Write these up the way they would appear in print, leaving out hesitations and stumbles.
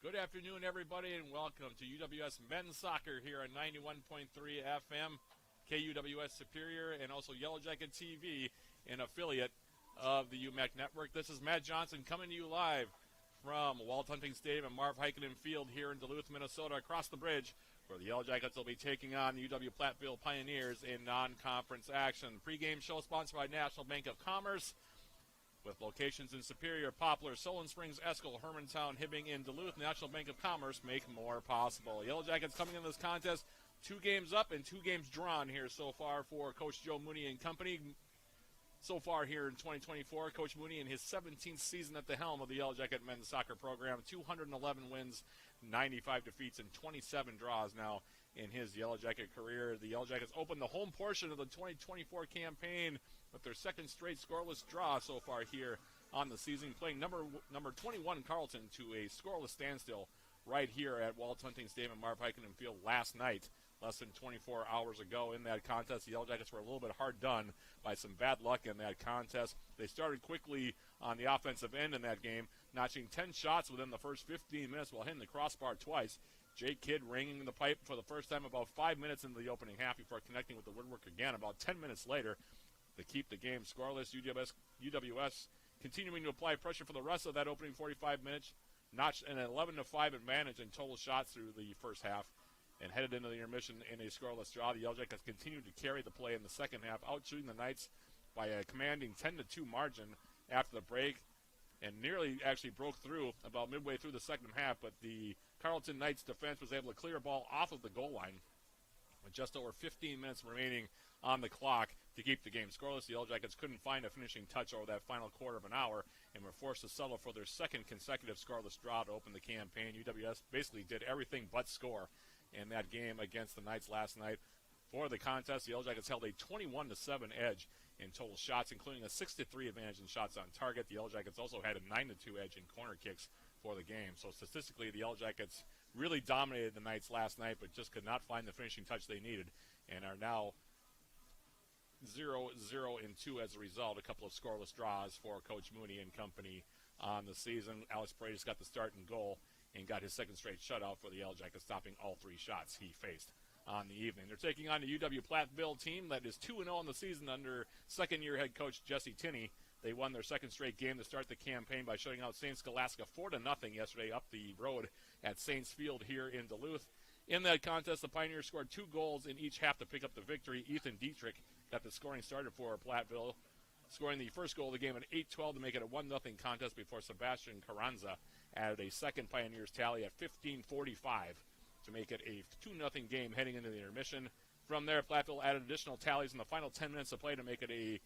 Good afternoon, everybody, and welcome to UWS Men's Soccer here on 91.3 FM, KUWS Superior, and also Yellow Jacket TV, an affiliate of the UMAC Network. This is Matt Johnson coming to you live from Walt Hunting Stadium and Marv Heikkinen Field here in Duluth, Minnesota, across the bridge, where the Yellow Jackets will be taking on the UW-Platteville Pioneers in non-conference action. Pre-game show sponsored by National Bank of Commerce, with locations in Superior, Poplar, Solon Springs, Escol, Hermantown, Hibbing, and Duluth. National Bank of Commerce make more possible. Yellow Jackets coming in this contest, 2 games up and 2 games drawn here so far for Coach Joe Mooney and company. So far here in 2024, Coach Mooney in his 17th season at the helm of the Yellow Jacket men's soccer program, 211 wins, 95 defeats, and 27 draws now in his Yellow Jacket career. The Yellow Jackets opened the home portion of the 2024 campaign with their second straight scoreless draw so far here on the season, playing number 21 Carleton to a scoreless standstill right here at Walt Hunting Stadium and Marv Heikkinen Field last night. Less than 24 hours ago in that contest, the Yellow Jackets were a little bit hard done by some bad luck in that contest. They started quickly on the offensive end in that game, notching 10 shots within the first 15 minutes while hitting the crossbar twice. Jake Kidd ringing the pipe for the first time about 5 minutes into the opening half before connecting with the woodwork again about 10 minutes later to keep the game scoreless. UWS continuing to apply pressure for the rest of that opening 45 minutes, notched an 11-5 advantage in total shots through the first half, and headed into the intermission in a scoreless draw. The Yellow Jackets continued to carry the play in the second half, outshooting the Knights by a commanding 10-2 margin after the break, and nearly actually broke through about midway through the second half, but the Carleton Knights defense was able to clear a ball off of the goal line with just over 15 minutes remaining on the clock to keep the game scoreless. The Yellow Jackets couldn't find a finishing touch over that final quarter of an hour and were forced to settle for their second consecutive scoreless draw to open the campaign. UWS basically did everything but score in that game against the Knights last night. For the contest, the Yellow Jackets held a 21-7 edge in total shots, including a 6-3 advantage in shots on target. The Yellow Jackets also had a 9-2 edge in corner kicks for the game. So statistically, the Yellow Jackets really dominated the Knights last night, but just could not find the finishing touch they needed, and are now 0-0-2 as a result. A couple of scoreless draws for Coach Mooney and company on the season. Alex Paredes got the start and goal and got his second straight shutout for the Yellow Jackets, stopping all 3 shots he faced on the evening. They're taking on the UW-Platteville team that is 2-0 in the season under second-year head coach Jesse Tinney. They won their second straight game to start the campaign by shutting out St. Scholastica 4-0 yesterday up the road at Saints Field here in Duluth. In that contest, the Pioneers scored 2 goals in each half to pick up the victory. Ethan Dietrich got the scoring started for Platteville, scoring the first goal of the game at 8-12 to make it a 1-0 contest before Sebastian Carranza added a second Pioneers tally at 15:45 to make it a 2-0 game heading into the intermission. From there, Platteville added additional tallies in the final 10 minutes of play to make it a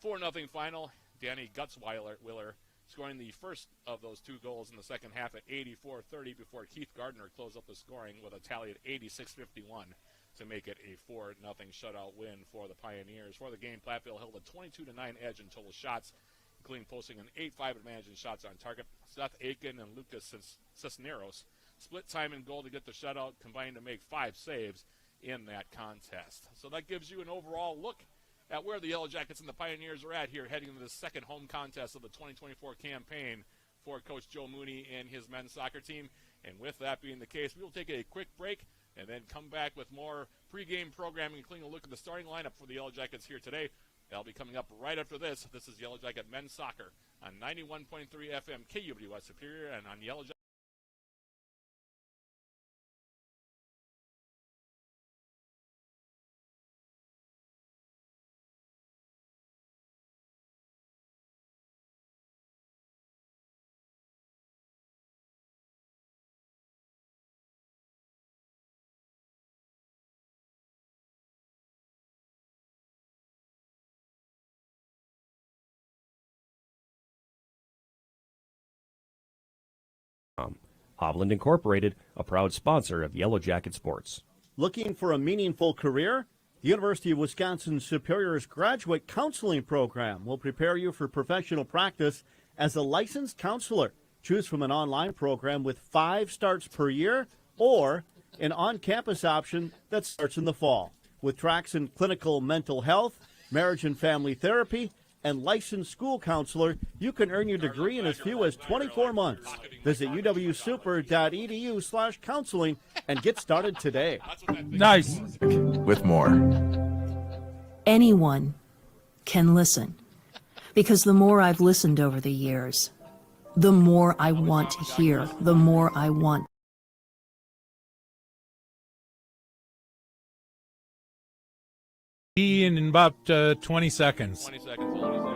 4-0 final. Danny Gutzwiller scoring the first of those 2 goals in the second half at 84:30 before Keith Gardner closed up the scoring with a tally at 86:51 to make it a 4-0 shutout win for the Pioneers. For the game, Platteville held a 22-9 edge in total shots, including posting an 8-5 advantage in shots on target. Seth Aiken and Lucas Cisneros split time and goal to get the shutout, combined to make 5 saves in that contest. So that gives you an overall look at where the Yellow Jackets and the Pioneers are at here, heading into the second home contest of the 2024 campaign for Coach Joe Mooney and his men's soccer team. And with that being the case, we will take a quick break and then come back with more pregame programming, including a look at the starting lineup for the Yellow Jackets here today. That'll be coming up right after this. This is Yellow Jacket Men's Soccer on 91.3 FM KUWS Superior and on Yellow Jacket. Hovland Incorporated, a proud sponsor of Yellow Jacket Sports. Looking for a meaningful career? The University of Wisconsin Superior's graduate counseling program will prepare you for professional practice as a licensed counselor. Choose from an online program with 5 starts per year or an on-campus option that starts in the fall. With tracks in clinical mental health, marriage and family therapy, and licensed school counselor, you can earn your degree in as few as 24 months. Visit uwsuper.edu/counseling and get started today. Nice. With more. Anyone can listen. Because the more I've listened over the years, the more I want to hear, the more I want. In about 20 seconds. 20 seconds. 20 seconds.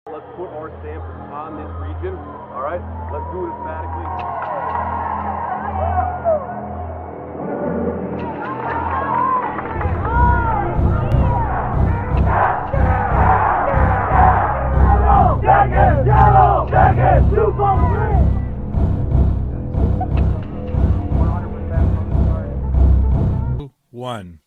Let's put our stamp on this region. All right, let's do it emphatically. Yellow, jacket, 2-3. 1.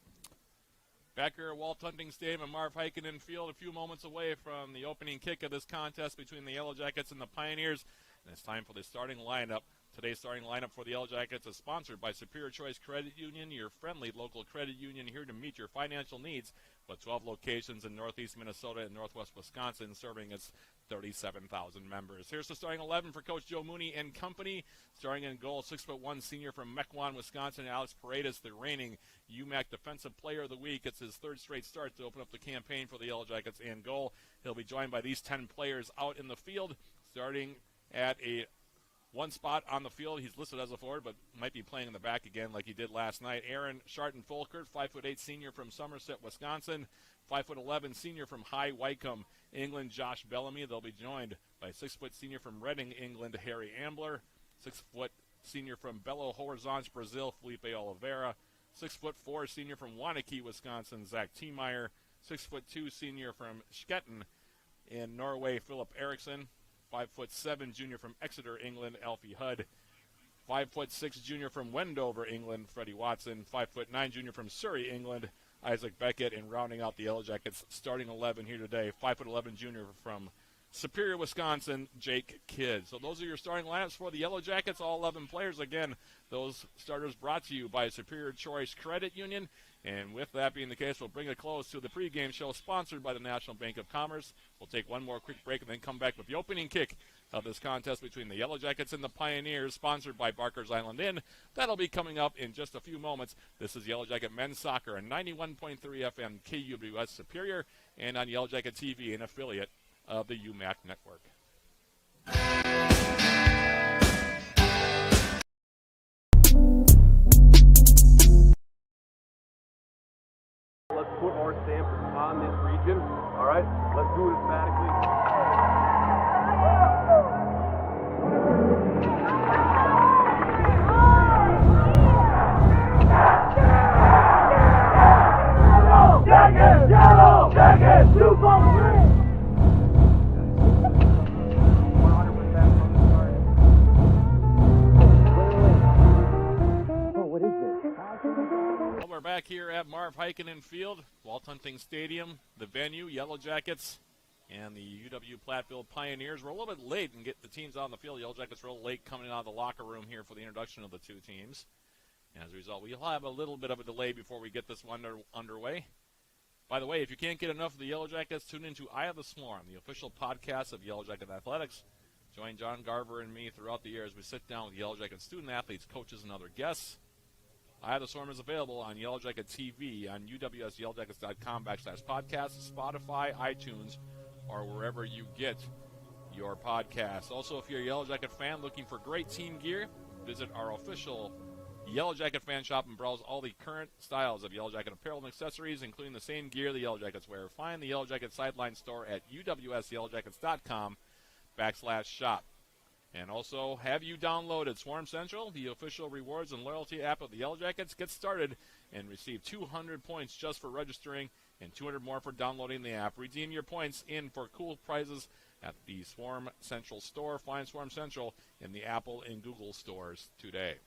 Back here at Walt Hunting Stadium and Marv Heikkinen Field, a few moments away from the opening kick of this contest between the Yellow Jackets and the Pioneers. And it's time for the starting lineup. Today's starting lineup for the Yellow Jackets is sponsored by Superior Choice Credit Union, your friendly local credit union here to meet your financial needs, with 12 locations in northeast Minnesota and northwest Wisconsin, serving its 37,000 members. Here's the starting 11 for Coach Joe Mooney and company. Starting in goal, 6'1" senior from Mequon, Wisconsin, Alex Paredes, the reigning UMAC Defensive Player of the Week. It's his third straight start to open up the campaign for the Yellow Jackets in goal. He'll be joined by these 10 players out in the field, starting at a one spot on the field. He's listed as a forward, but might be playing in the back again like he did last night. Aaron Sharton-Folkert, 5'8" senior from Somerset, Wisconsin. 5'11" senior from High Wycombe, England, Josh Bellamy. They'll be joined by 6' senior from Reading, England, Harry Ambler. 6' senior from Belo Horizonte, Brazil, Felipe Oliveira. 6'4" senior from Waunakee, Wisconsin, Zach Tiemeyer. 6'2" senior from Sketten in Norway, Philip Eriksson. 5'7" junior from Exeter, England, Alfie Hudd. 5'6" junior from Wendover, England, Freddie Watson. 5'9" junior from Surrey, England, Isaac Beckett. And rounding out the Yellow Jackets starting 11 here today, 5'11" junior from Superior, Wisconsin, Jake Kidd. So those are your starting lineups for the Yellow Jackets, all 11 players. Again, those starters brought to you by Superior Choice Credit Union. And with that being the case, we'll bring a close to the pregame show sponsored by the National Bank of Commerce. We'll take one more quick break and then come back with the opening kick of this contest between the Yellow Jackets and the Pioneers, sponsored by Barker's Island Inn. That'll be coming up in just a few moments. This is Yellow Jacket Men's Soccer on 91.3 FM KUWS Superior and on Yellow Jacket TV, an affiliate of the UMAC Network. Let's put our stamp on this region. All right, let's do it emphatically. Yellow, jacket, 2-3. 100% from the start. What is this? Well, we're back here at Marv Heikkinen Field, Walt Hunting Stadium, the venue, Yellow Jackets and the UW-Platteville Pioneers. We're a little bit late and get the teams out on the field. Yellow Jackets were a little late coming out of the locker room here for the introduction of the two teams. And as a result, we'll have a little bit of a delay before we get this one underway. By the way, if you can't get enough of the Yellow Jackets, tune into Eye of the Swarm, the official podcast of Yellow Jacket Athletics. Join John Garver and me throughout the year as we sit down with Yellow Jacket student athletes, coaches, and other guests. Eye of the Swarm is available on Yellow Jacket TV on uwsyellowjackets.com/podcast, Spotify, iTunes, or wherever you get your podcasts. Also, if you're a Yellow Jacket fan looking for great team gear, visit our official Yellow Jacket fan shop and browse all the current styles of Yellow Jacket apparel and accessories, including the same gear the Yellow Jackets wear. Find the Yellow Jacket sideline store at uwsyellowjackets.com/shop. And also, have you downloaded Swarm Central, the official rewards and loyalty app of the Yellow Jackets? Get started and receive 200 points just for registering and 200 more for downloading the app. Redeem your points in for cool prizes at the Swarm Central store. Find Swarm Central in the Apple and Google stores today.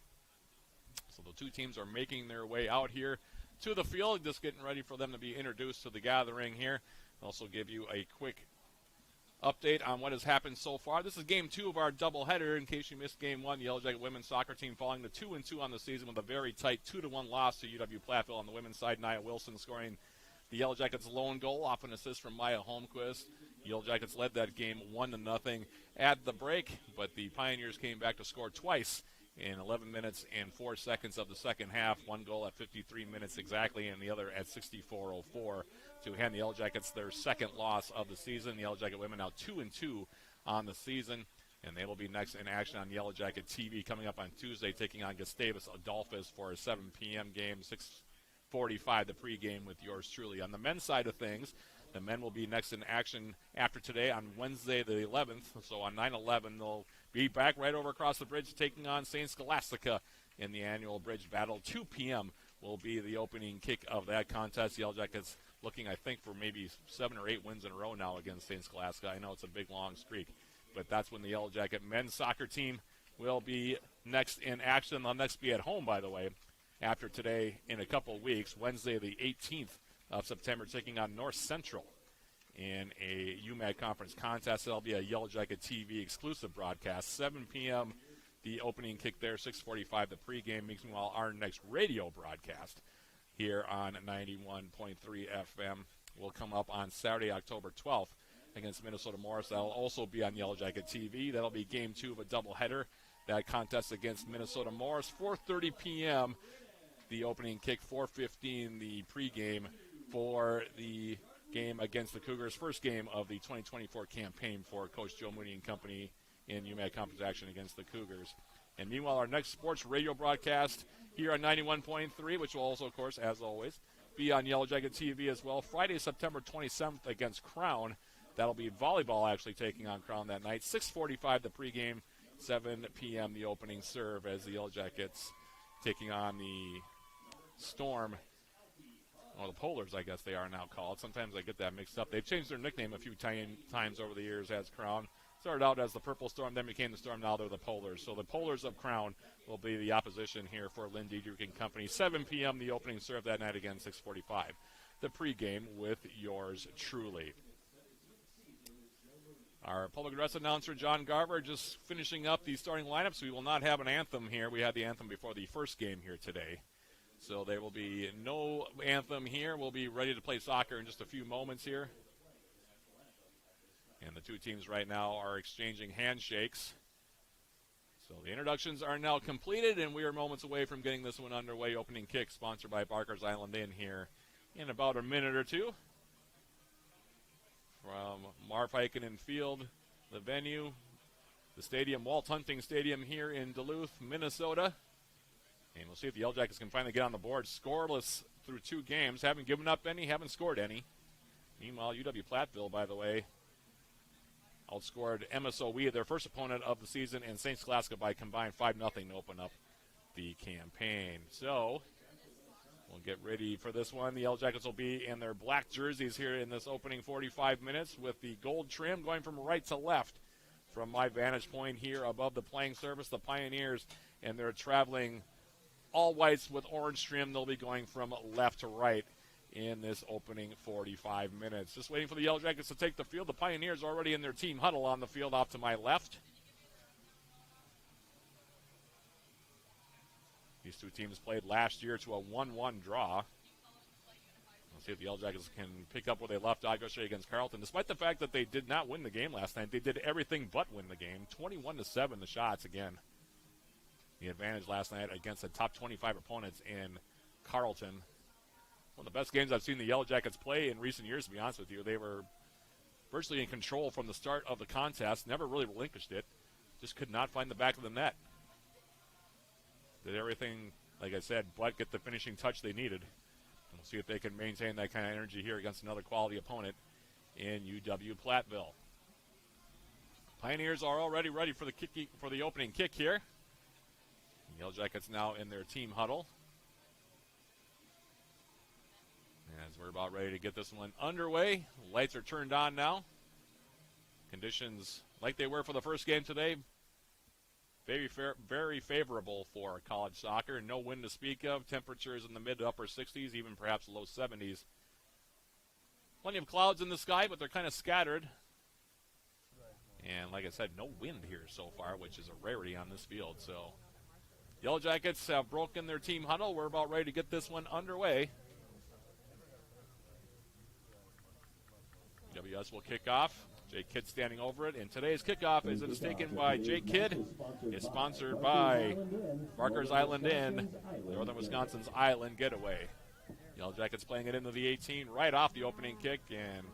So the two teams are making their way out here to the field, just getting ready for them to be introduced to the gathering here. I'll also give you a quick update on what has happened so far. This is game 2 of our doubleheader. In case you missed game 1, the Yellow Jacket women's soccer team falling to 2-2 on the season with a very tight 2-1 loss to UW-Platteville on the women's side. Nia Wilson scoring the Yellow Jackets' lone goal off an assist from Maya Holmquist. The Yellow Jackets led that game 1-0 at the break, but the Pioneers came back to score twice in 11 minutes and 4 seconds of the second half. One goal at 53 minutes exactly, and the other at 64:04 to hand the Yellow Jackets their second loss of the season. The Yellow Jacket women now 2-2 on the season, and they will be next in action on Yellow Jacket TV coming up on Tuesday, taking on Gustavus Adolphus for a 7 p.m. game, 6:45 the pregame with yours truly. On the men's side of things, the men will be next in action after today on Wednesday the 11th. So on 9/11, they'll be back right over across the bridge taking on St. Scholastica in the annual bridge battle. 2 p.m. will be the opening kick of that contest. The Yellow Jackets looking, I think, for maybe 7 or 8 wins in a row now against St. Scholastica. I know it's a big, long streak, but that's when the Yellow Jacket men's soccer team will be next in action. They'll next be at home, by the way, after today in a couple weeks, Wednesday the 18th of September, taking on North Central in a UMAC conference contest. That'll be a Yellow Jacket TV exclusive broadcast. 7 p.m. the opening kick there, 6:45 the pregame. Meanwhile, our next radio broadcast here on 91.3 FM will come up on Saturday, October 12th against Minnesota Morris. That'll also be on Yellow Jacket TV. That'll be game 2 of a doubleheader. That contest against Minnesota Morris, 4:30 p.m. the opening kick, 4:15 the pregame for the game against the Cougars, first game of the 2024 campaign for Coach Joe Mooney and company in UMAC conference action against the Cougars. And meanwhile, our next sports radio broadcast here on 91.3, which will also, of course, as always, be on Yellow Jacket TV as well. Friday, September 27th against Crown. That'll be volleyball actually taking on Crown that night. 6:45 the pregame, 7 p.m. the opening serve as the Yellow Jackets taking on the Storm. Well, the Polars, I guess they are now called. Sometimes I get that mixed up. They've changed their nickname a few times over the years as Crown. Started out as the Purple Storm, then became the Storm. Now they're the Polars. So the Polars of Crown will be the opposition here for Lynn Diedrich and company. 7 p.m. the opening serve that night, again 6:45 the pregame with yours truly. Our public address announcer, John Garver, just finishing up the starting lineups. We will not have an anthem here. We had the anthem before the first game here today. So there will be no anthem here. We'll be ready to play soccer in just a few moments here. And the two teams right now are exchanging handshakes. So the introductions are now completed, and we are moments away from getting this one underway. Opening kick sponsored by Barker's Island Inn here in about a minute or two. From Marv Heikkinen Field, the venue, the stadium, Walt Hunting Stadium here in Duluth, Minnesota. And we'll see if the Yellow Jackets can finally get on the board. Scoreless through 2 games. Haven't given up any, haven't scored any. Meanwhile, UW-Platteville, by the way, outscored MSOE, their first opponent of the season, and St. Scholastica by combined 5-0 to open up the campaign. So we'll get ready for this one. The Yellow Jackets will be in their black jerseys here in this opening 45 minutes with the gold trim going from right to left. From my vantage point here above the playing surface, the Pioneers, and they're traveling all whites with orange trim. They'll be going from left to right in this opening 45 minutes. Just waiting for the Yellow Jackets to take the field. The Pioneers already in their team huddle on the field off to my left. These two teams played last year to a 1-1 draw. Let's see if the Yellow Jackets can pick up where they left off yesterday against Carleton. Despite the fact that they did not win the game last night, they did everything but win the game. 21-7 the shots again. The advantage last night against the top 25 opponents in Carleton. One of the best games I've seen the Yellow Jackets play in recent years, to be honest with you. They were virtually in control from the start of the contest, never really relinquished it, just could not find the back of the net. Did everything, like I said, but get the finishing touch they needed. And we'll see if they can maintain that kind of energy here against another quality opponent in UW-Platteville. Pioneers are already ready for the opening kick here. The Yellow Jackets now in their team huddle. As we're about ready to get this one underway, lights are turned on now. Conditions like they were for the first game today, very favorable for college soccer. No wind to speak of. Temperatures in the mid to upper 60s, even perhaps low 70s. Plenty of clouds in the sky, but they're kind of scattered. And like I said, no wind here so far, which is a rarity on this field. So Yellow Jackets have broken their team huddle. We're about ready to get this one underway. UWS will kick off. Jake Kidd standing over it. And today's kickoff, as it is taken by Jake Kidd, is sponsored by Barker's Island Inn, Northern Wisconsin's Island Getaway. Yellow Jackets playing it into the 18 right off the opening kick, and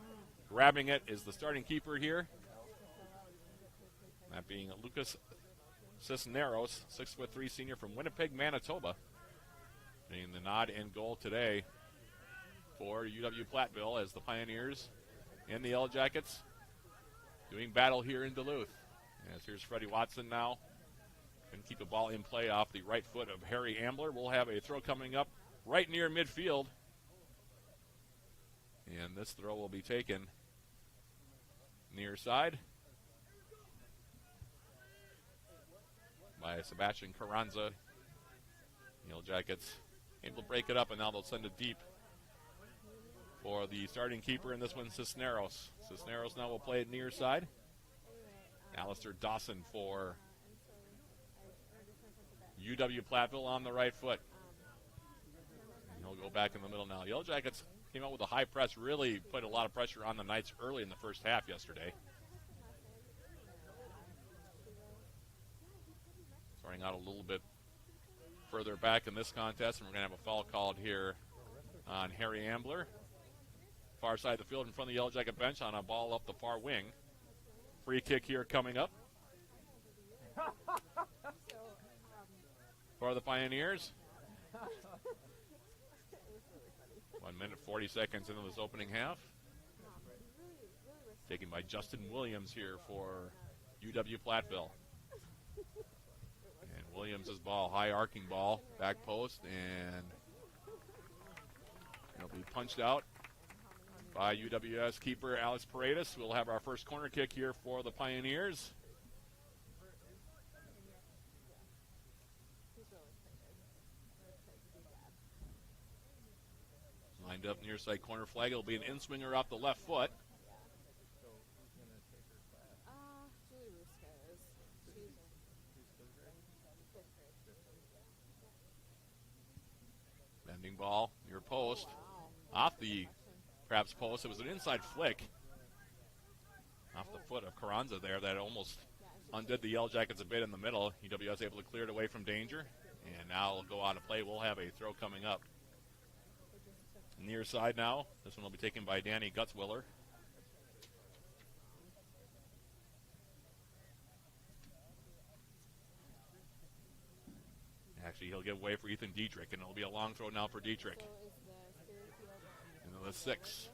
grabbing it is the starting keeper here. That being Lucas Cisneros, 6'3" senior from Winnipeg, Manitoba. Getting the nod and goal today for UW-Platteville as the Pioneers and the Yellow Jackets doing battle here in Duluth. As here's Freddie Watson now. Can keep the ball in play off the right foot of Harry Ambler. We'll have a throw coming up right near midfield. And this throw will be taken near side by Sebastian Carranza. Yellow Jackets able to break it up, and now they'll send it deep for the starting keeper in this one, Cisneros. Cisneros now will play it near side. Alistair Dawson for UW-Platteville on the right foot. And he'll go back in the middle now. Yellow Jackets came out with a high press, really put a lot of pressure on the Knights early in the first half yesterday. Starting out a little bit further back in this contest, and we're going to have a foul called here on Harry Ambler. Far side of the field in front of the Yellow Jacket bench on a ball up the far wing. Free kick here coming up for the Pioneers. 1 minute, 40 seconds into this opening half. Taken by Justin Williams here for UW-Platteville. And Williams' ball, high arcing ball, back post, and it'll be punched out by UWS keeper Alex Paredes. We'll have our first corner kick here for the Pioneers. Lined up near side corner flag. It'll be an in-swinger off the left foot. Bending ball near post. Off the Krabs post. It was an inside flick off the foot of Carranza there that almost undid the Yellow Jackets a bit in the middle. UWS able to clear it away from danger. And now it'll go out of play. We'll have a throw coming up. Near side now. This one will be taken by Danny Gutzwiller. Actually, he'll give way for Ethan Dietrich, and it'll be a long throw now for Dietrich. Into the 6,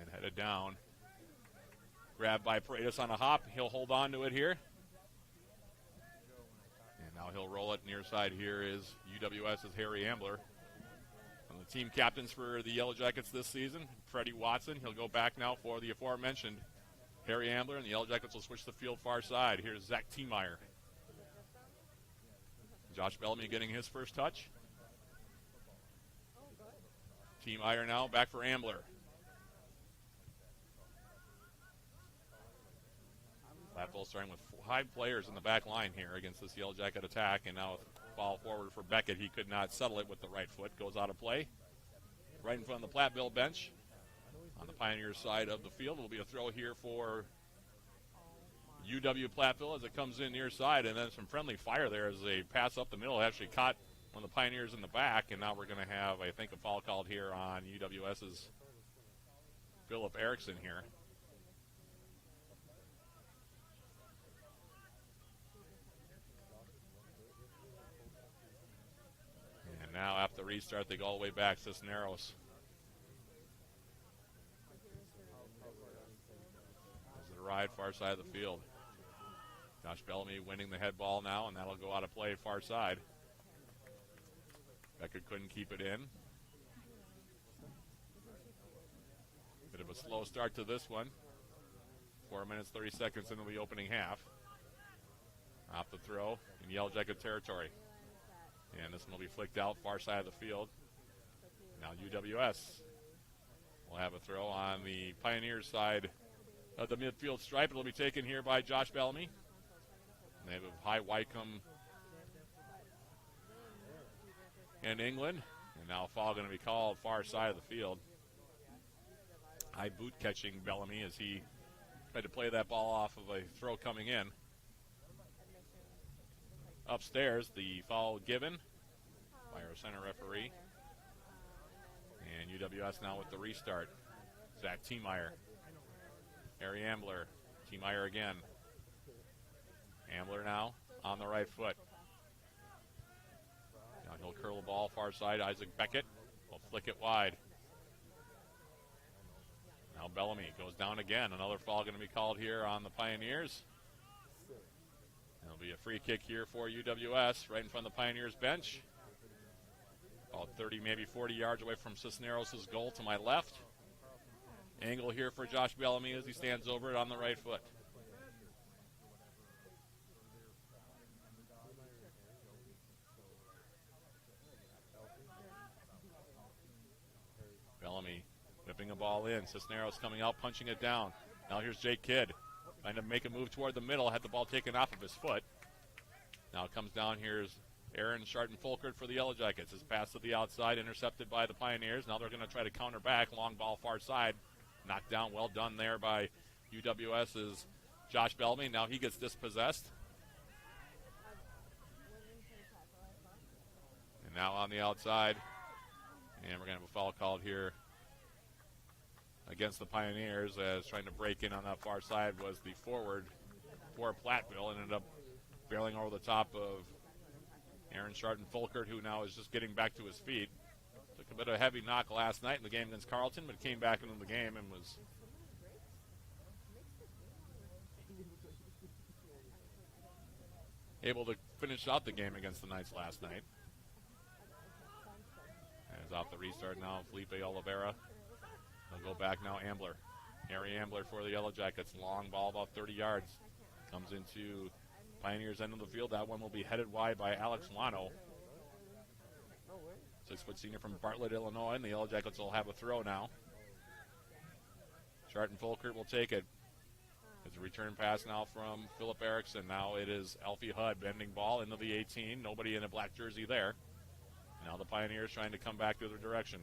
and headed down. Grabbed by Paredes on a hop. He'll hold on to it here. And now he'll roll it near side. Here is UWS's Harry Ambler. One of the team captains for the Yellow Jackets this season, Freddie Watson. He'll go back now for the aforementioned Harry Ambler, and the Yellow Jackets will switch the field far side. Here's Zach Tiemeyer. Josh Bellamy getting his first touch. Tiemeyer now back for Ambler. Platteville starting with 5 players in the back line here against this Yellow Jacket attack, and now ball forward for Beckett. He could not settle it with the right foot. Goes out of play. Right in front of the Platteville bench. On the Pioneers side of the field will be a throw here for UW-Platteville as it comes in near side, and then some friendly fire there as they pass up the middle. Actually caught one of the Pioneers in the back, and now we're going to have, I think, a foul called here on UWS's Philip Erickson here. And now after the restart, they go all the way back. Cisneros. As it arrived far side of the field. Josh Bellamy winning the head ball now, and that'll go out of play far side. Beckett couldn't keep it in. Bit of a slow start to this one. 4 minutes, 30 seconds into the opening half. Off the throw in Yellow Jacket territory. And this one will be flicked out far side of the field. Now UWS will have a throw on the Pioneers side of the midfield stripe. It'll be taken here by Josh Bellamy. And they have High Wycombe in England. And now a foul going to be called far side of the field. High boot catching Bellamy as he tried to play that ball off of a throw coming in. Upstairs, the foul given by our center referee. And UWS now with the restart. Zach Tiemeyer. Harry Ambler. Tiemeyer again. Ambler now on the right foot. Now he'll curl the ball far side. Isaac Beckett will flick it wide. Now Bellamy goes down again. Another foul going to be called here on the Pioneers. There'll be a free kick here for UWS right in front of the Pioneers bench. About 30, maybe 40 yards away from Cisneros' goal to my left. Angle here for Josh Bellamy as he stands over it on the right foot. Bellamy whipping a ball in. Cisneros coming out, punching it down. Now here's Jake Kidd. Trying to make a move toward the middle. Had the ball taken off of his foot. Now it comes down. Here's Aaron Sharton-Fulkert for the Yellow Jackets. His pass to the outside, intercepted by the Pioneers. Now they're going to try to counter back. Long ball far side. Knocked down. Well done there by UWS's Josh Bellamy. Now he gets dispossessed. And now on the outside. And we're going to have a foul called here against the Pioneers, as trying to break in on that far side was the forward for Platteville, and ended up barreling over the top of Aaron Sharton-Fulkert, who now is just getting back to his feet. Took a bit of a heavy knock last night in the game against Carleton, but came back into the game and was able to finish out the game against the Knights last night. As off the restart now, Felipe Oliveira. They'll go back now, Ambler. Harry Ambler for the Yellow Jackets. Long ball, about 30 yards. Comes into Pioneers' end of the field. That one will be headed wide by Alex Wano. 6-foot senior from Bartlett, Illinois. And the Yellow Jackets will have a throw now. Sharton-Fulkert will take it. It's a return pass now from Philip Erickson. Now it is Alfie Hudd bending ball into the 18. Nobody in a black jersey there. Now the Pioneers trying to come back to their direction.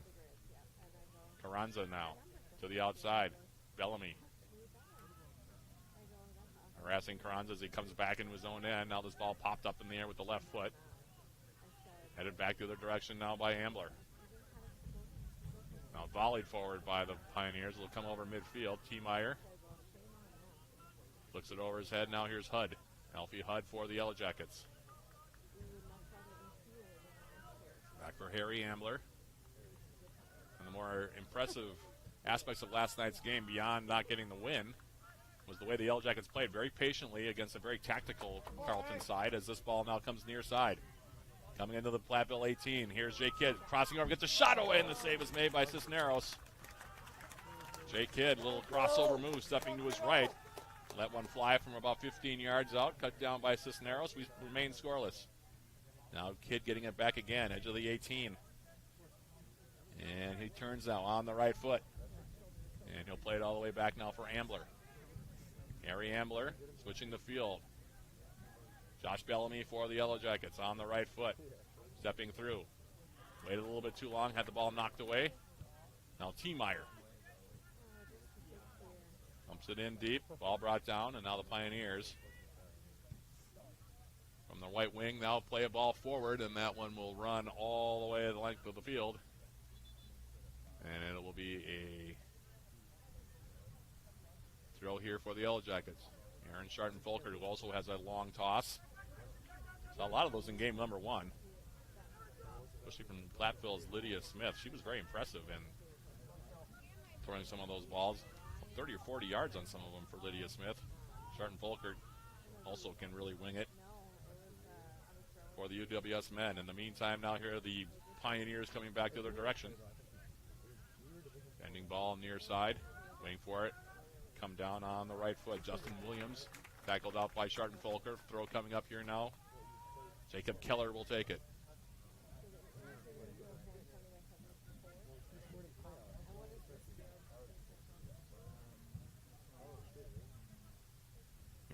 Carranza now to the outside. Bellamy harassing Carranza as he comes back into his own end. Now this ball popped up in the air with the left foot. Headed back to their direction now by Ambler. Now volleyed forward by the Pioneers. It'll come over midfield. Tiemeyer flicks it over his head. Now here's Hudd. Alfie Hudd for the Yellow Jackets. Back for Harry Ambler. And the more impressive aspects of last night's game, beyond not getting the win, was the way the Yellow Jackets played very patiently against a very tactical Carleton side, as this ball now comes near side. Coming into the Platteville 18. Here's Jay Kidd crossing over, gets a shot away, and the save is made by Cisneros. Jay Kidd, little crossover move, stepping to his right. Let one fly from about 15 yards out, cut down by Cisneros. We remain scoreless. Now Kidd getting it back again, edge of the 18. And he turns now on the right foot. And he'll play it all the way back now for Ambler. Harry Ambler switching the field. Josh Bellamy for the Yellow Jackets on the right foot. Stepping through. Waited a little bit too long, had the ball knocked away. Now Tiemeyer pumps it in deep. Ball brought down, and now the Pioneers from the right wing now play a ball forward, and that one will run all the way the length of the field. And it will be a throw here for the Yellow Jackets. Aaron Sharton-Fulkert, who also has a long toss. Saw a lot of those in game number one, especially from Platteville's Lydia Smith. She was very impressive in throwing some of those balls. 30 or 40 yards on some of them for Lydia Smith. Sharton-Fulkert also can really wing it for the UWS men. In the meantime, now here are the Pioneers coming back to their direction. Bending ball near side, waiting for it. Come down on the right foot. Justin Williams tackled out by Sharton-Fulkert. Throw coming up here now. Jacob Keller will take it.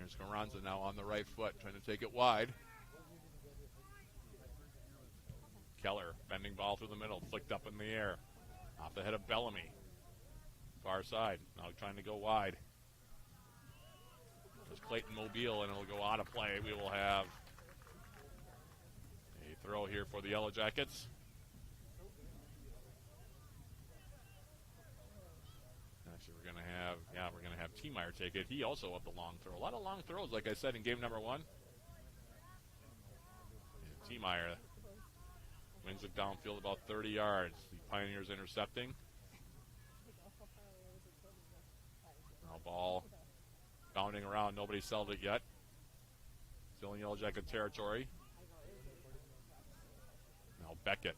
Here's Carranza now on the right foot, trying to take it wide. Keller, bending ball through the middle, flicked up in the air. Off the head of Bellamy. Far side, now trying to go wide. There's Clayton Mobile, and it'll go out of play. We will have a throw here for the Yellow Jackets. Actually, we're going to have T-Meyer take it. He also up the long throw. A lot of long throws, like I said, in game number one. T-Meyer wins it downfield about 30 yards. The Pioneers intercepting. Now ball bounding around. Nobody settled it yet. Still in Yellow Jacket territory. Now Beckett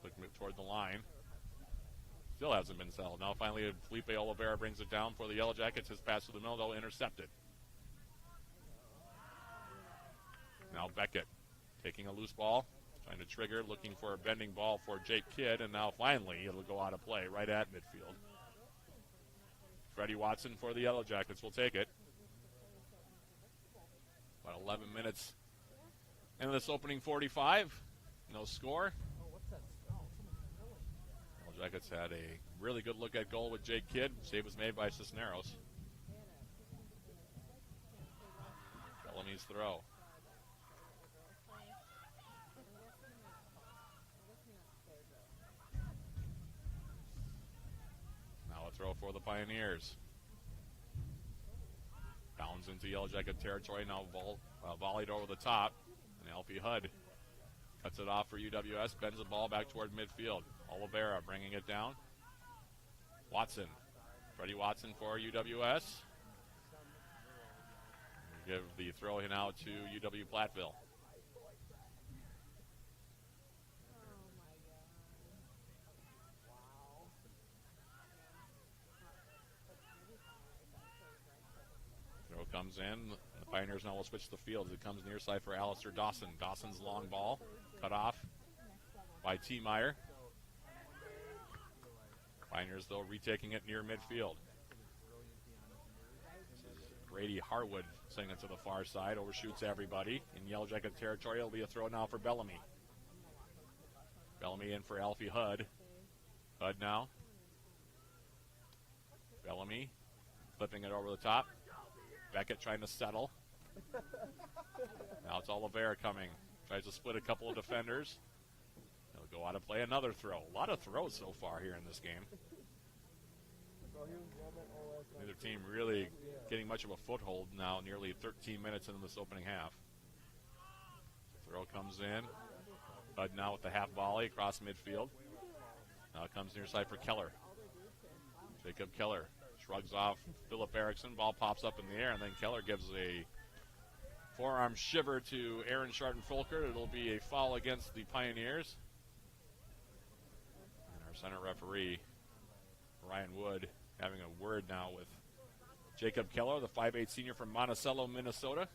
looking toward the line. Still hasn't been settled. Now finally Felipe Oliveira brings it down for the Yellow Jackets. His pass to the middle, they'll intercept it. Now Beckett taking a loose ball. Trying to trigger, looking for a bending ball for Jake Kidd, and now finally it'll go out of play right at midfield. Freddie Watson for the Yellow Jackets will take it. About 11 minutes into this opening 45. No score. Yellow Jackets had a really good look at goal with Jake Kidd. Save was made by Cisneros. Bellamy's throw. Throw for the Pioneers. Bounds into Yellow Jacket territory, now volleyed over the top. And Alfie Hudd cuts it off for UWS, bends the ball back toward midfield. Oliveira bringing it down. Watson. Freddie Watson for UWS. Give the throw now to UW-Platteville. Comes in. The Pioneers now will switch the field. It comes near side for Alistair Dawson. Dawson's long ball cut off by T-Meyer. Pioneers, though, retaking it near midfield. This is Grady Harwood sending it to the far side. Overshoots everybody. In Yellow Jacket territory, it'll be a throw now for Bellamy. Bellamy in for Alfie Hudd. Hudd now. Bellamy flipping it over the top. Beckett trying to settle. Now it's Oliveira coming. Tries to split a couple of defenders. He'll go out and play another throw. A lot of throws so far here in this game. Neither team really getting much of a foothold now, nearly 13 minutes into this opening half. Throw comes in. Bud now with the half volley across midfield. Now it comes near side for Keller. Jacob Keller shrugs off Philip Erickson. Ball pops up in the air, and then Keller gives a forearm shiver to Aaron Sharton-Folker. It'll be a foul against the Pioneers. And our center referee, Ryan Wood, having a word now with Jacob Keller, the 5'8 senior from Monticello, Minnesota.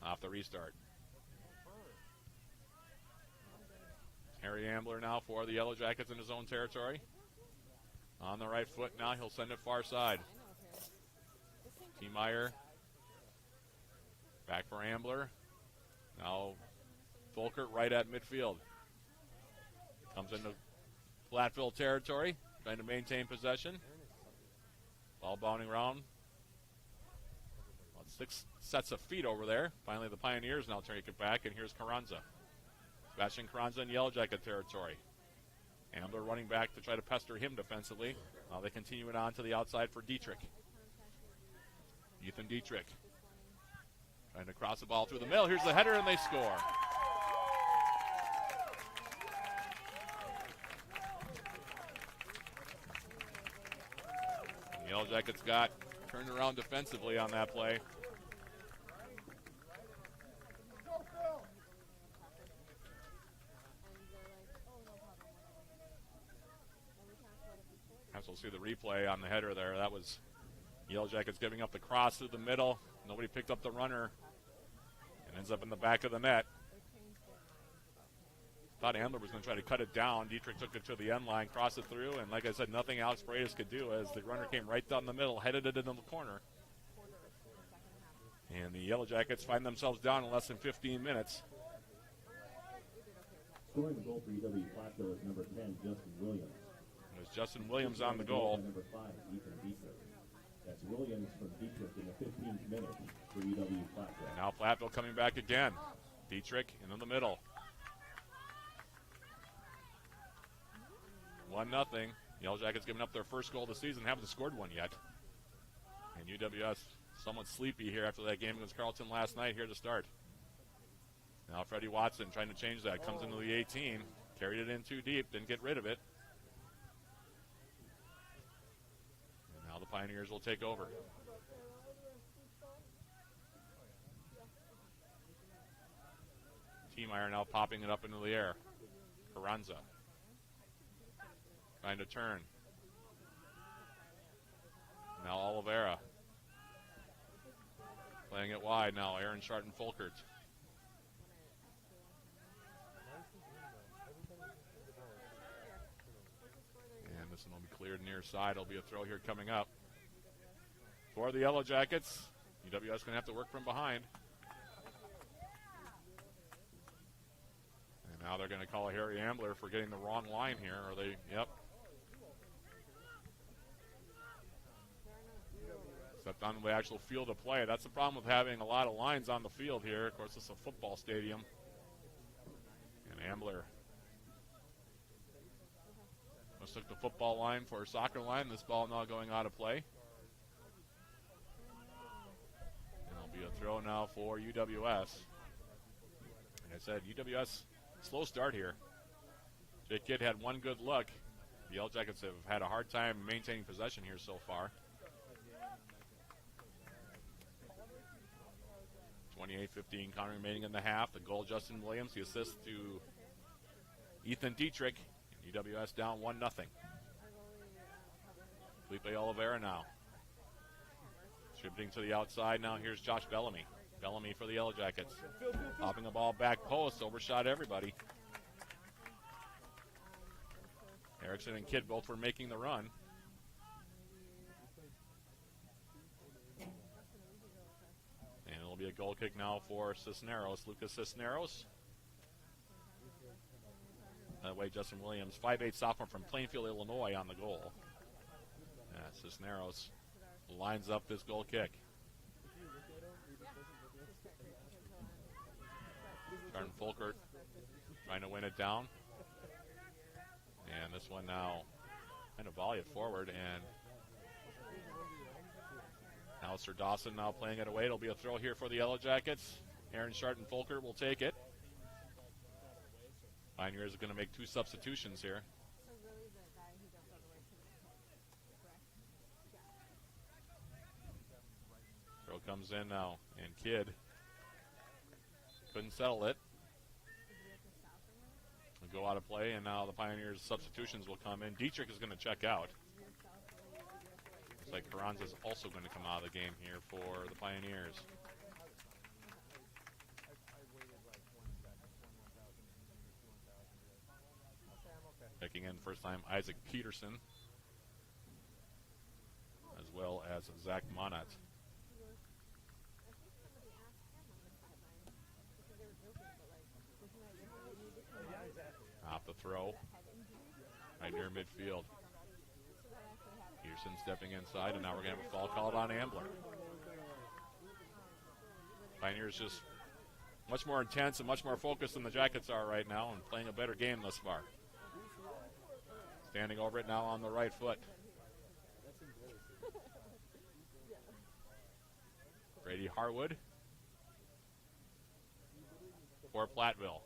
Off the restart. Harry Ambler now for the Yellow Jackets in his own territory. On the right foot now, he'll send it far side. T-Meyer back for Ambler. Now Volkert right at midfield. Comes into Platteville territory, trying to maintain possession. Ball bounding around. About 6 sets of feet over there. Finally the Pioneers now take it back, and here's Carranza. Sebastian Carranza in Yellow Jacket territory. Ambler running back to try to pester him defensively. Now they continue it on to the outside for Dietrich. Ethan Dietrich trying to cross the ball through the middle. Here's the header, and they score. The Yellow Jackets got turned around defensively on that play. We'll see the replay on the header there. That was Yellow Jackets giving up the cross through the middle. Nobody picked up the runner and ends up in the back of the net. Thought Ambler was going to try to cut it down. Dietrich took it to the end line, crossed it through, and like I said, nothing Alex Paredes could do as the runner came right down the middle, headed it into the corner. And the Yellow Jackets find themselves down in less than 15 minutes. Scoring the goal for UW-Platteville is number 10, Justin Williams. There's Justin Williams on the goal. Number 5, Ethan Dietrich. That's Williams from Dietrich in the 15th minute for UW-Platteville. And now Platteville coming back again. Dietrich into the middle. 1-0. Yellow Jackets giving up their first goal of the season, haven't scored one yet. And UWS somewhat sleepy here after that game against Carleton last night here to start. Now Freddie Watson trying to change that. Comes into the 18. Carried it in too deep. Didn't get rid of it. And now the Pioneers will take over. T-Meyer now popping it up into the air. Carranza trying to turn. Now Oliveira playing it wide now. Aaron Sharton-Folkert. And this one will be cleared near side. It'll be a throw here coming up. For the Yellow Jackets, UWS going to have to work from behind. And now they're going to call Harry Ambler for getting the wrong line here. Are they? Yep. Stepped on the actual field of play. That's the problem with having a lot of lines on the field here. Of course, it's a football stadium. And Ambler mistook the football line for a soccer line. This ball now going out of play. And it'll be a throw now for UWS. Like I said, UWS, slow start here. Jake Kidd had one good look. The Yellow Jackets have had a hard time maintaining possession here so far. 28-15 count remaining in the half. The goal, Justin Williams. The assist to Ethan Dietrich. UWS down 1-0. Felipe Oliveira now. Distributing to the outside. Now here's Josh Bellamy. Bellamy for the Yellow Jackets. Popping the ball back post. Overshot everybody. Erickson and Kidd both were making the run. And it'll be a goal kick now for Cisneros. Lucas Cisneros. That way, Justin Williams, 5'8" sophomore from Plainfield, Illinois, on the goal. Cisneros lines up this goal kick. Sharton-Folkert trying to win it down. And this one now kind of volley it forward. And now Sir Dawson now playing it away. It'll be a throw here for the Yellow Jackets. Aaron Sharton-Folkert will take it. Pioneers are going to make two substitutions here. Throw comes in now, and Kidd couldn't settle it. Will go out of play, and now the Pioneers' substitutions will come in. Dietrich is going to check out. Looks like Carranza is also going to come out of the game here for the Pioneers. Checking in first time, Isaac Peterson, as well as Zach Monat. Off the throw, right near midfield. Peterson stepping inside, and now we're going to have a foul called on Ambler. Pioneers just much more intense and much more focused than the Jackets are right now, and playing a better game thus far. Standing over it now on the right foot. Brady Harwood for Platteville.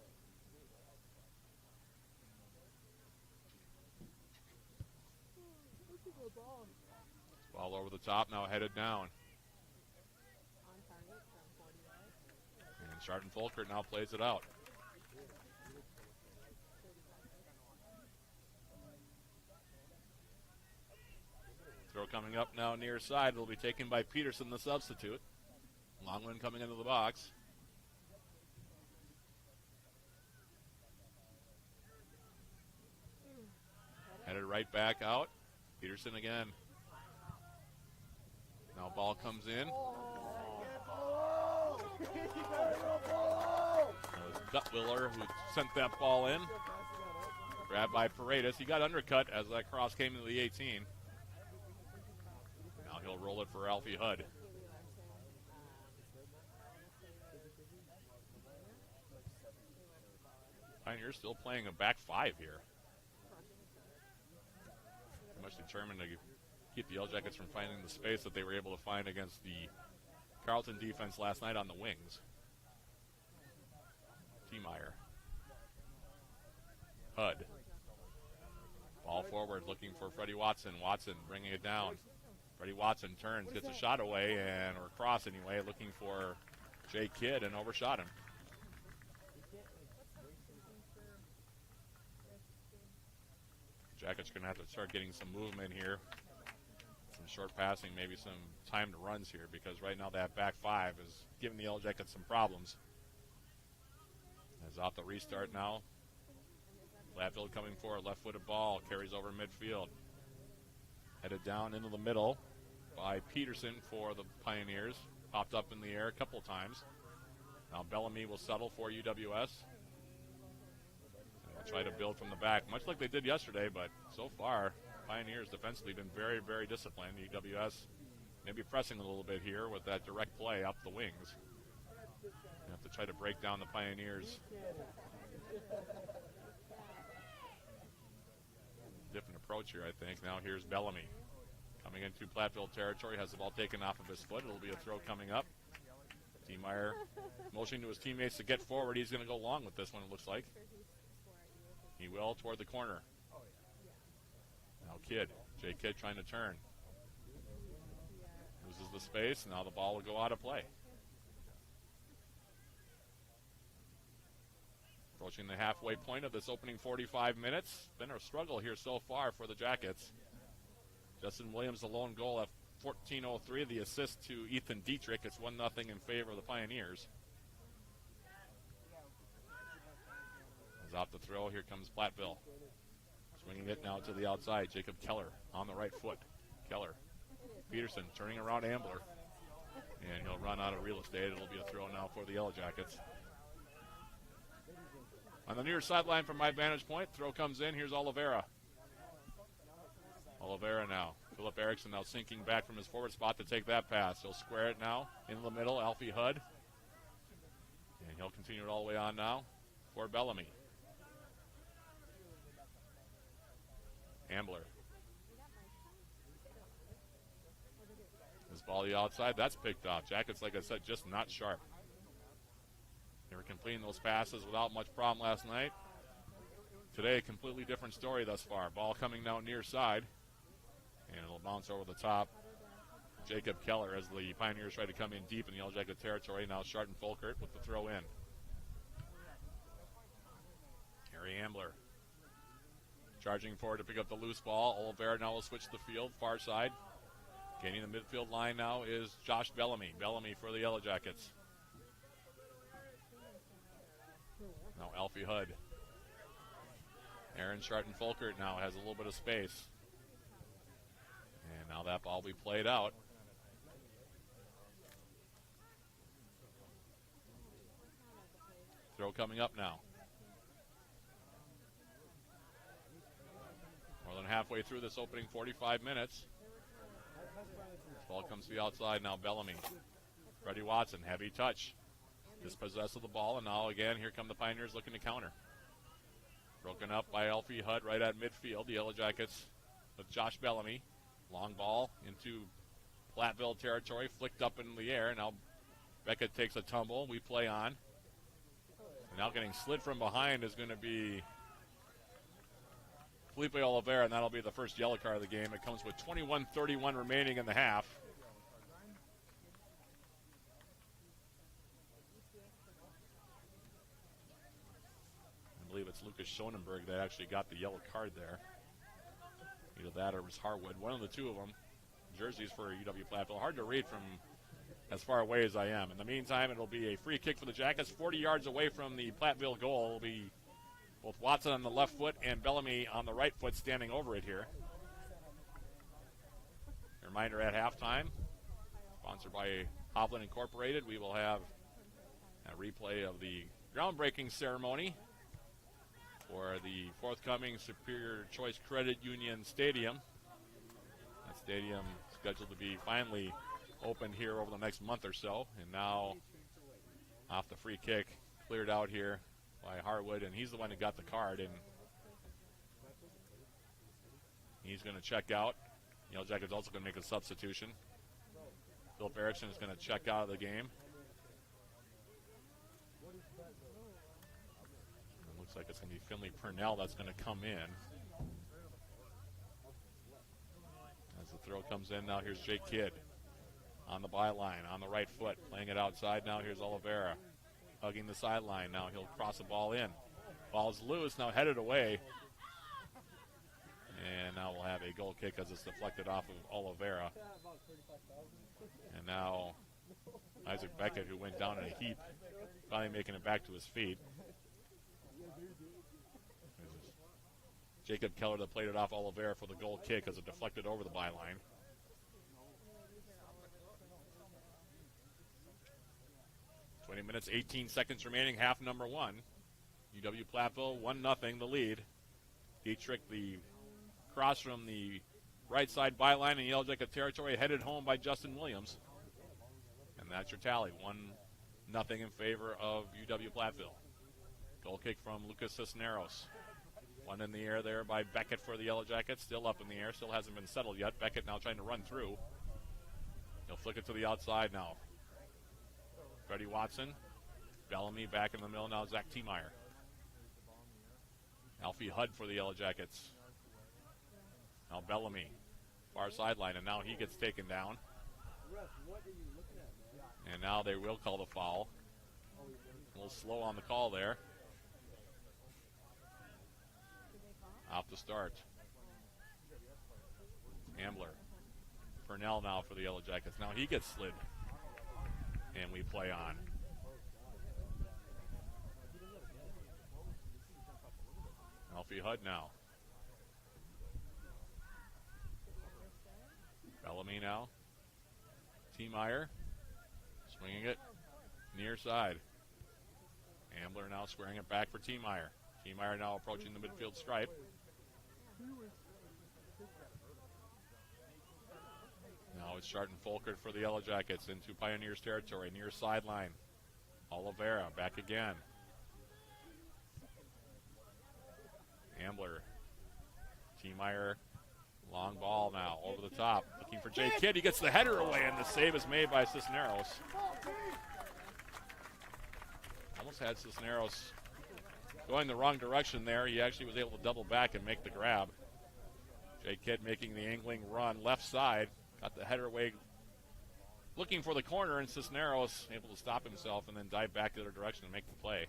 Ball over the top, now headed down. And Sharton-Folkert now plays it out. Throw coming up now near side. It'll be taken by Peterson, the substitute. Longman coming into the box. right back out. Peterson again. Now ball comes in. That was Duttwiller who sent that ball in. Grabbed by Paredes. He got undercut as that cross came into the 18. Now he'll roll it for Alfie Hudd. Pioneers still playing a back five here. Much determined to keep the Yellow Jackets from finding the space that they were able to find against the Carleton defense last night on the wings. T-Meyer. Hudd. Ball forward looking for Freddie Watson. Watson bringing it down. Freddie Watson turns, gets a shot away, or cross anyway, looking for Jay Kidd and overshot him. Jackets going to have to start getting some movement here. Some short passing, maybe some timed runs here, because right now that back five is giving the Yellow Jackets some problems. As off the restart now. Platteville coming forward, left-footed ball, carries over midfield. Headed down into the middle by Peterson for the Pioneers. Popped up in the air a couple times. Now Bellamy will settle for UWS. And they'll try to build from the back, much like they did yesterday, but so far, Pioneers defensively been very, very disciplined. UWS maybe pressing a little bit here with that direct play up the wings. You have to try to break down the Pioneers. Different approach here, I think. Now here's Bellamy coming into Platteville territory, has the ball taken off of his foot. It'll be a throw coming up. T-Meyer motioning to his teammates to get forward. He's going to go long with this one, it looks like. He will toward the corner. Now Kidd. Jay Kidd trying to turn. Loses the space. Now the ball will go out of play. Approaching the halfway point of this opening 45 minutes. Been a struggle here so far for the Jackets. Justin Williams, the lone goal at 14:03. The assist to Ethan Dietrich. It's 1-0 in favor of the Pioneers. As off the throw, here comes Platteville. Swinging it now to the outside. Jacob Keller on the right foot. Keller. Peterson turning around Ambler. And he'll run out of real estate. It'll be a throw now for the Yellow Jackets. On the near sideline from my vantage point, throw comes in. Here's Oliveira. Oliveira now. Philip Erickson now sinking back from his forward spot to take that pass. He'll square it now in the middle. Alfie Hudd. And he'll continue it all the way on now for Bellamy. Ambler. This ball to the outside. That's picked off. Jackets, like I said, just not sharp. They were completing those passes without much problem last night. Today, a completely different story thus far. Ball coming now near side. And it'll bounce over the top. Jacob Keller as the Pioneers try to come in deep in the Yellow Jacket territory. Now Sharton Folkert with the throw in. Harry Ambler charging forward to pick up the loose ball. Oliveira now will switch the field, far side. Gaining the midfield line now is Josh Bellamy. Bellamy for the Yellow Jackets. Now Alfie Hudd. Aaron Sharton Folkert now has a little bit of space. And now that ball will be played out. Throw coming up now. More than halfway through this opening 45 minutes. Ball comes to the outside now. Bellamy. Freddie Watson, heavy touch. Dispossessed of the ball, and now again, here come the Pioneers looking to counter. Broken up by Alfie Hudd right at midfield. The Yellow Jackets with Josh Bellamy. Long ball into Platteville territory, flicked up in the air. Now Beckett takes a tumble. We play on. And now getting slid from behind is going to be Felipe Oliveira, and that'll be the first yellow card of the game. It comes with 21:31 remaining in the half. I believe it's Lucas Schonenberg that actually got the yellow card there. Either that or it was Harwood. One of the two of them. Jerseys for UW-Platteville. Hard to read from as far away as I am. In the meantime, it'll be a free kick for the Jackets. 40 yards away from the Platteville goal will be Both Watson on the left foot and Bellamy on the right foot standing over it here. Reminder at halftime, sponsored by Hovland Incorporated, we will have a replay of the groundbreaking ceremony for the forthcoming Superior Choice Credit Union Stadium. That stadium scheduled to be finally opened here over the next month or so. And now off the free kick, cleared out here by Harwood, and he's the one that got the card, and he's going to check out. Yellow Jackets also going to make a substitution. Philip Erickson is going to check out of the game. It looks like it's going to be Finley Purnell that's going to come in. As the throw comes in, now here's Jake Kidd on the byline, on the right foot, playing it outside. Now here's Oliveira hugging the sideline. Now he'll cross the ball in. Ball's loose, now headed away. And now we'll have a goal kick as it's deflected off of Oliveira. And now Isaac Beckett, who went down in a heap, finally making it back to his feet. Jacob Keller that played it off Oliveira for the goal kick as it deflected over the byline. Minutes, 18 seconds remaining, half number one. UW-Platteville 1-0 the lead. Dietrich, the cross from the right side byline in Yellow Jacket territory, headed home by Justin Williams. And that's your tally, 1-0 in favor of UW-Platteville. Goal kick from Lucas Cisneros. One in the air there by Beckett for the Yellow Jackets, still up in the air, still hasn't been settled yet. Beckett now trying to run through. He'll flick it to the outside now. Freddie Watson, Bellamy back in the middle now, Zach Tiemeyer. Alfie Hudd for the Yellow Jackets. Now Bellamy, far sideline, and now he gets taken down. And now they will call the foul. A little slow on the call there. Off the start. Ambler. Purnell now for the Yellow Jackets. Now he gets slid. And we play on. Alfie Hudd now. Bellamy now. Tiemeyer swinging it near side. Ambler now squaring it back for Tiemeyer. Tiemeyer now approaching the midfield stripe. Now it's Sharton Folkert for the Yellow Jackets into Pioneers territory, near sideline. Oliveira back again. Ambler. Tiemeyer, long ball now over the top. Looking for Jay Kidd. He gets the header away, and the save is made by Cisneros. Almost had Cisneros going the wrong direction there. He actually was able to double back and make the grab. Jay Kidd making the angling run left side. Got the header away, looking for the corner, and Cisneros able to stop himself and then dive back the other direction and make the play.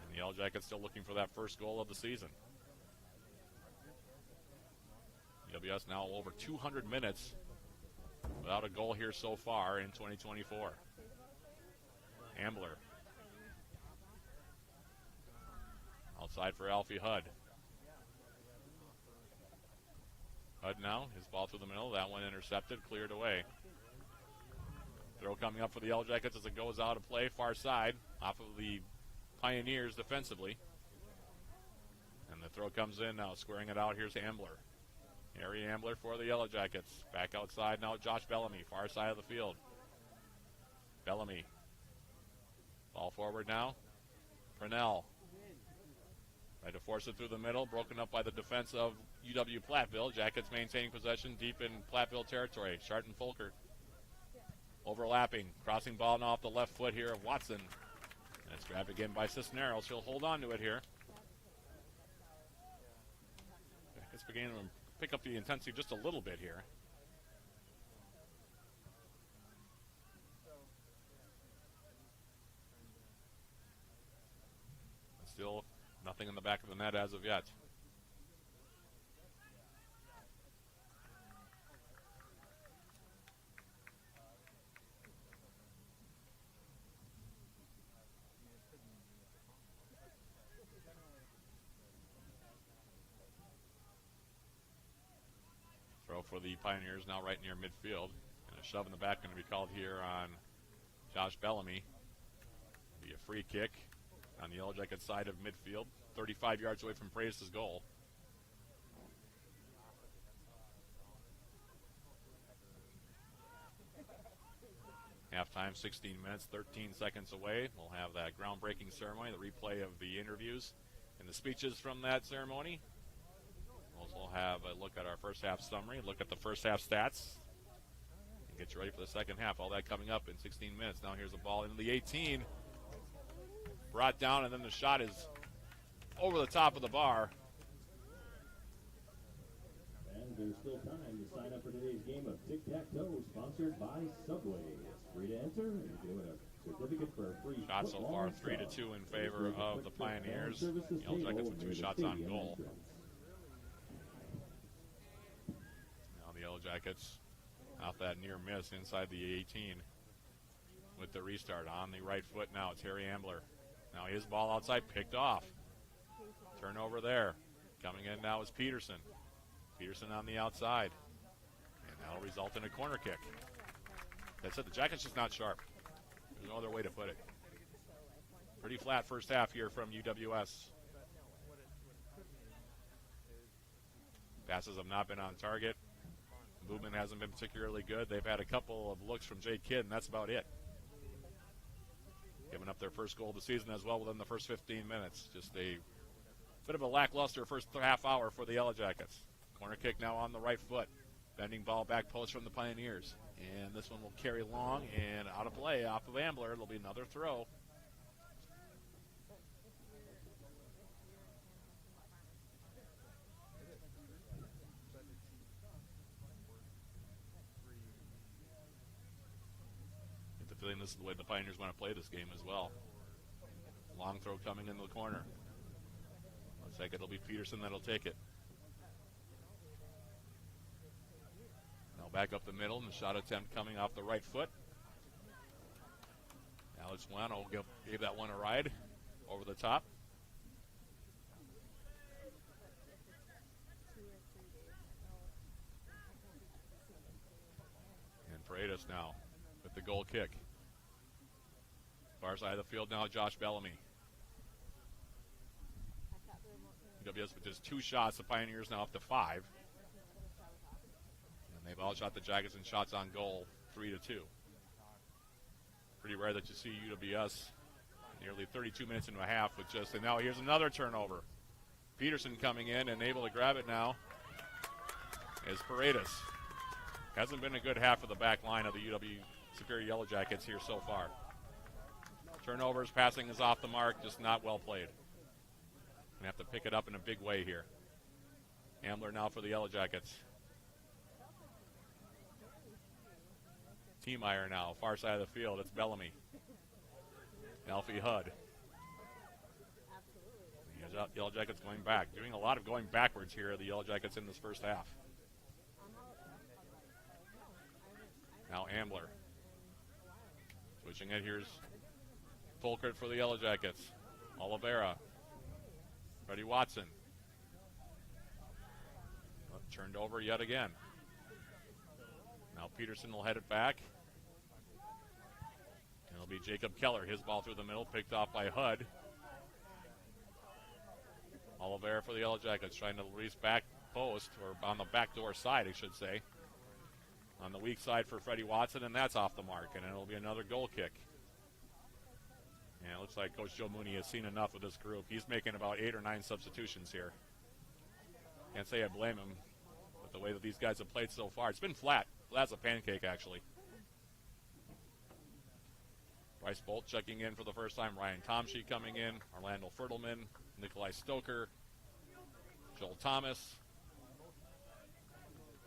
And the Yellow Jackets still looking for that first goal of the season. UWS now over 200 minutes without a goal here so far in 2024. Ambler. Outside for Alfie Hudd. Hudd now, his ball through the middle. That one intercepted, cleared away. Throw coming up for the Yellow Jackets as it goes out of play, far side, off of the Pioneers defensively. And the throw comes in now, squaring it out. Here's Ambler. Harry Ambler for the Yellow Jackets. Back outside now, Josh Bellamy, far side of the field. Bellamy. Ball forward now. Purnell. Tried to force it through the middle, broken up by the defense of UW-Platteville. Jackets maintaining possession deep in Platteville territory. Sharton Folkert overlapping, crossing ball now off the left foot here of Watson. And it's grabbed again by Cisneros. He'll hold on to it here. Jackets beginning to pick up the intensity just a little bit here. Still nothing in the back of the net as of yet. throw for the Pioneers now right near midfield. And a shove in the back going to be called here on Josh Bellamy. Be a free kick on the Yellow Jacket side of midfield, 35 yards away from Paredes' goal. Halftime, 16 minutes, 13 seconds away. We'll have that groundbreaking ceremony, the replay of the interviews and the speeches from that ceremony. We'll also have a look at our first half summary, look at the first half stats, and get you ready for the second half. All that coming up in 16 minutes. Now here's the ball into the 18. Brought down, and then the shot is over the top of the bar. And there's still time to sign up for today's game of tic-tac-toe, sponsored by Subway. It's free to enter, and you're given a certificate for a free Shot so far 3-2 in favor of the Pioneers. Yellow Jackets with 2 shots on goal. Now the Yellow Jackets off that near miss inside the 18 with the restart on the right foot now. Terry Ambler. Now his ball outside, picked off. Turnover there. Coming in now is Peterson. Peterson on the outside. And that'll result in a corner kick. That's it. The Jackets just not sharp. There's no other way to put it. Pretty flat first half here from UWS. Passes have not been on target. Movement hasn't been particularly good. They've had a couple of looks from Jake Kidd, and that's about it. Giving up their first goal of the season as well within the first 15 minutes. Just a bit of a lackluster first half hour for the Yellow Jackets. Corner kick now on the right foot. Bending ball back post from the Pioneers. And this one will carry long and out of play off of Ambler. It'll be another throw. I get the feeling this is the way the Pioneers want to play this game as well. Long throw coming into the corner. Looks like it'll be Peterson that'll take it. Now back up the middle, and the shot attempt coming off the right foot. Alex Wano gave that one a ride over the top. And Paredes now with the goal kick. Far side of the field now, Josh Bellamy. UWS with just 2 shots, the Pioneers now up to 5. They've all shot the Jackets in shots on goal, 3-2. Pretty rare that you see UWS nearly 32 minutes into a half with just, and now here's another turnover. Peterson coming in and able to grab it now is Paredes. Hasn't been a good half of the back line of the UW Superior Yellow Jackets here so far. Turnovers, passing is off the mark, just not well played. Gonna have to pick it up in a big way here. Ambler now for the Yellow Jackets. Teemeyer now, far side of the field. It's Bellamy. Alfie Hudd. The Yellow Jackets going back. Doing a lot of going backwards here, the Yellow Jackets in this first half. Now Ambler. Switching it, here's Fulkert for the Yellow Jackets. Oliveira. Freddie Watson. Turned over yet again. Now Peterson will head it back. And it'll be Jacob Keller. His ball through the middle, picked off by Hudd. Oliveira for the Yellow Jackets, trying to release back post, or on the backdoor side, I should say. On the weak side for Freddie Watson, and that's off the mark. And it'll be another goal kick. And it looks like Coach Joe Mooney has seen enough of this group. He's making about 8 or 9 substitutions here. Can't say I blame him with the way that these guys have played so far. It's been flat. Flat as a pancake, actually. Bryce Bolt checking in for the first time. Ryan Tomsche coming in. Orlando Fertelman. Nikolai Stoker. Joel Thomas.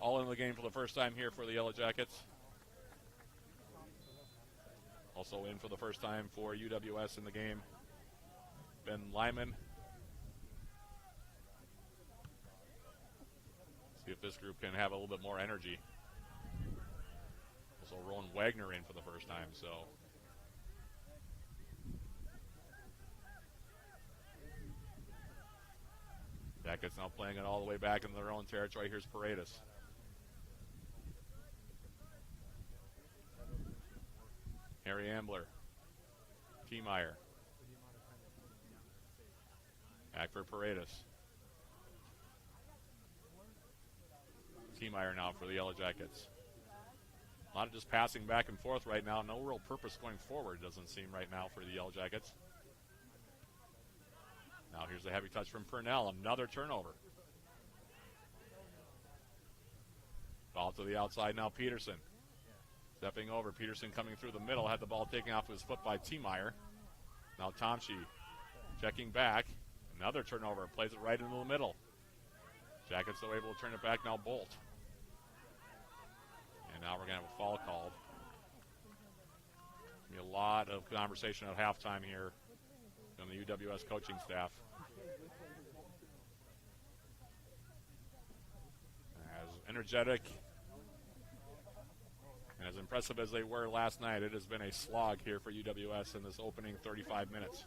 All in the game for the first time here for the Yellow Jackets. Also in for the first time for UWS in the game, Ben Lyman. See if this group can have a little bit more energy. Also Rowan Wagner in for the first time, so. Jackets now playing it all the way back into their own territory. Here's Paredes. Harry Ambler. T-Meyer. Back for Paredes. T-Meyer now for the Yellow Jackets. A lot of just passing back and forth right now. No real purpose going forward, doesn't seem right now for the Yellow Jackets. Now here's a heavy touch from Purnell. Another turnover. Ball to the outside now, Peterson. Stepping over, Peterson coming through the middle. Had the ball taken off his foot by T-Meyer. Now Tomsky checking back. Another turnover. Plays it right into the middle. Jackets still able to turn it back. Now Bolt. And now we're going to have a foul called. Be a lot of conversation at halftime here from the UWS coaching staff. As energetic and as impressive as they were last night, it has been a slog here for UWS in this opening 35 minutes.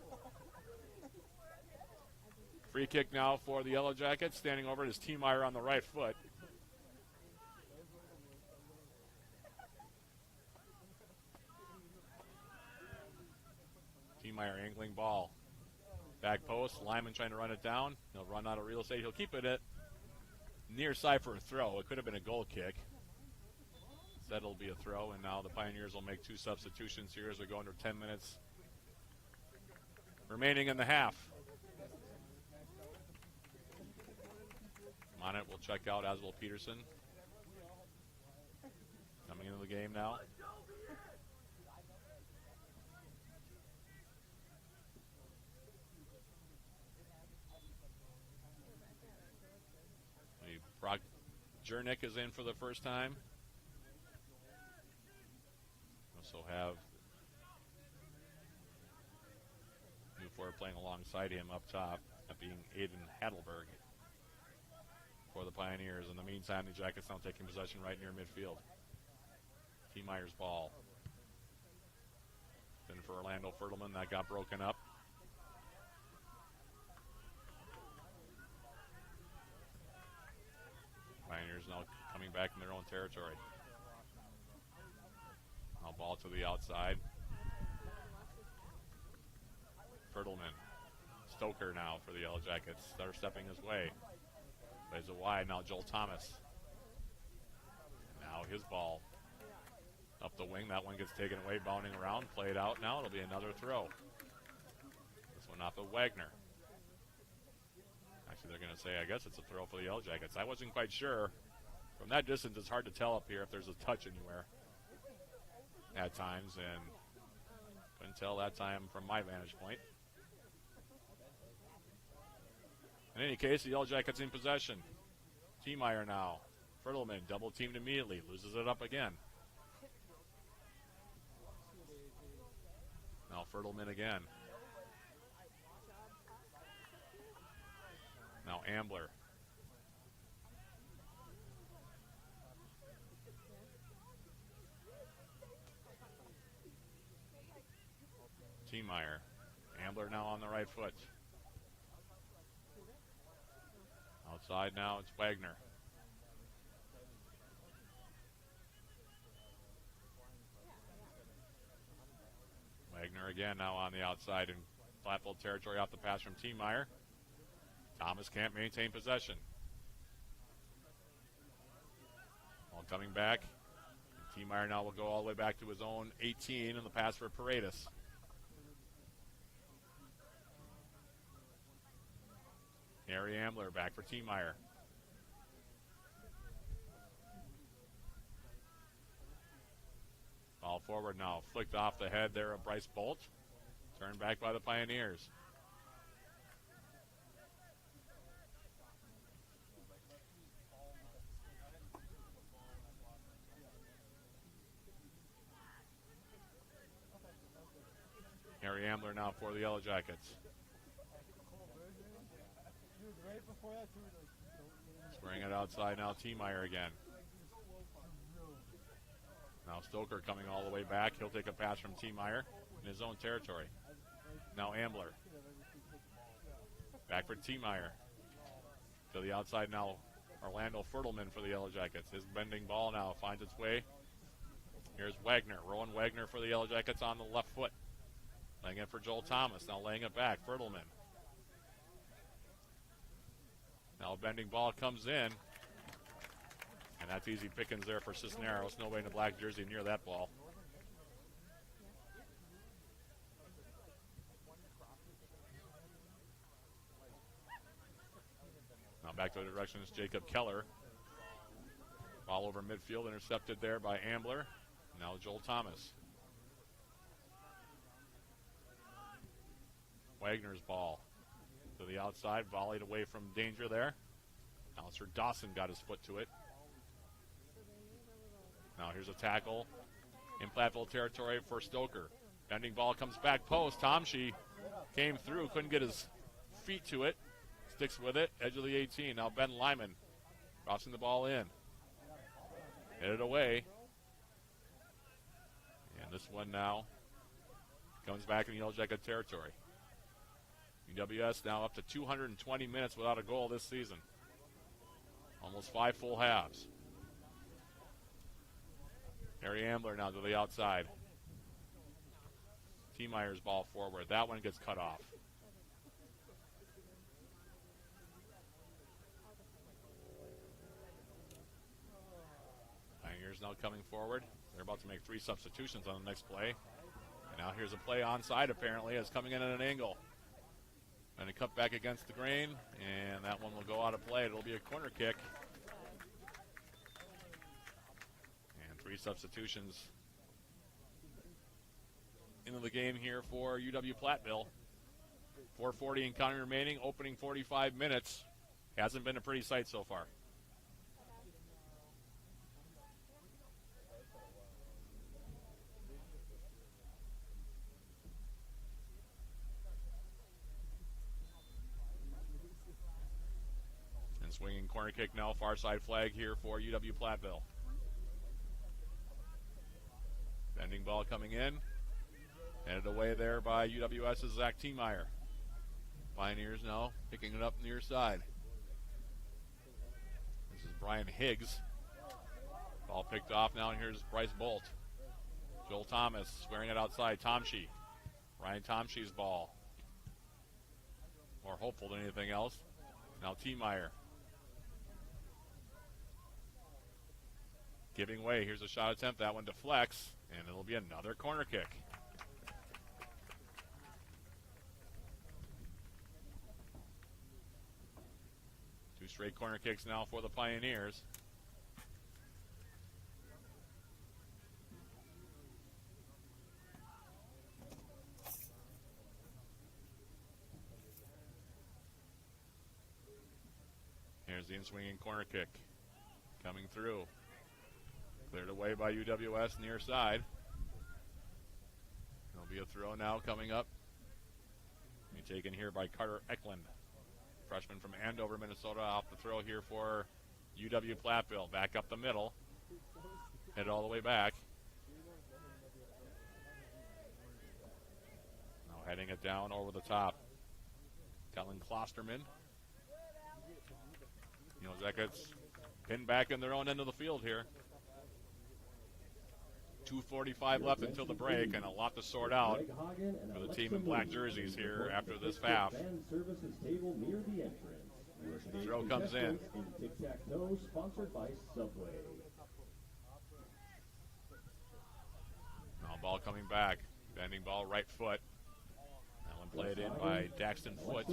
Free kick now for the Yellow Jackets. Standing over it is T-Meyer on the right foot. T-Meyer angling ball. Back post. Lyman trying to run it down. He'll run out of real estate. He'll keep it at near side for a throw. It could have been a goal kick. Instead it'll be a throw, and now the Pioneers will make two substitutions here as we go under 10 minutes remaining in the half. On it, we'll check out, as will Peterson. Coming into the game now. Brock Jernick is in for the first time. Also have Newport playing alongside him up top, that being Aiden Hadelberg for the Pioneers. In the meantime, the Jackets now taking possession right near midfield. T-Meyer's ball. Then for Orlando Fertelman, that got broken up. Pioneers now coming back in their own territory. Now ball to the outside. Fertelman. Stoker now for the Yellow Jackets. They're stepping his way. Plays it wide. Now Joel Thomas. Now his ball up the wing. That one gets taken away, bounding around. Played out now. It'll be another throw. This one off of Wagner. Actually, they're going to say, I guess it's a throw for the Yellow Jackets. I wasn't quite sure. From that distance, it's hard to tell up here if there's a touch anywhere at times, and couldn't tell that time from my vantage point. In any case, the Yellow Jackets in possession. T-Meyer now. Fertelman double teamed immediately. Loses it up again. Now Fertelman again. Now Ambler. T-Meyer. Ambler now on the right foot. Outside now, it's Wagner. Wagner again now on the outside in Platteville territory off the pass from T-Meyer. Thomas can't maintain possession. Ball coming back. T-Meyer now will go all the way back to his own 18 in the pass for Paredes. Harry Ambler back for T-Meyer. Ball forward now. Flicked off the head there of Bryce Bolt. Turned back by the Pioneers. Harry Ambler now for the Yellow Jackets. Spraying it outside now, T-Meyer again. Now Stoker coming all the way back. He'll take a pass from T-Meyer in his own territory. Now Ambler. Back for T-Meyer. To the outside now, Orlando Fertelman for the Yellow Jackets. His bending ball now finds its way Here's Wagner. Rowan Wagner for the Yellow Jackets on the left foot. Laying it for Joel Thomas. Now laying it back. Fertelman. Now a bending ball comes in. And that's easy pickings there for Cisneros. Nobody in the black jersey near that ball. Now back to the direction is Jacob Keller. Ball over midfield, intercepted there by Ambler. Now Joel Thomas. Wagner's ball to the outside, volleyed away from danger there. Alistair Dawson got his foot to it. Now here's a tackle in Platteville territory for Stoker. Bending ball comes back post. Tomshe came through, couldn't get his feet to it. Sticks with it, edge of the 18. Now Ben Lyman crossing the ball in. Headed away. And this one now comes back in Yellow Jacket territory. UWS now up to 220 minutes without a goal this season. Almost 5 full halves. Harry Ambler now to the outside. T. Meyer's ball forward. That one gets cut off. Pioneers now coming forward. They're about to make 3 substitutions on the next play. And now here's a play onside apparently. It's coming in at an angle. And a cut back against the grain. And that one will go out of play. It'll be a corner kick. And 3 substitutions into the game here for UW-Platteville. 4:40 and counting remaining. Opening 45 minutes. Hasn't been a pretty sight so far. And swinging corner kick now. Far side flag here for UW-Platteville. Bending ball coming in. Headed away there by UWS's Zach Tiemeyer. Pioneers now picking it up near side. This is Brian Higgs. Ball picked off now, and here's Bryce Bolt. Joel Thomas squaring it outside. Tomshe. Ryan Tomshe's ball. More hopeful than anything else. Now Tiemeyer. Giving way. Here's a shot attempt. That one deflects, and it'll be another corner kick. Two straight corner kicks now for the Pioneers. Here's the in-swinging corner kick coming through. Cleared away by UWS near side. There'll be a throw now coming up. Be taken here by Carter Eklund. Freshman from Andover, Minnesota, off the throw here for UW-Platteville. Back up the middle. Head all the way back. Now heading it down over the top. Kellen Klosterman. You know, Jackets pinned back in their own end of the field here. 2:45 left until the break, and a lot to sort out for the team in black jerseys here after this half. Throw comes in. Now ball coming back. Bending ball right foot. That one played in by Daxton Foote.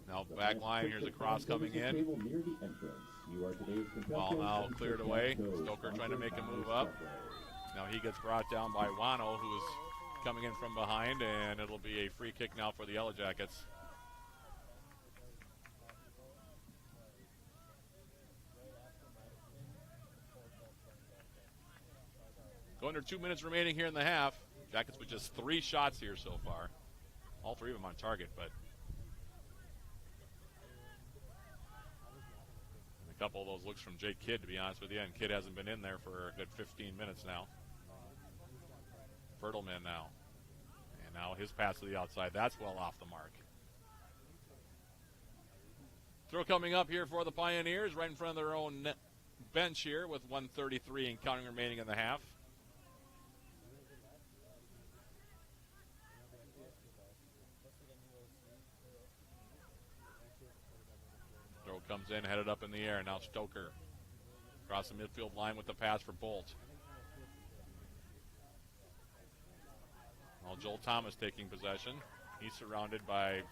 Now back line. Here's a cross coming in. Ball now cleared away. Stoker trying to make a move up. Now he gets brought down by Wano, who is coming in from behind, and it'll be a free kick now for the Yellow Jackets. Under 2 minutes remaining here in the half. Jackets with just 3 shots here so far. All 3 of them on target, but a couple of those looks from Jake Kidd, to be honest with you, and Kidd hasn't been in there for a good 15 minutes now. Fertelman now. And now his pass to the outside. That's well off the mark. Throw coming up here for the Pioneers right in front of their own bench here with 1:33 and counting remaining in the half. in, headed up in the air. Now Stoker across the midfield line with the pass for Bolt. Well, Joel Thomas taking possession. He's surrounded by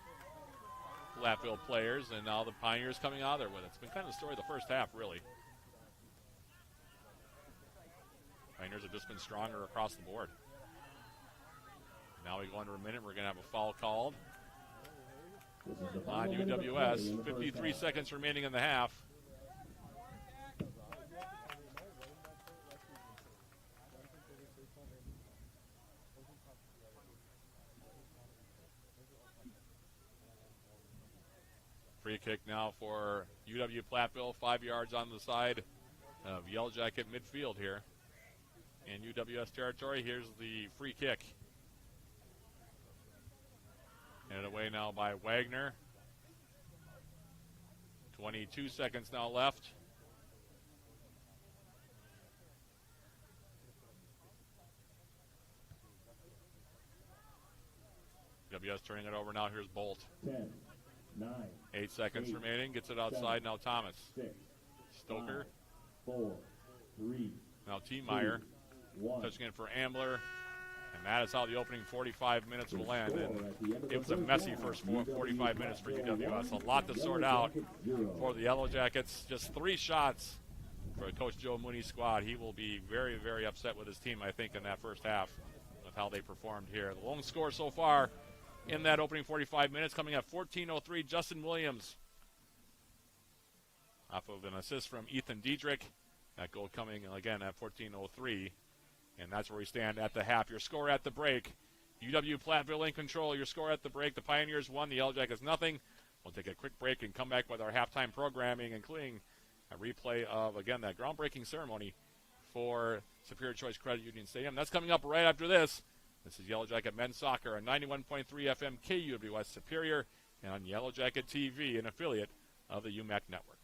Platteville players, and now the Pioneers coming out there with it. It's been kind of the story of the first half, really. Pioneers have just been stronger across the board. Now we go under a minute. We're going to have a foul called on UWS. 53 seconds remaining in the half. Free kick now for UW-Platteville, 5 yards on the side of Yellow Jacket midfield here in UWS territory. Here's the free kick. Handed away now by Wagner. 22 seconds now left. UWS turning it over now. Here's Bolt. 10, 9, 8 seconds 8, remaining. Gets it outside 7, now. Thomas. 6, Stoker. 5, 4, 3. Now T. Meyer. 1. Touching in for Ambler. And that is how the opening 45 minutes will end. And it was a messy first 45 minutes for UWS. A lot to sort out for the Yellow Jackets. Just 3 shots for Coach Joe Mooney's squad. He will be very, very upset with his team, I think, in that first half of how they performed here. The lone score so far in that opening 45 minutes coming at 14:03, Justin Williams off of an assist from Ethan Diedrich. That goal coming again at 14:03. And that's where we stand at the half. Your score at the break, UW-Platteville in control. Your score at the break, the Pioneers 1, the Yellow Jackets nothing. We'll take a quick break and come back with our halftime programming, including a replay of, again, that groundbreaking ceremony for Superior Choice Credit Union Stadium. That's coming up right after this. This is Yellow Jacket Men's Soccer on 91.3 FM KUWS Superior and on Yellow Jacket TV, an affiliate of the UMAC Network.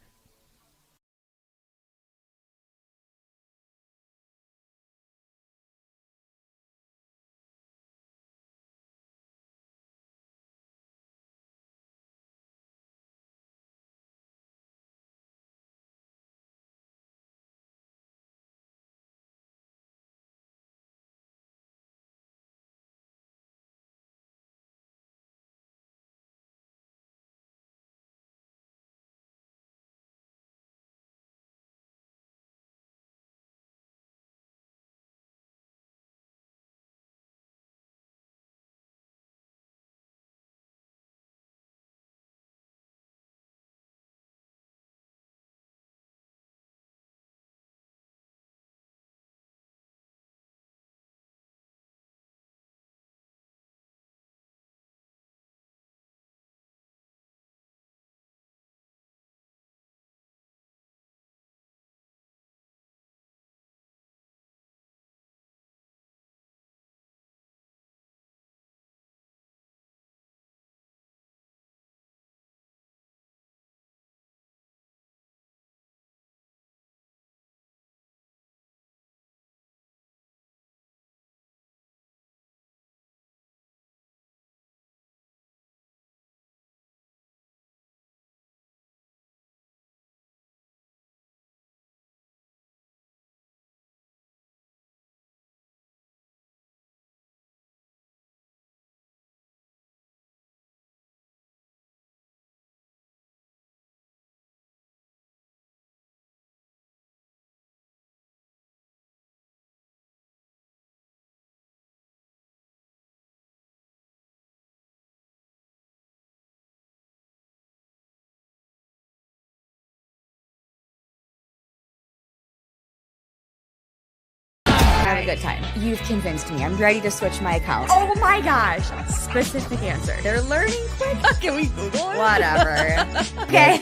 Have a good time. You've convinced me. I'm ready to switch my account. Oh my gosh. Specific answer. They're learning quick. Can we Google it? Whatever. Okay.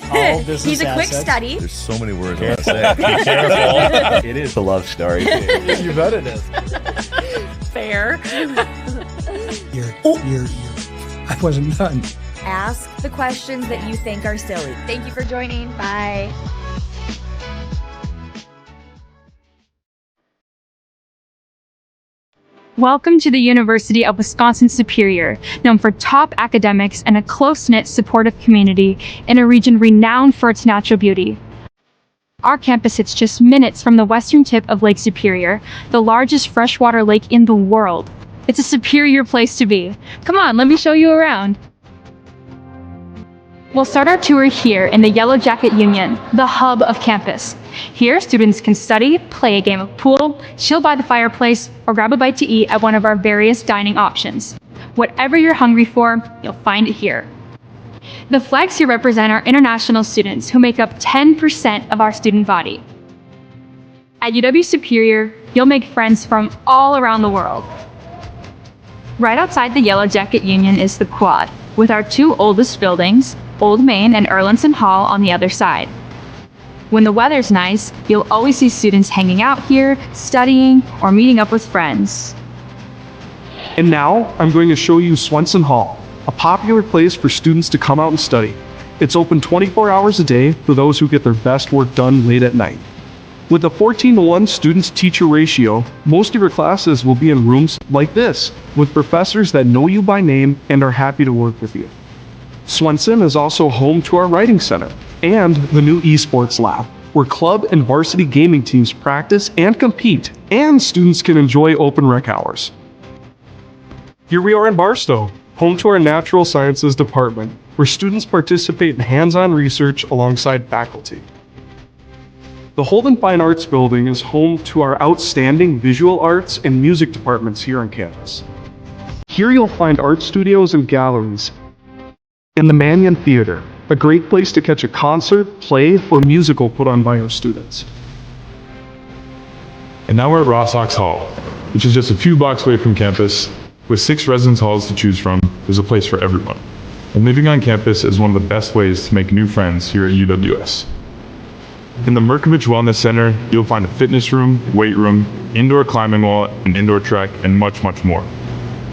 He's a quick study. There's so many words I want to say. Be careful. It is a love story. You bet it is. Fair. I wasn't done. Ask the questions that you think are silly. Thank you for joining. Bye. Welcome to the University of Wisconsin-Superior, known for top academics and a close-knit, supportive community in a region renowned for its natural beauty. Our campus sits just minutes from the western tip of Lake Superior, the largest freshwater lake in the world. It's a superior place to be. Come on, let me show you around. We'll start our tour here in the Yellow Jacket Union, the hub of campus. Here, students can study, play a game of pool, chill by the fireplace, or grab a bite to eat at one of our various dining options. Whatever you're hungry for, you'll find it here. The flags here represent our international students who make up 10% of our student body. At UW-Superior, you'll make friends from all around the world. Right outside the Yellow Jacket Union is the Quad, with our two oldest buildings, Old Main and Erlandson Hall, on the other side. When the weather's nice, you'll always see students hanging out here, studying, or meeting up with friends. And now, I'm going to show you Swenson Hall, a popular place for students to come out and study. It's open 24 hours a day for those who get their best work done late at night. With a 14-to-1 student-to-teacher ratio, most of your classes will be in rooms like this, with professors that know you by name and are happy to work with you. Swenson is also home to our writing center and the new esports lab, where club and varsity gaming teams practice and compete, and students can enjoy open rec hours. Here we are in Barstow, home to our natural sciences department, where students participate in hands-on research alongside faculty. The Holden Fine Arts Building is home to our outstanding visual arts and music departments here on campus. Here you'll find art studios and galleries, and the Mannion Theater, a great place to catch a concert, play, or musical put on by our students. And now we're at Ross Ox Hall, which is just a few blocks away from campus. With 6 residence halls to choose from, there's a place for everyone. And living on campus is one of the best ways to make new friends here at UWS. In the Merkovich Wellness Center, you'll find a fitness room, weight room, indoor climbing wall, an indoor track, and much, much more.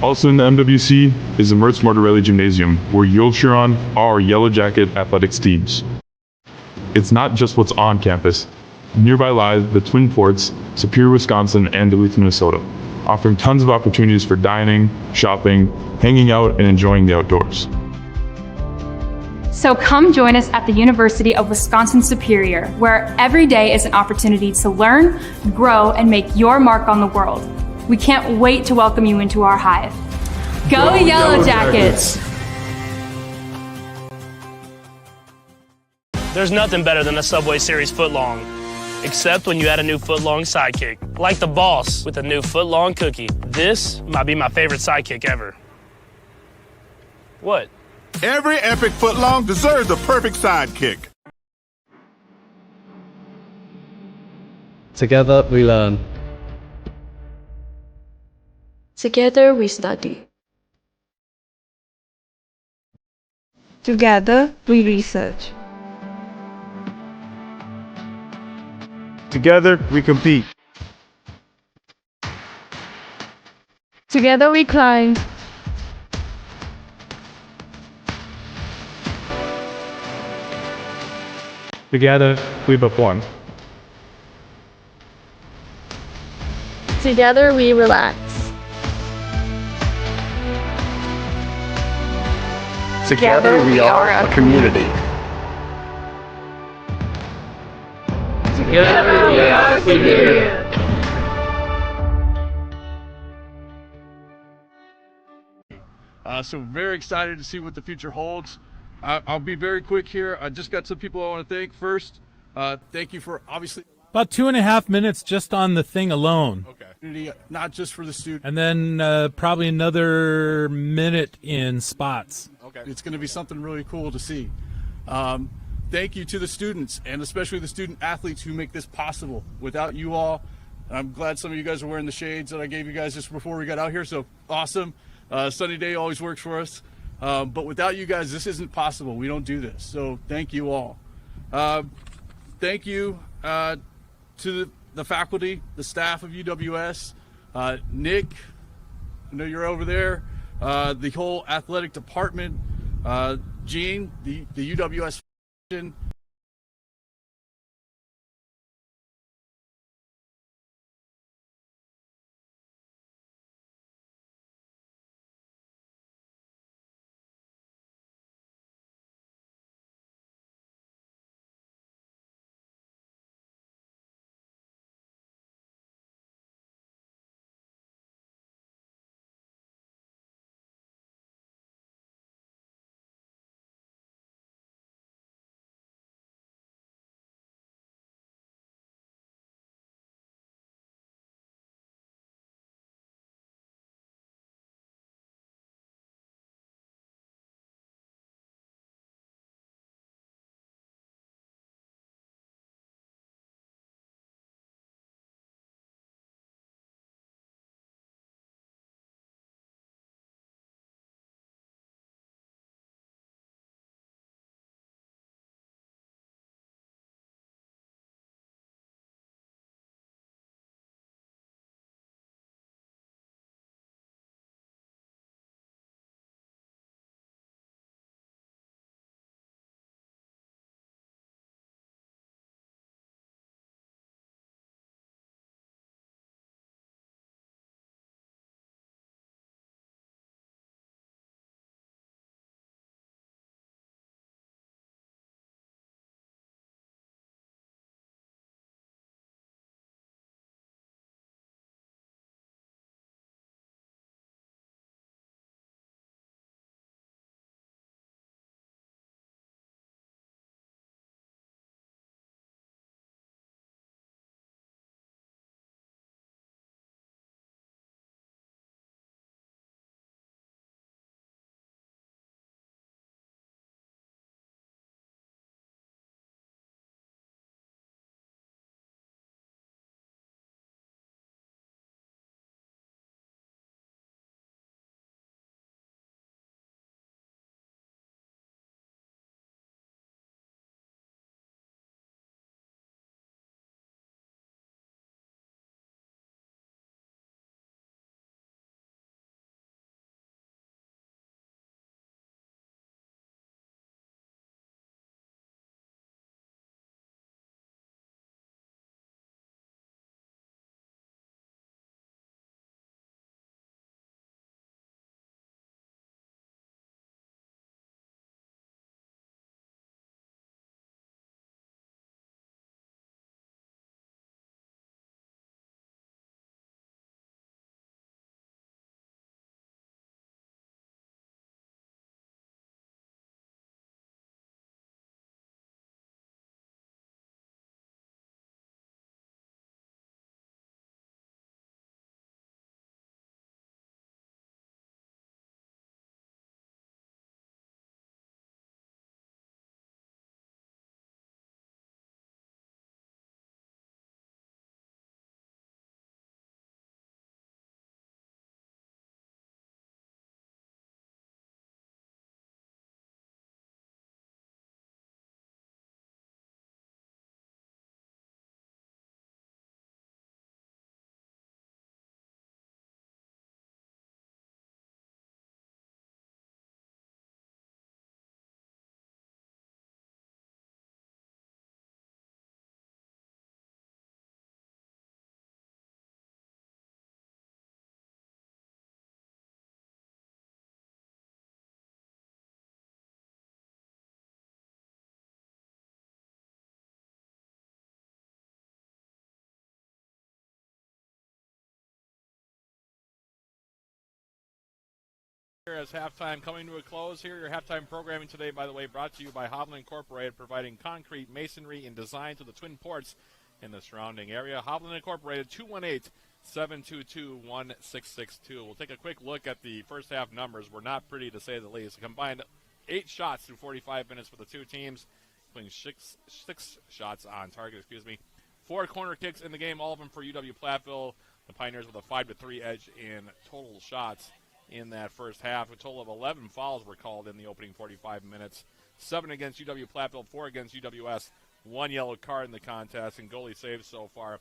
Also in the MWC is the Mertz Mortarelli Gymnasium, where you'll cheer on our Yellow Jacket athletics teams. It's not just what's on campus. Nearby lies the Twin Forts, Superior, Wisconsin, and Duluth, Minnesota, offering tons of opportunities for dining, shopping, hanging out, and enjoying the outdoors. So come join us at the University of Wisconsin-Superior, where every day is an opportunity to learn, grow, and make your mark on the world. We can't wait to welcome you into our hive. Go Yellow Jackets! There's nothing better than a Subway Series footlong, except when you add a new footlong sidekick, like the boss with a new footlong cookie. This might be my favorite sidekick ever. What? Every epic footlong deserves a perfect sidekick. Together we learn. Together we study. Together we research. Together we compete. Together we climb. Together we perform. Together we relax. Together we are a community. Together we are superior. So very excited to see what the future holds. I'll be very quick here. I just got some people I want to thank. First, thank you for obviously about 2.5 minutes just on the thing alone. Okay. Not just for the student. And then probably another minute in spots. Okay. It's going to be something really cool to see. Thank you to the students, and especially the student athletes who make this possible. Without you all, I'm glad some of you guys are wearing the shades that I gave you guys just before we got out here. So awesome. Sunny day always works for us. But without you guys, this isn't possible. We don't do this. So thank you all. Thank you to the faculty, the staff of UWS, Nick, I know you're over there, the whole athletic department, Gene, the UWS Here as halftime coming to a close here. Your halftime programming today, by the way, brought to you by Hovland Incorporated, providing concrete, masonry, and design to the Twin Ports in the surrounding area. Hovland Incorporated, 218-722-1662. We'll take a quick look at the first half numbers. We're not pretty, to say the least. A combined 8 shots through 45 minutes for the two teams, including six shots on target, 4 corner kicks in the game, all of them for UW-Platteville. The Pioneers with a 5-3 edge in total shots in that first half. A total of 11 fouls were called in the opening 45 minutes. 7 against UW-Platteville, 4 against UWS. 1 yellow card in the contest, and goalie saves so far.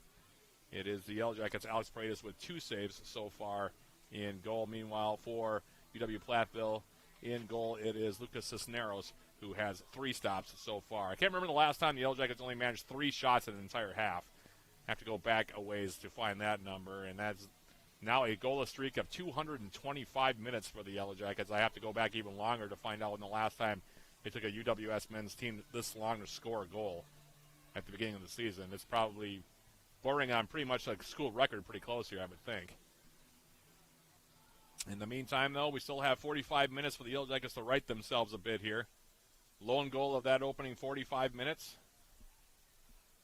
It is the Yellow Jackets' Alex Paredes with 2 saves so far in goal. Meanwhile, for UW-Platteville in goal, it is Lucas Cisneros, who has 3 stops so far. I can't remember the last time the Yellow Jackets only managed 3 shots in an entire half. I have to go back a ways to find that number, and that's now a goalless streak of 225 minutes for the Yellow Jackets. I have to go back even longer to find out when the last time it took a UWS men's team this long to score a goal at the beginning of the season. It's probably bordering on pretty much like school record, pretty close here, I would think. In the meantime, though, we still have 45 minutes for the Yellow Jackets to right themselves a bit here. Lone goal of that opening 45 minutes,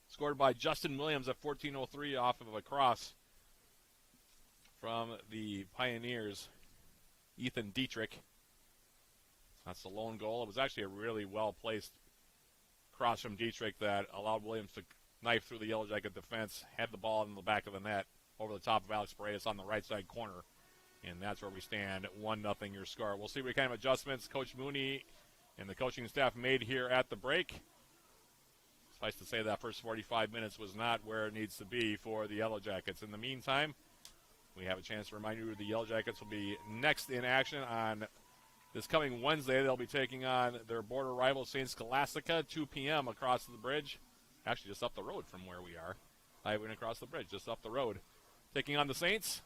scored by Justin Williams at 14:03 off of a cross from the Pioneers, Ethan Dietrich. That's the lone goal. It was actually a really well-placed cross from Dietrich that allowed Williams to knife through the Yellow Jacket defense, had the ball in the back of the net over the top of Alex Paredes on the right side corner. And that's where we stand, 1-0 your score. We'll see what kind of adjustments Coach Mooney and the coaching staff made here at the break. Suffice to say that first 45 minutes was not where it needs to be for the Yellow Jackets. In the meantime, we have a chance to remind you the Yellow Jackets will be next in action on this coming Wednesday. They'll be taking on their border rival, St. Scholastica, 2 p.m. across the bridge. Actually, just up the road from where we are. I went across the bridge, just up the road. Taking on the Saints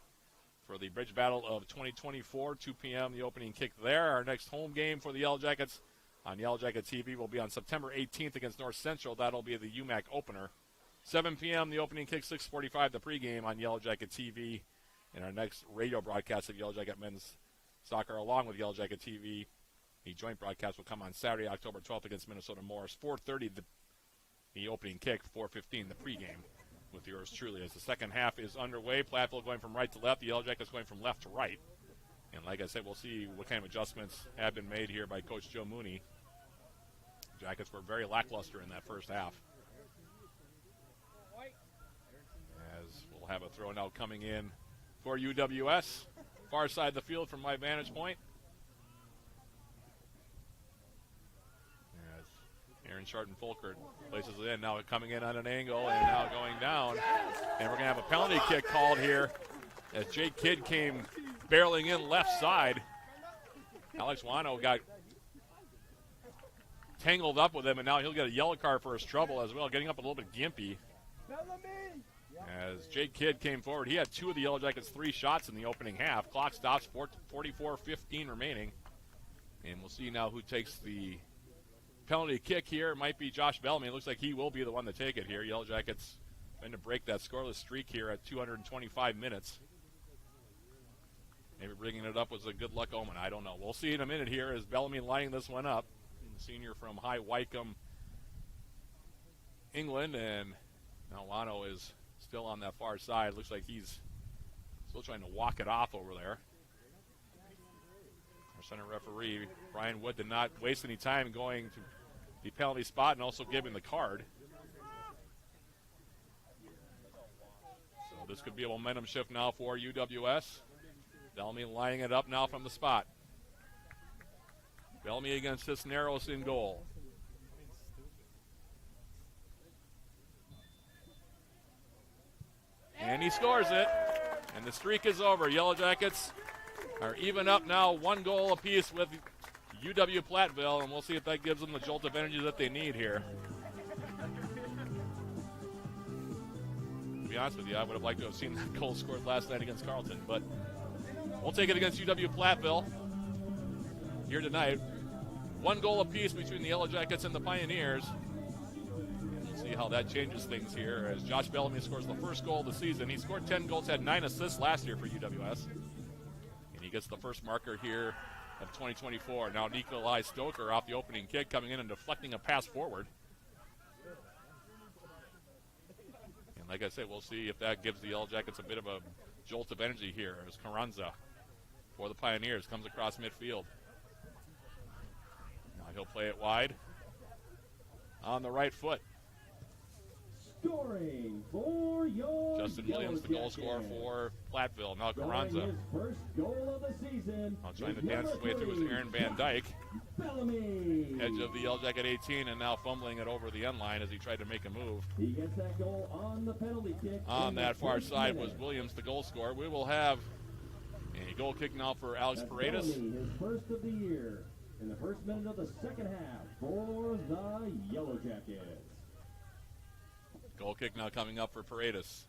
for the bridge battle of 2024, 2 p.m. the opening kick there. Our next home game for the Yellow Jackets on Yellow Jacket TV will be on September 18th against North Central. That'll be the UMAC opener. 7 p.m. the opening kick, 6:45 the pregame on Yellow Jacket TV. And our next radio broadcast of Yellow Jacket men's soccer along with Yellow Jacket TV. The joint broadcast will come on Saturday, October 12th against Minnesota Morris. 4:30 the opening kick, 4:15 the pregame with yours truly. As the second half is underway, Platteville going from right to left, the Yellow Jackets going from left to right. And like I said, we'll see what kind of adjustments have been made here by Coach Joe Mooney. Jackets were very lackluster in that first half. As we'll have a throw now coming in for UWS. Far side of the field from my vantage point. As Aaron Sharton-Folkert places it in. Now coming in on an angle and now going down. And we're going to have a penalty kick called here as Jake Kidd came barreling in left side. Alex Wano got tangled up with him, and now he'll get a yellow card for his trouble as well, getting up a little bit gimpy. As Jake Kidd came forward, he had 2 of the Yellow Jackets' 3 shots in the opening half. Clock stops, 44:15 remaining. And we'll see now who takes the penalty kick here. It might be Josh Bellamy. It looks like he will be the one to take it here. Yellow Jackets trying to break that scoreless streak here at 225 minutes. Maybe bringing it up was a good luck omen. I don't know. We'll see in a minute here as Bellamy lining this one up. The senior from High Wycombe, England. And now Wano is still on that far side. Looks like he's still trying to walk it off over there. Our center referee, Brian Wood, did not waste any time going to the penalty spot and also giving the card. So this could be a momentum shift now for UWS. Bellamy lining it up now from the spot. Bellamy against Cisneros in goal. And he scores it. And the streak is over. Yellow Jackets are even up now, 1 goal apiece with UW-Platteville, and we'll see if that gives them the jolt of energy that they need here. To be honest with you, I would have liked to have seen that goal scored last night against Carleton, but we'll take it against UW-Platteville here tonight. 1 goal apiece between the Yellow Jackets and the Pioneers. And we'll see how that changes things here as Josh Bellamy scores the first goal of the season. He scored 10 goals, had 9 assists last year for UWS. And he gets the first marker here of 2024. Now Nikolai Stoker off the opening kick, coming in and deflecting a pass forward. And like I said, we'll see if that gives the Yellow Jackets a bit of a jolt of energy here as Carranza for the Pioneers comes across midfield. Now he'll play it wide on the right foot. Scoring for your Justin Williams, the goal scorer for Platteville. Now Carranza. His first goal of the season. Now trying to dance his way through his Aaron Van Dyke. Bellamy. Edge of the Yellow Jacket 18, and now fumbling it over the end line as he tried to make a move. He gets that goal on the penalty kick. On that far side was Williams, the goal scorer. We will have a goal kick now for Alex Paredes. Bellamy, his first of the year in the first minute of the second half for the Yellow Jackets. Goal kick now coming up for Paredes.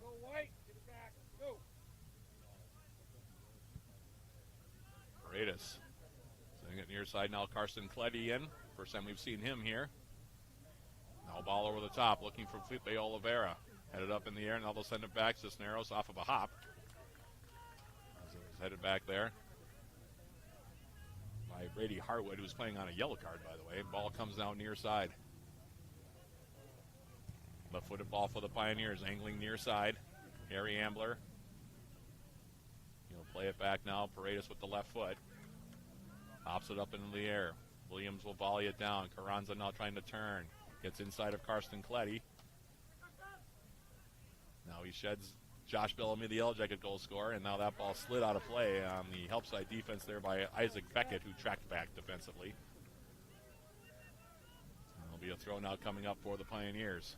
Go White, get it back, go. Paredes sending it near side now. Carson Cleddy in. First time we've seen him here. Now ball over the top, looking for Felipe Oliveira. Headed up in the air, now they'll send it back. Cisneros off of a hop. As it was headed back there by Brady Hartwood, who's playing on a yellow card, by the way. Ball comes down near side. Left-footed ball for the Pioneers, angling near side. Harry Ambler. He'll play it back now. Paredes with the left foot. Pops it up into the air. Williams will volley it down. Carranza now trying to turn. Gets inside of Karsten Cleddy. Now he sheds Josh Bellamy, the Yellow Jacket goal scorer, and now that ball slid out of play on the help side defense there by Isaac Beckett, who tracked back defensively. There'll be a throw now coming up for the Pioneers.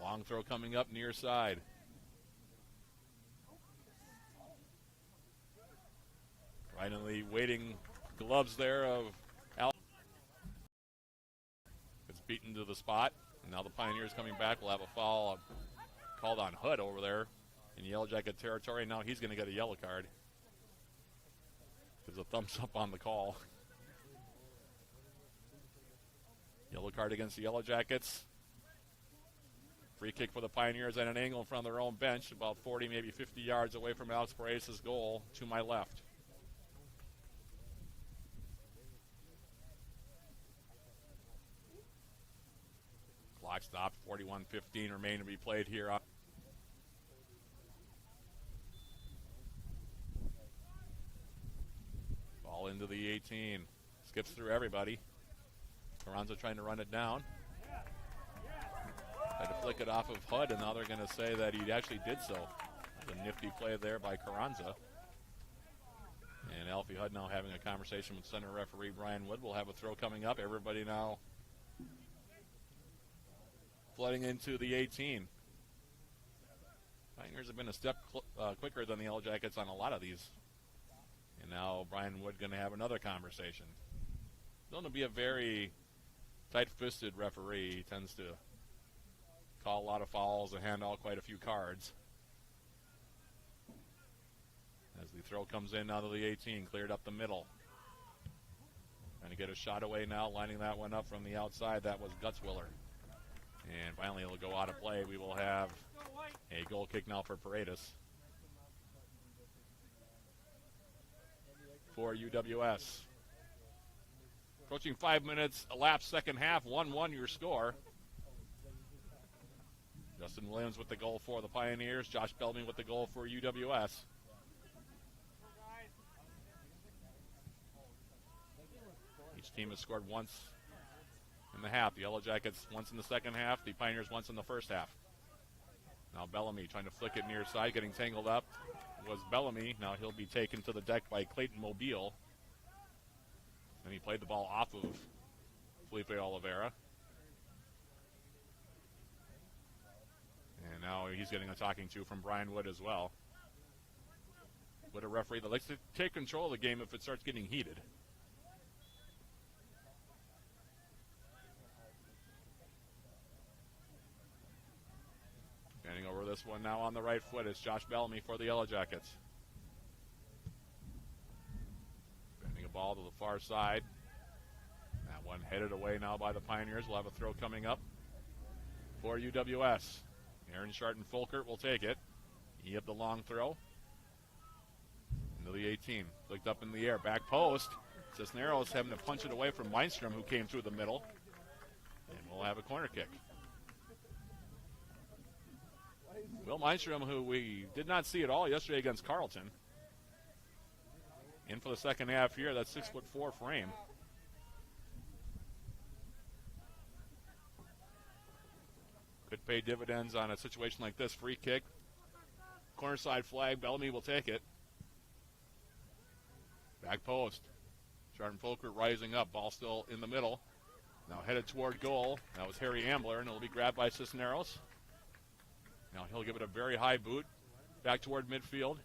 Long throw coming up near side. Finally waiting gloves there of Alex. It's beaten to the spot. And now the Pioneers coming back will have a foul called on Hood over there in Yellow Jacket territory. Now he's going to get a yellow card. Gives a thumbs up on the call. Yellow card against the Yellow Jackets. Free kick for the Pioneers at an angle from their own bench, about 40, maybe 50 yards away from Alex Paredes' goal to my left. Clock stopped, 41:15 remain to be played here. Ball into the 18. Skips through everybody. Carranza trying to run it down. Had to flick it off of Hud, and now they're going to say that he actually did so. The nifty play there by Carranza. And Alfie Hud now having a conversation with center referee Brian Wood. We'll have a throw coming up. Everybody now flooding into the 18. Pioneers have been a step quicker than the Yellow Jackets on a lot of these. And now Brian Wood going to have another conversation. He's going to be a very tight-fisted referee. He tends to call a lot of fouls and hand out quite a few cards. As the throw comes in out of the 18, cleared up the middle. Trying to get a shot away now, lining that one up from the outside. That was Gutzwiller. And finally it'll go out of play. We will have a goal kick now for Paredes. For UWS. Approaching 5 minutes elapsed second half, 1-1 your score. Justin Williams with the goal for the Pioneers. Josh Bellamy with the goal for UWS. Each team has scored once in the half. The Yellow Jackets once in the second half. The Pioneers once in the first half. Now Bellamy trying to flick it near side. Getting tangled up was Bellamy. Now he'll be taken to the deck by Clayton Mobile. And he played the ball off of Felipe Oliveira. And now he's getting a talking to from Brian Wood as well. Wood, a referee that likes to take control of the game if it starts getting heated. Standing over this one now on the right foot is Josh Bellamy for the Yellow Jackets. Bending a ball to the far side. That one headed away now by the Pioneers. We'll have a throw coming up for UWS. Aaron Sharton-Folkert will take it. He had the long throw. Into the 18. Flicked up in the air. Back post. Cisneros having to punch it away from Weinstrom, who came through the middle. And we'll have a corner kick. Will Weinstrom, who we did not see at all yesterday against Carleton. In for the second half here. That's 6'4" frame. Could pay dividends on a situation like this. Free kick. Corner side flag. Bellamy will take it. Back post. Sharton-Folkert rising up. Ball still in the middle. Now headed toward goal. That was Harry Ambler, and it'll be grabbed by Cisneros. Now he'll give it a very high boot. Back toward midfield.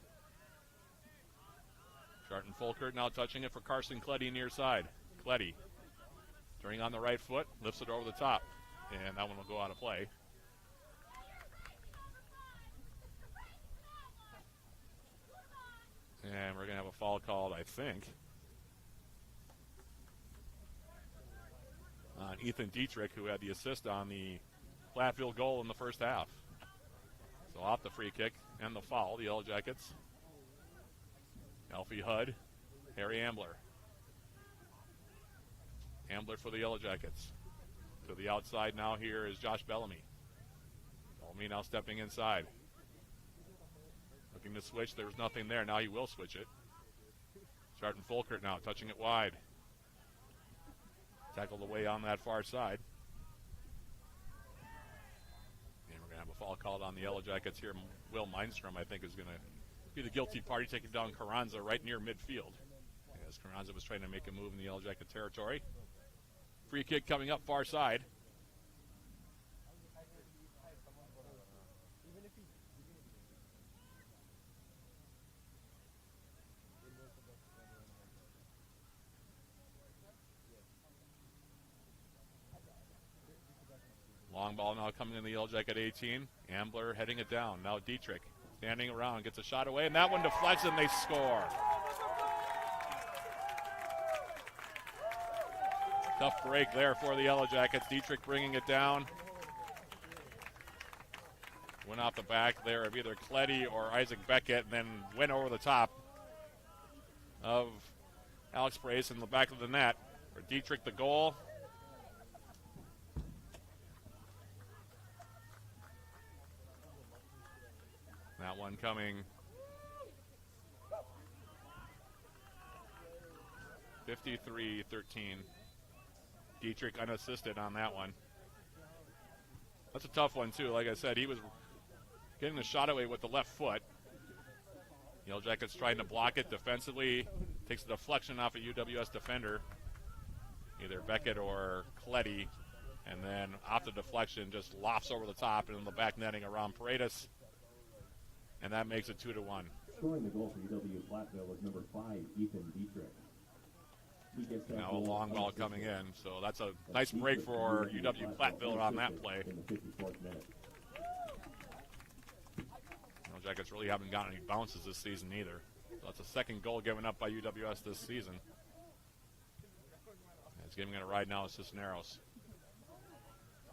Sharton-Folkert now touching it for Carson Cleddy near side. Cleddy turning on the right foot. Lifts it over the top. And that one will go out of play. And we're going to have a foul called, I think, on Ethan Dietrich, who had the assist on the Platteville goal in the first half. So off the free kick and the foul, the Yellow Jackets. Alfie Hudd, Harry Ambler. Ambler for the Yellow Jackets. To the outside now here is Josh Bellamy. Bellamy now stepping inside. Looking to switch. There's nothing there. Now he will switch it. Sharton-Folkert now touching it wide. Tackled away on that far side. And we're going to have a foul called on the Yellow Jackets here. Will Mindstrom, I think, is going to be the guilty party, taking down Carranza right near midfield. As Carranza was trying to make a move in the Yellow Jacket territory. Free kick coming up far side. Long ball now coming in the Yellow Jacket 18. Ambler heading it down. Now Dietrich standing around, gets a shot away, and that one deflects, and they score. Tough break there for the Yellow Jackets. Dietrich bringing it down. Went off the back there of either Cleddy or Isaac Beckett, and then went over the top of Alex Brace in the back of the net. For Dietrich, the goal. That one coming 53-13. Dietrich unassisted on that one. That's a tough one, too. Like I said, he was getting the shot away with the left foot. Yellow Jackets trying to block it defensively. Takes the deflection off a UWS defender, either Beckett or Cleddy. And then off the deflection, just lofts over the top and in the back netting around Paredes. And that makes it 2-1. Scoring the goal for UW-Platteville was number 5, Ethan Dietrich. Now a long ball coming in, so that's a nice break for UW-Platteville on that play. Yellow Jackets really haven't gotten any bounces this season either. So that's a second goal given up by UWS this season. It's giving it a ride now to Cisneros.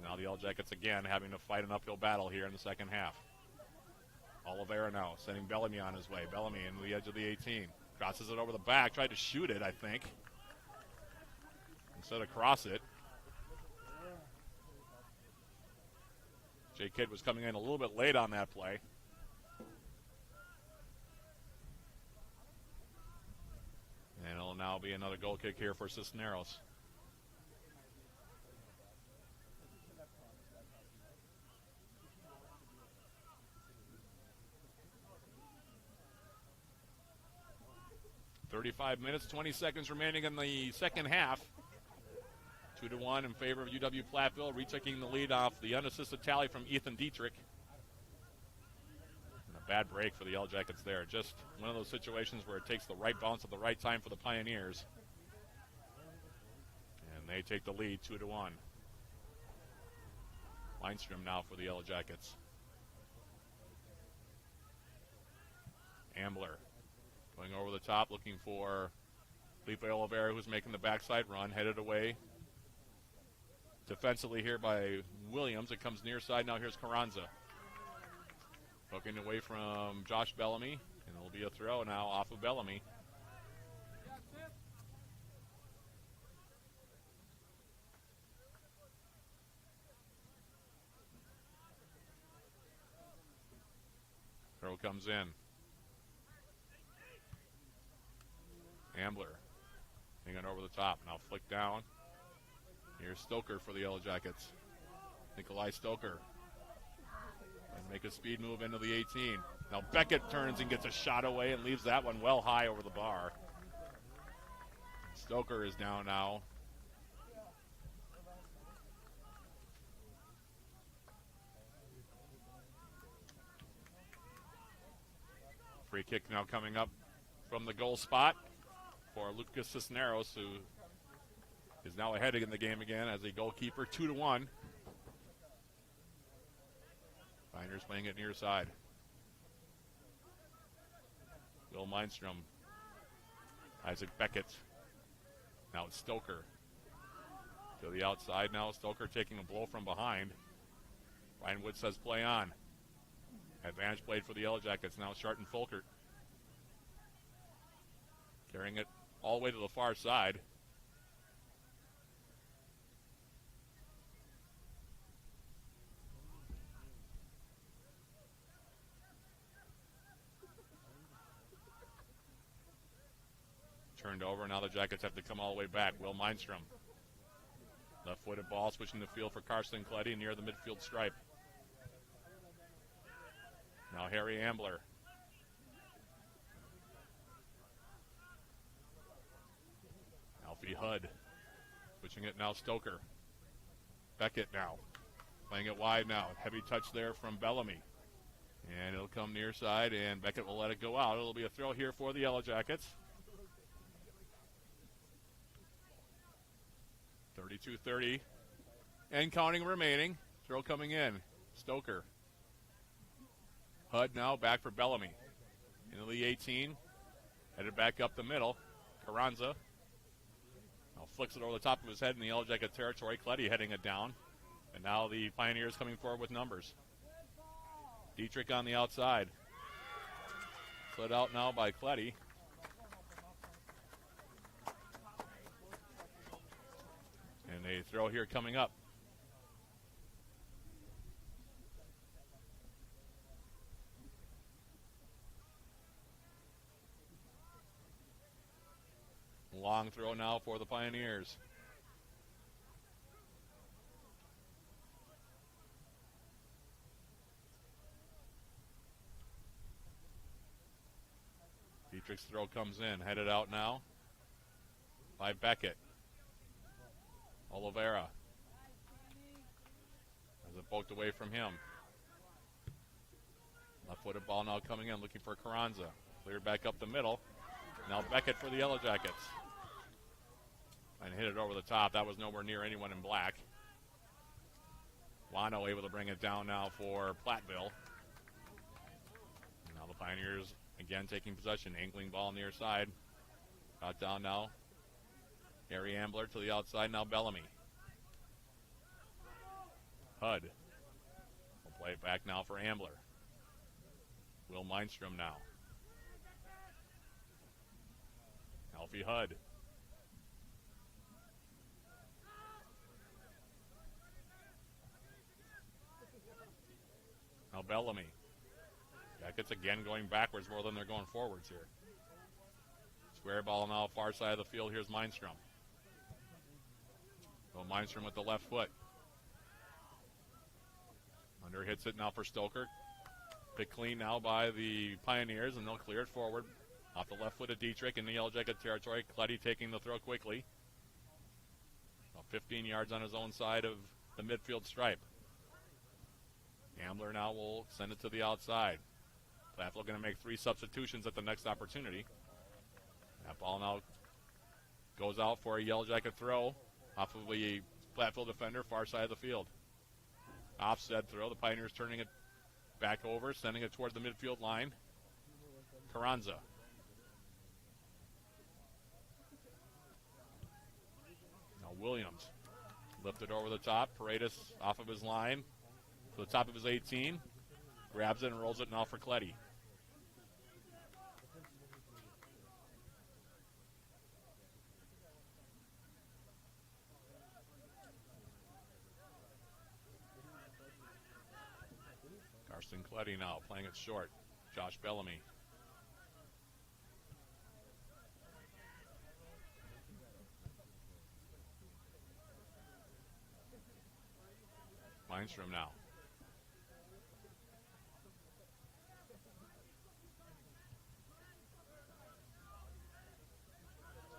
Now the Yellow Jackets again having to fight an uphill battle here in the second half. Oliveira now sending Bellamy on his way. Bellamy into the edge of the 18. Crosses it over the back. Tried to shoot it, I think, instead of cross it. Jay Kidd was coming in a little bit late on that play. And it'll now be another goal kick here for Cisneros. .35 minutes, 20 seconds remaining in the second half. 2-1 in favor of UW-Platteville, retaking the lead off the unassisted tally from Ethan Dietrich. And a bad break for the Yellow Jackets there. Just one of those situations where it takes the right bounce at the right time for the Pioneers. And they take the lead 2-1. Weinstrom now for the Yellow Jackets. Ambler going over the top, looking for Felipe Oliveira, who's making the backside run, headed away. Defensively here by Williams. It comes near side. Now here's Carranza. Hooking away from Josh Bellamy. And it'll be a throw now off of Bellamy. Throw comes in. Ambler. Hanging over the top. Now flick down. Here's Stoker for the Yellow Jackets. Nikolai Stoker. And make a speed move into the 18. Now Beckett turns and gets a shot away and leaves that one well high over the bar. Stoker is down now. Free kick now coming up from the goal spot for Lucas Cisneros, who is now ahead in the game again as a goalkeeper, 2-1. Pioneers playing it near side. Will Mindstrom. Isaac Beckett. Now it's Stoker. To the outside now. Stoker taking a blow from behind. Ryan Wood says play on. Advantage played for the Yellow Jackets. Now Sharton Folkert. Carrying it all the way to the far side. Turned over. Now the Jackets have to come all the way back. Will Mindstrom. Left-footed ball switching the field for Carson Cleddy near the midfield stripe. Now Harry Ambler. Alfie Hudd. Switching it now Stoker. Beckett now. Playing it wide now. Heavy touch there from Bellamy. And it'll come near side, and Beckett will let it go out. It'll be a throw here for the Yellow Jackets. 32-30. And counting remaining. Throw coming in. Stoker. Hudd now back for Bellamy. Into the 18. Headed back up the middle. Carranza. Now flicks it over the top of his head in the Yellow Jacket territory. Cleddy heading it down. And now the Pioneers coming forward with numbers. Dietrich on the outside. Slid out now by Cleddy. And a throw here coming up. Long throw now for the Pioneers. Dietrich's throw comes in, headed out now by Beckett. Oliveira. As it poked away from him. Left-footed ball now coming in, looking for Carranza. Cleared back up the middle. Now Beckett for the Yellow Jackets. And hit it over the top. That was nowhere near anyone in black. Wano able to bring it down now for Platteville. Now the Pioneers again taking possession. Angling ball near side. Got down now. Harry Ambler to the outside. Now Bellamy. Hudd. We'll play it back now for Ambler. Will Mindstrom now. Alfie Hudd. Now Bellamy. Jackets again going backwards more than they're going forwards here. Square ball now far side of the field. Here's Mindstrom. So Mindstrom with the left foot. Under hits it now for Stoker. Picked clean now by the Pioneers, and they'll clear it forward. Off the left foot of Dietrich in the Yellow Jacket territory. Cleddy taking the throw quickly. About 15 yards on his own side of the midfield stripe. Ambler now will send it to the outside. Platteville going to make 3 substitutions at the next opportunity. That ball now goes out for a Yellow Jacket throw off of the Platteville defender, far side of the field. Offset throw. The Pioneers turning it back over, sending it toward the midfield line. Carranza. Williams. Lifted over the top. Paredes off of his line to the top of his 18. Grabs it and rolls it now for Cletty. Carson Cletty now playing it short. Josh Bellamy. Mindstrom now.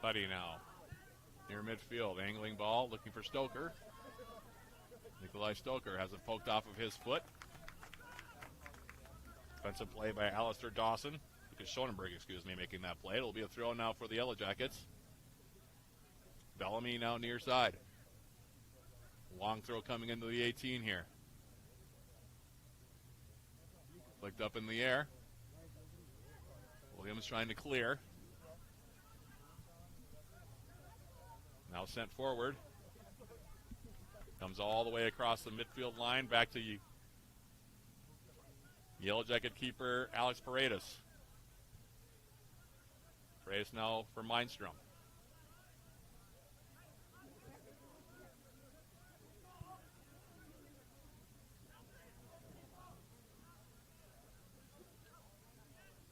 Cletty now. Near midfield. Angling ball. Looking for Stoker. Nikolai Stoker has it poked off of his foot. Defensive play by Alistair Dawson. Schonenberg, making that play. It'll be a throw now for the Yellow Jackets. Bellamy now near side. Long throw coming into the 18 here. Flicked up in the air. Williams trying to clear. Now sent forward. Comes all the way across the midfield line back to Yellow Jacket keeper Alex Paredes. Paredes now for Mindstrom.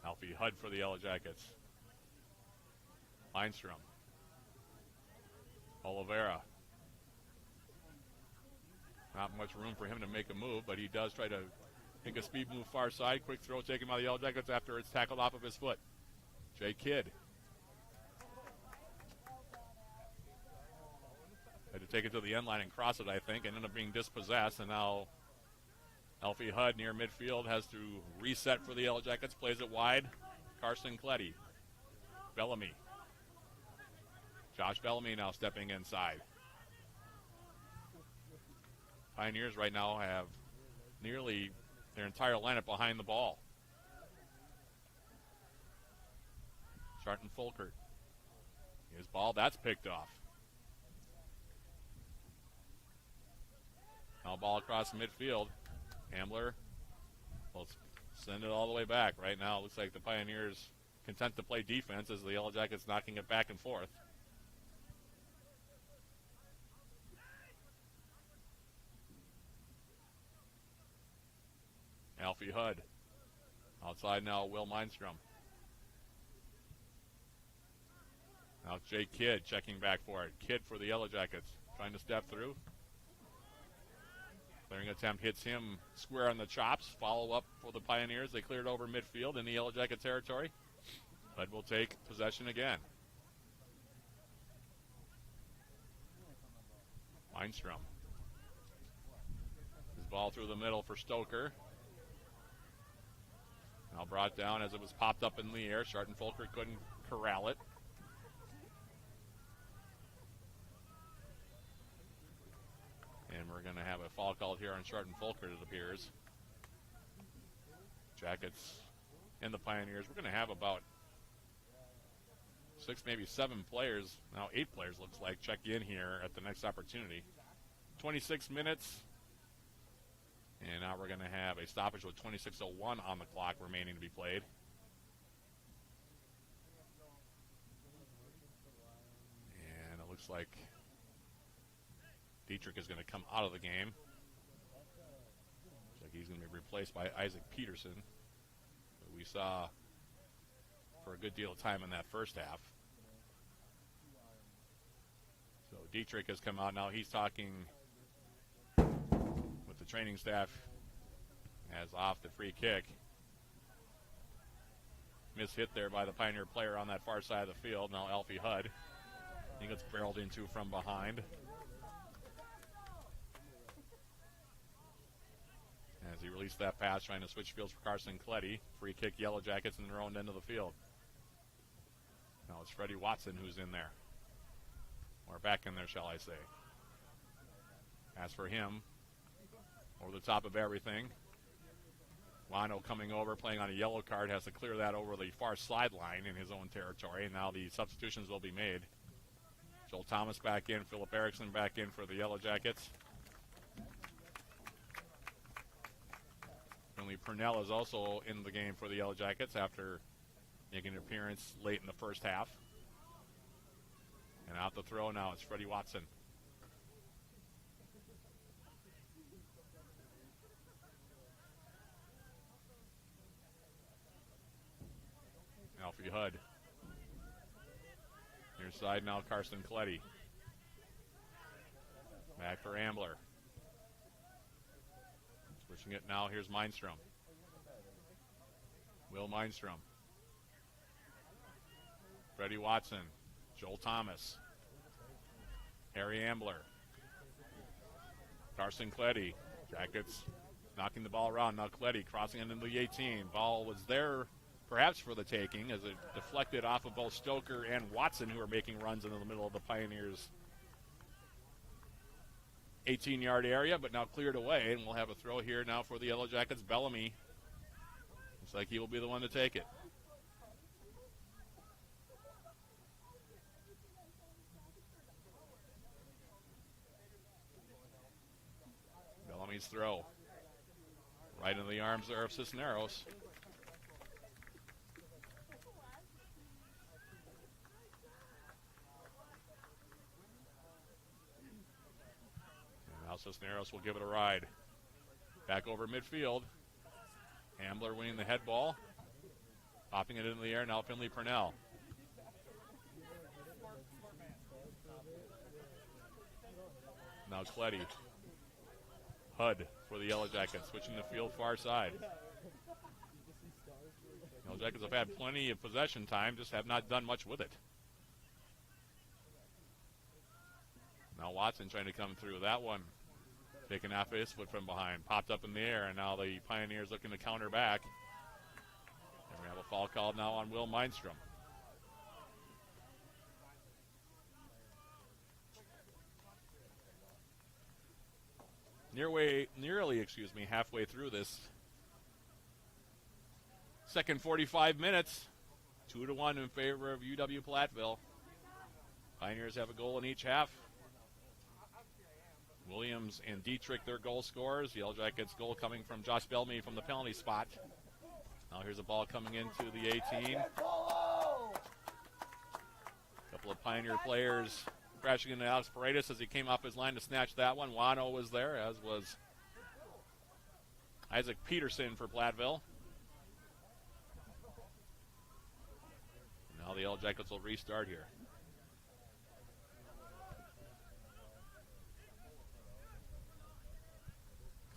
Alfie Hudd for the Yellow Jackets. Mindstrom. Oliveira. Not much room for him to make a move, but he does try to make a speed move far side. Quick throw taken by the Yellow Jackets after it's tackled off of his foot. Jay Kidd. Had to take it to the end line and cross it, I think, and ended up being dispossessed. And now Alfie Hudd near midfield has to reset for the Yellow Jackets. Plays it wide. Carson Cletty. Bellamy. Josh Bellamy now stepping inside. Pioneers right now have nearly their entire lineup behind the ball. Charlton Folkert. His ball, that's picked off. Now ball across midfield. Ambler will send it all the way back. Right now it looks like the Pioneers content to play defense as the Yellow Jackets knocking it back and forth. Alfie Hudd. Outside now, Will Mindstrom. Now Jay Kidd checking back for it. Kidd for the Yellow Jackets. Trying to step through. Clearing attempt hits him square on the chops. Follow up for the Pioneers. They cleared over midfield in the Yellow Jacket territory. But will take possession again. Mindstrom. His ball through the middle for Stoker. Now brought down as it was popped up in the air. Charlton Folkert couldn't corral it. And we're going to have a foul called here on Charlton Folkert, it appears. Jackets and the Pioneers. We're going to have about 6, maybe 7 players. Now 8 players, looks like, check in here at the next opportunity. 26 minutes. And now we're going to have a stoppage with 26:01 on the clock remaining to be played. And it looks like Dietrich is going to come out of the game. Looks like he's going to be replaced by Isaac Peterson, who we saw for a good deal of time in that first half. So Dietrich has come out now. He's talking with the training staff as off the free kick. Mishit there by the Pioneer player on that far side of the field. Now Alfie Hudd. He gets barreled into from behind. As he released that pass, trying to switch fields for Carson Cletty. Free kick, Yellow Jackets in their own end of the field. Now it's Freddie Watson who's in there. Or back in there, shall I say. As for him, over the top of everything. Lano coming over, playing on a yellow card, has to clear that over the far sideline in his own territory. And now the substitutions will be made. Joel Thomas back in, Philip Erickson back in for the Yellow Jackets. Finley Purnell is also in the game for the Yellow Jackets after making an appearance late in the first half. And out the throw now, it's Freddie Watson. Alfie Hudd. Near side now, Carson Cletty. Back for Ambler. Switching it now, here's Mindstrom. Will Mindstrom. Freddie Watson. Joel Thomas. Harry Ambler. Carson Cletty. Jackets knocking the ball around. Now Cletty crossing it into the 18. Ball was there perhaps for the taking as it deflected off of both Stoker and Watson, who are making runs into the middle of the Pioneers' 18-yard area, but now cleared away, and we'll have a throw here now for the Yellow Jackets. Bellamy looks like he will be the one to take it. Bellamy's throw right into the arms there of Cisneros. Now Cisneros will give it a ride. Back over midfield. Ambler winning the head ball. Popping it into the air. Now Finley Purnell. Now Cletty. Hudd for the Yellow Jackets. Switching the field far side. Yellow Jackets have had plenty of possession time. Just have not done much with it. Now Watson trying to come through. That one taken off his foot from behind. Popped up in the air, and now the Pioneers looking to counter back. And we have a foul called now on Will Mindstrom. Nearly halfway through this second 45 minutes. 2-1 in favor of UW-Platteville. Pioneers have a goal in each half. Williams and Dietrich, their goal scorers. The Yellow Jackets' goal coming from Josh Bellamy from the penalty spot. Now here's a ball coming into the 18. A couple of Pioneer players crashing into Alex Paredes as he came off his line to snatch that one. Wano was there, as was Isaac Peterson for Platteville. Now the Yellow Jackets will restart here.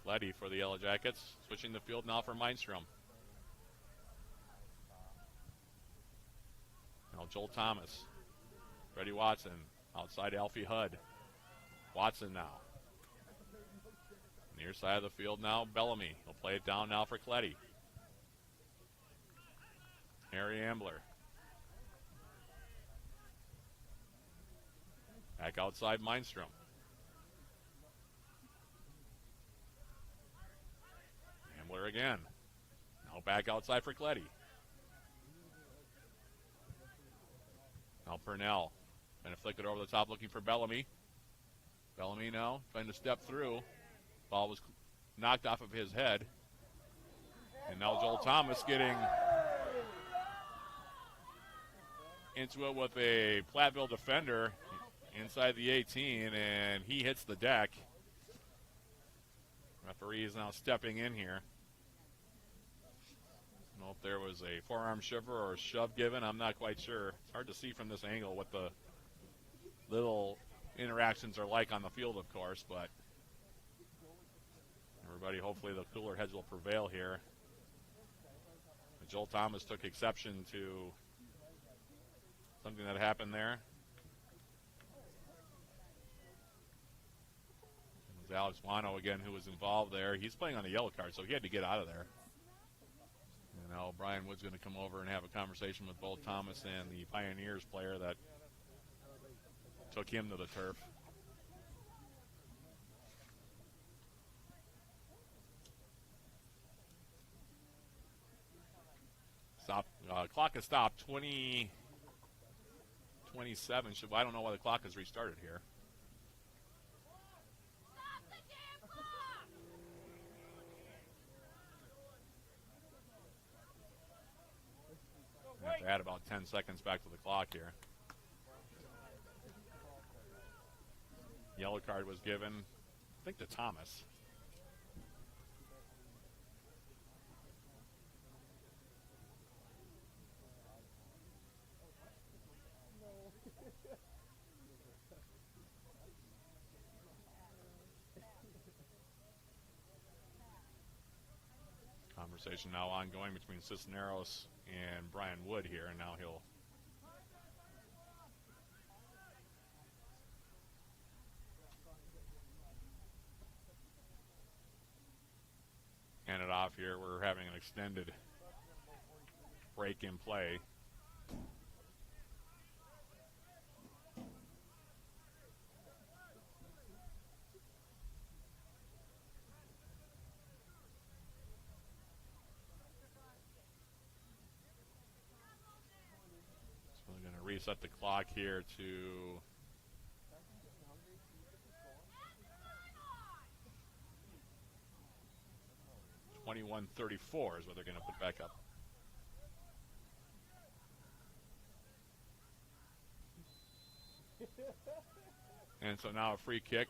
Cletty for the Yellow Jackets, switching the field now for Mindstrom. Now Joel Thomas, Freddie Watson, outside Alfie Hudd. Watson now. Near side of the field now, Bellamy. He'll play it down now for Cletty. Harry Ambler. Back outside Mindstrom. Ambler again. Now back outside for Cletty. Now Purnell. Trying to flick it over the top looking for Bellamy. Bellamy now trying to step through. Ball was knocked off of his head. And now Joel Thomas getting into it with a Platteville defender inside the 18, and he hits the deck. Referee is now stepping in here. I don't know if there was a forearm shiver or a shove given. I'm not quite sure. It's hard to see from this angle what the little interactions are like on the field, of course, but everybody, hopefully the cooler heads will prevail here. But Joel Thomas took exception to something that happened there. It was Alex Wano again who was involved there. He's playing on the yellow card, so he had to get out of there. And now Brian Wood's going to come over and have a conversation with both Thomas and the Pioneers player that took him to the turf. Clock has stopped. 20 27. I don't know why the clock has restarted here. Have to add about 10 seconds back to the clock here. Yellow card was given, I think, to Thomas. Conversation now ongoing between Cisneros and Brian Wood here, and now he'll hand it off here. We're having an extended break in play. Reset the clock here to 21:34 is what they're going to put back up. And so now a free kick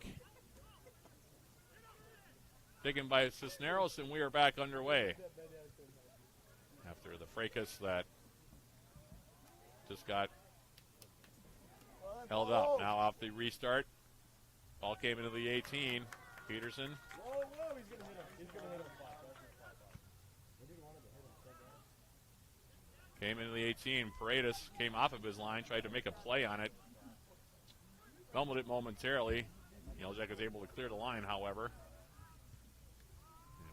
taken by Cisneros, and we are back underway after the fracas that just got held up. Now off the restart. Ball came into the 18. Peterson. Came into the 18. Paredes came off of his line, tried to make a play on it. Fumbled it momentarily. Yellow Jackets able to clear the line, however.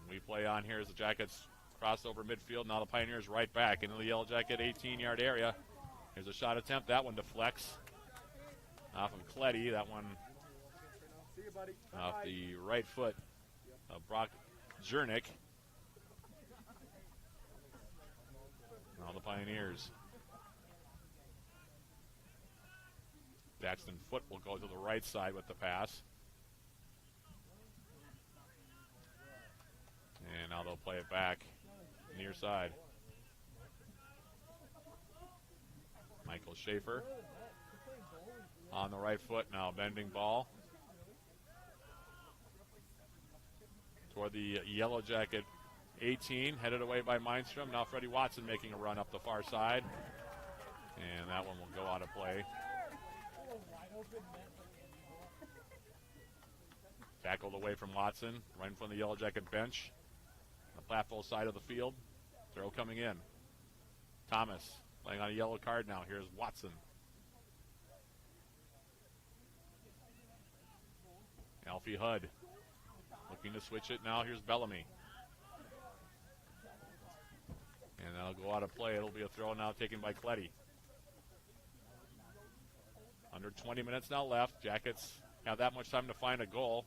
And we play on here as the Jackets cross over midfield. Now the Pioneers right back into the Yellow Jacket 18-yard area. Here's a shot attempt. That one deflects off of Kletty. That one off the right foot of Brock Jernick. Now the Pioneers. Daxton Foote will go to the right side with the pass. And now they'll play it back near side. Michael Schaefer on the right foot now, bending ball toward the Yellow Jacket 18, headed away by Mindstrom. Now Freddie Watson making a run up the far side, and that one will go out of play. Tackled away from Watson, right in front of the Yellow Jacket bench. The Platteville side of the field. Throw coming in. Thomas playing on a yellow card now. Here's Watson. Alfie Hudd looking to switch it now. Here's Bellamy. And that'll go out of play. It'll be a throw now taken by Kletty. Under 20 minutes now left. Jackets have that much time to find a goal.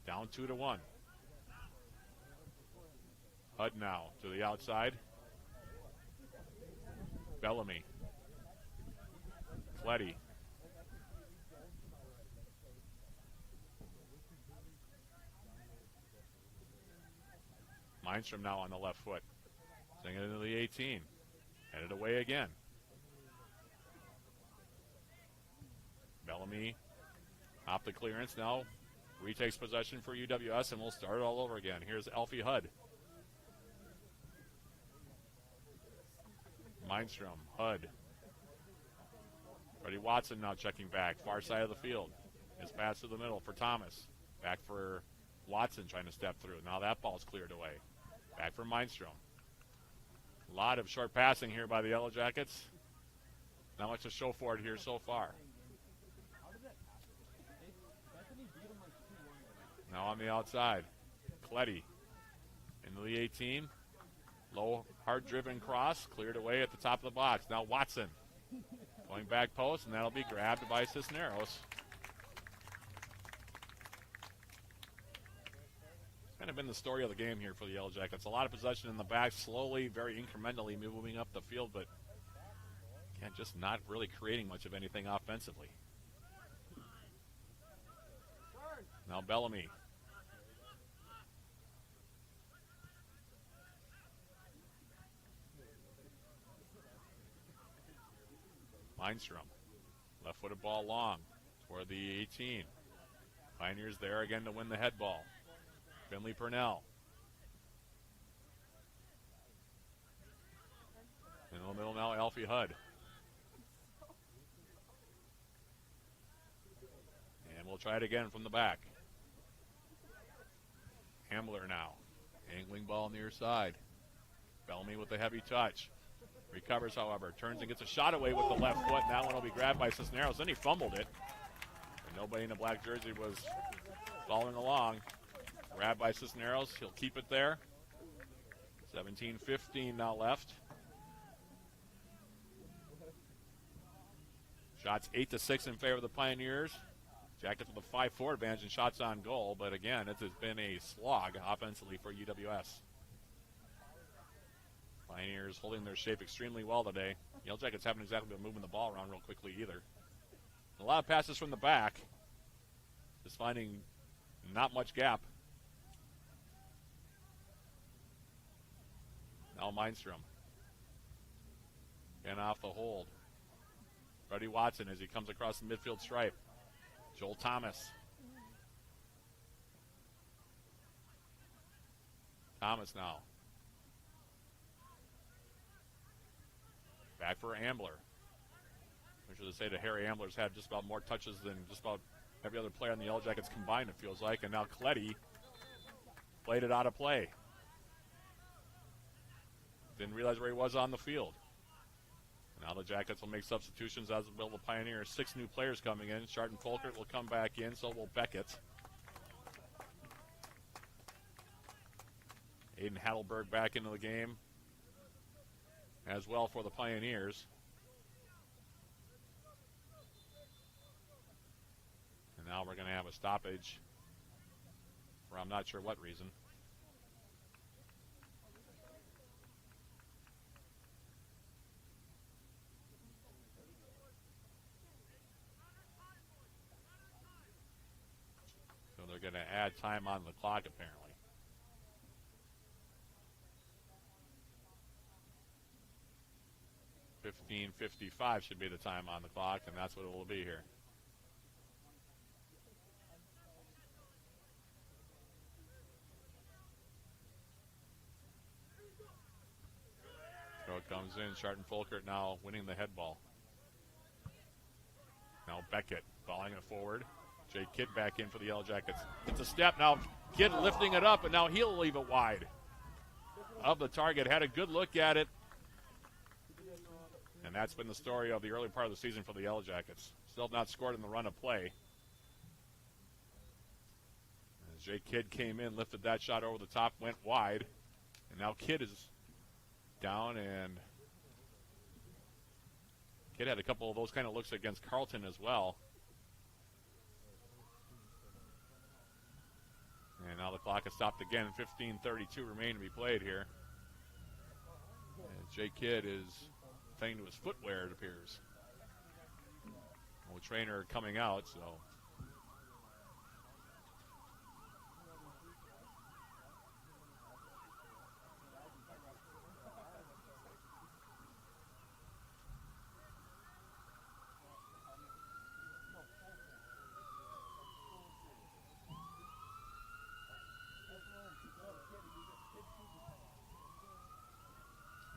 Down 2-1. Hudd now to the outside. Bellamy. Kletty. Mindstrom now on the left foot. Singing into the 18. Headed away again. Bellamy off the clearance now. Retakes possession for UWS, and we'll start it all over again. Here's Alfie Hudd. Mindstrom, Hudd. Freddie Watson now checking back. Far side of the field. His pass to the middle for Thomas. Back for Watson trying to step through. Now that ball's cleared away. Back for Mindstrom. A lot of short passing here by the Yellow Jackets. Not much to show for it here so far. Now on the outside. Kletty into the 18. Low, hard-driven cross. Cleared away at the top of the box. Now Watson going back post, and that'll be grabbed by Cisneros. Kind of been the story of the game here for the Yellow Jackets. A lot of possession in the back, slowly, very incrementally moving up the field, but Again, just not really creating much of anything offensively. Now Bellamy. Mindstrom. Left-footed ball long toward the 18. Pioneers there again to win the head ball. Finley Purnell. In the middle now, Alfie Hudd. And we'll try it again from the back. Hamler now. Angling ball near side. Bellamy with a heavy touch. Recovers, however. Turns and gets a shot away with the left foot. That one will be grabbed by Cisneros. Then he fumbled it. And nobody in the black jersey was following along. Grabbed by Cisneros. He'll keep it there. 17-15 now left. Shots 8-6 in favor of the Pioneers. Jackets with a 5-4 advantage in shots on goal. But again, it has been a slog offensively for UWS. Pioneers holding their shape extremely well today. Yellow Jackets haven't exactly been moving the ball around real quickly either. A lot of passes from the back. Just finding not much gap. Now Mindstrom. And off the hold. Freddie Watson as he comes across the midfield stripe. Joel Thomas. Thomas now. Back for Ambler. I should say that Harry Ambler's had just about more touches than just about every other player on the Yellow Jackets combined, it feels like. And now Cletty played it out of play. Didn't realize where he was on the field. Now the Jackets will make substitutions, as will the Pioneers. 6 new players coming in. Sharton Folkert will come back in, so will Beckett. Aiden Hadelberg back into the game as well for the Pioneers. And now we're going to have a stoppage for I'm not sure what reason. So they're going to add time on the clock apparently. 15:55 should be the time on the clock, and that's what it will be here. Throw comes in. Sharton Folkert now winning the head ball. Now Beckett balling it forward. Jay Kidd back in for the Yellow Jackets. It's a step now. Kidd lifting it up, and now he'll leave it wide of the target. Had a good look at it. And that's been the story of the early part of the season for the Yellow Jackets. Still have not scored in the run of play. As Jay Kidd came in, lifted that shot over the top, went wide. And now Kidd is down, and Kidd had a couple of those kind of looks against Carleton as well. And now the clock has stopped again. 15:32 remain to be played here. And Jay Kidd is thing to his footwear, it appears. Well, trainer coming out, so.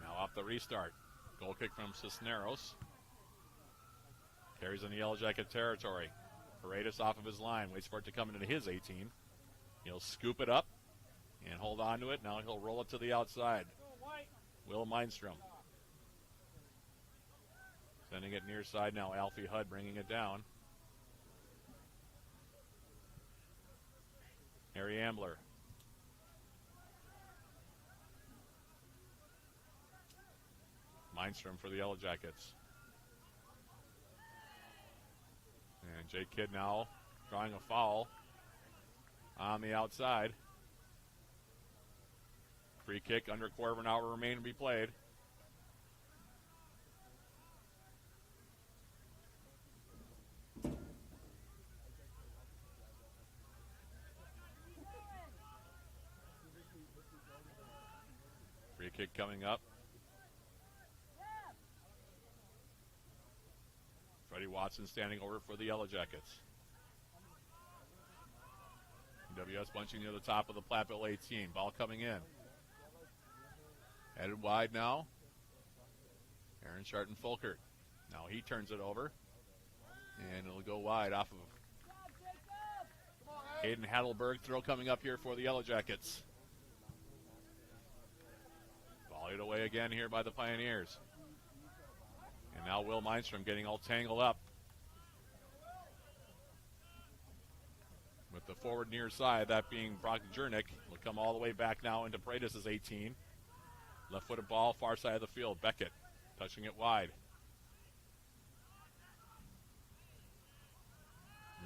Now off the restart. Goal kick from Cisneros. Carries in the Yellow Jacket territory. Paredes off of his line. Waits for it to come into his 18. He'll scoop it up and hold on to it. Now he'll roll it to the outside. Will Mindstrom. Sending it near side now. Alfie Hudd bringing it down. Harry Ambler. Mindstrom for the Yellow Jackets. And Jay Kidd now drawing a foul on the outside. Free kick, under a quarter of an hour remain to be played. kick coming up. Freddie Watson standing over for the Yellow Jackets. UWS bunching near the top of the Platteville 18. Ball coming in. Headed wide now. Aaron Sharton-Fulkert. Now he turns it over. And it'll go wide off of Hayden Hadelberg. Throw coming up here for the Yellow Jackets. Volleyed away again here by the Pioneers. And now Will Mindstrom getting all tangled up. With the forward near side, that being Brock Jernick, will come all the way back now into Paredes' 18. Left-footed ball, far side of the field. Beckett touching it wide.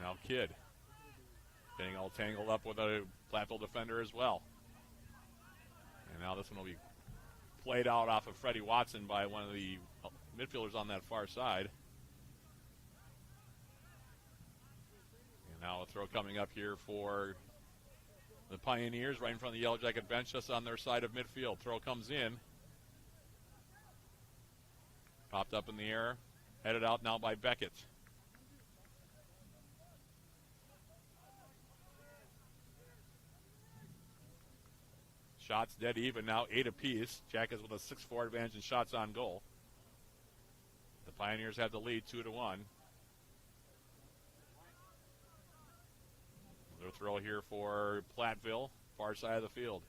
Now Kidd getting all tangled up with a Platteville defender as well. And now this one will be played out off of Freddie Watson by one of the midfielders on that far side. And now a throw coming up here for the Pioneers right in front of the Yellow Jacket bench just on their side of midfield. Throw comes in. Popped up in the air. Headed out now by Beckett. Shots dead even now, 8 apiece. Jackets with a 6-4 advantage in shots on goal. The Pioneers have the lead 2-1. Another throw here for Platteville, far side of the field.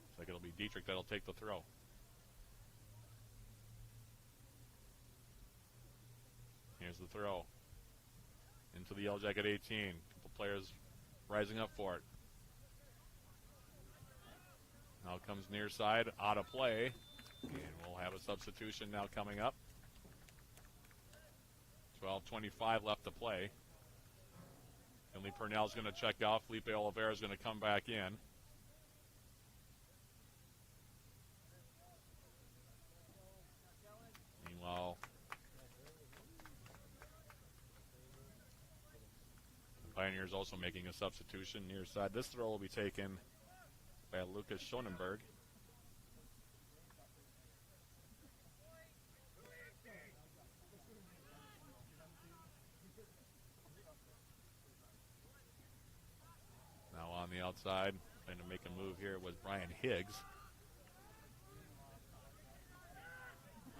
Looks like it'll be Dietrich that'll take the throw. Here's the throw. Into the Yellow Jacket 18. Couple players rising up for it. Now comes near side, out of play. And we'll have a substitution now coming up. 12:25 left to play. Finley Purnell's going to check out. Felipe Oliveira's going to come back in. Meanwhile, the Pioneers also making a substitution near side. This throw will be taken by Lucas Schonenberg. Now on the outside, trying to make a move here was Brian Higgs.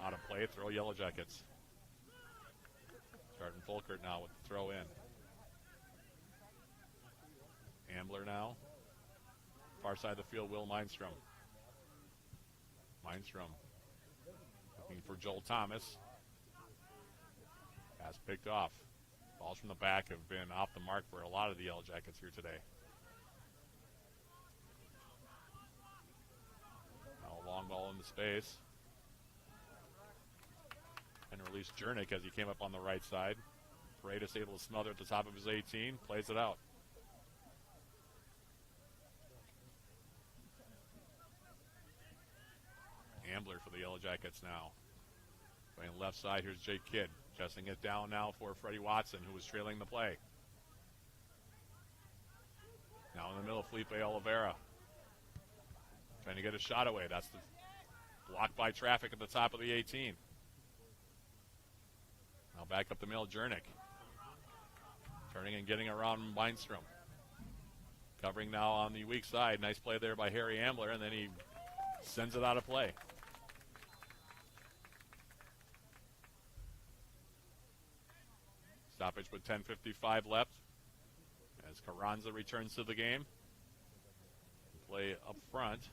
Out of play, throw Yellow Jackets. Sharton-Fulkert now with the throw in. Ambler now. Far side of the field, Will Mindstrom. Mindstrom looking for Joel Thomas. Pass picked off. Balls from the back have been off the mark for a lot of the Yellow Jackets here today. Now a long ball into space. And release Jernick as he came up on the right side. Paredes able to smother at the top of his 18. Plays it out. Ambler for the Yellow Jackets now. Playing left side, here's Jake Kidd. Chesting it down now for Freddie Watson, who was trailing the play. Now in the middle, Felipe Oliveira. Trying to get a shot away. That's the blocked by traffic at the top of the 18. Now back up the middle, Jernick. Turning and getting around Mindstrom. Covering now on the weak side. Nice play there by Harry Ambler, and then he sends it out of play. Stoppage with 10:55 left as Carranza returns to the game. Play up front.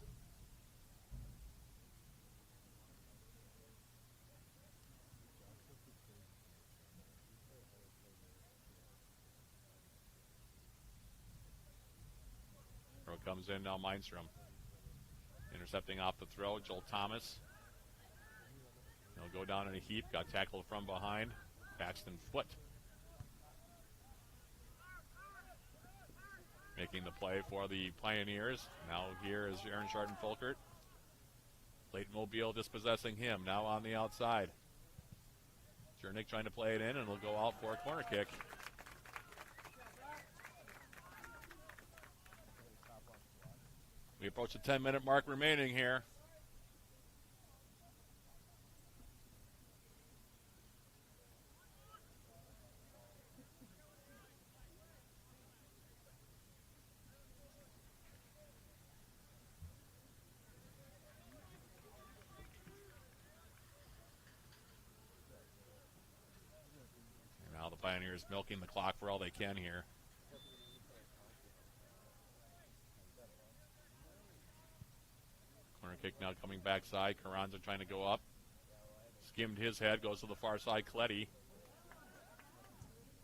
Throw comes in now, Mindstrom. Intercepting off the throw, Joel Thomas. He'll go down in a heap, got tackled from behind. Paxton Foot making the play for the Pioneers. Now here is Aaron Sharton-Fulkert. Clayton Mobile dispossessing him, now on the outside. Jernick trying to play it in, and it'll go out for a corner kick. We approach the 10-minute mark remaining here. And now the Pioneers milking the clock for all they can here. Corner kick now coming backside. Carranza trying to go up. Skimmed his head, goes to the far side. Cletty.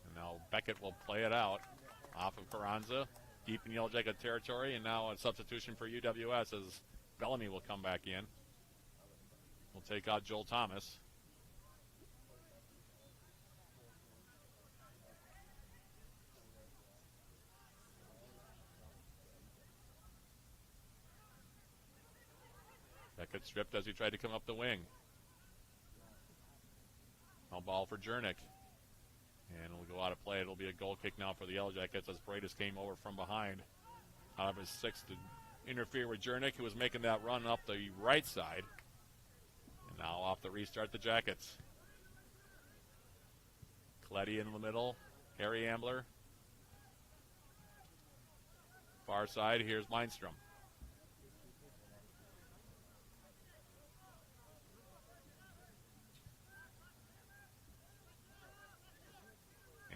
And now Beckett will play it out. Off of Carranza. Deep in Yellow Jacket territory. And now a substitution for UWS as Bellamy will come back in. We'll take out Joel Thomas. Beckett stripped as he tried to come up the wing. Now ball for Jernick. And it'll go out of play. It'll be a goal kick now for the Yellow Jackets as Paredes came over from behind. Out of his six to interfere with Jernick, who was making that run up the right side. And now off the restart, the Jackets. Cletty in the middle. Harry Ambler. Far side, here's Lindstrom.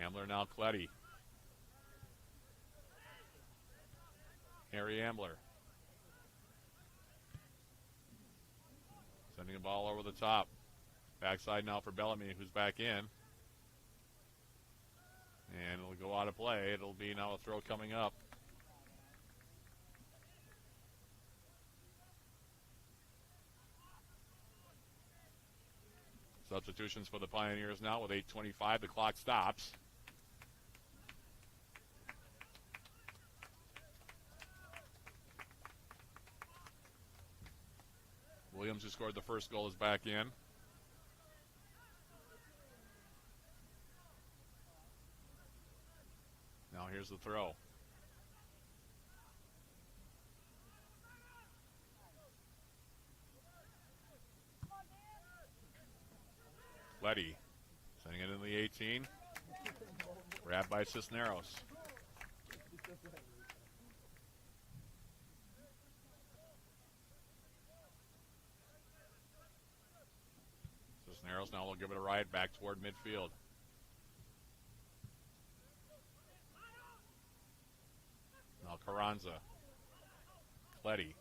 Ambler now Cletty. Harry Ambler. Sending the ball over the top. Backside now for Bellamy, who's back in. And it'll go out of play. It'll be now a throw coming up. Substitutions for the Pioneers now with 8:25. The clock stops. Williams, who scored the first goal, is back in. Now here's the throw. Letty sending it in the 18. Grabbed by Cisneros. Cisneros now will give it a ride back toward midfield. Now Carranza. Cletty.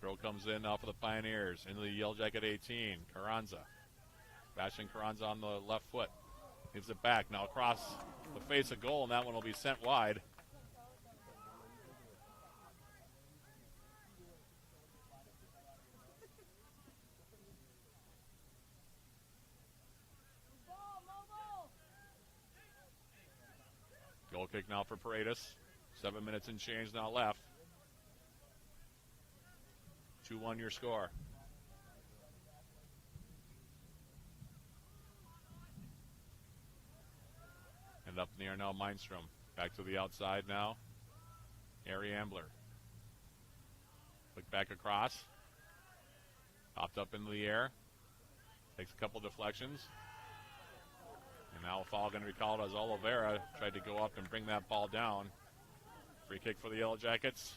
Throw comes in now for the Pioneers into the Yellow Jacket 18. Carranza. Bashing Carranza on the left foot. Gives it back now across the face of goal, and that one will be sent wide. Goal kick now for Paredes. 7 minutes and change now left. 2-1 your score. And up near now, Mindstrom. Back to the outside now. Harry Ambler. Look back across. Popped up into the air. Takes a couple deflections. And now a foul going to be called as Oliveira tried to go up and bring that ball down. Free kick for the Yellow Jackets.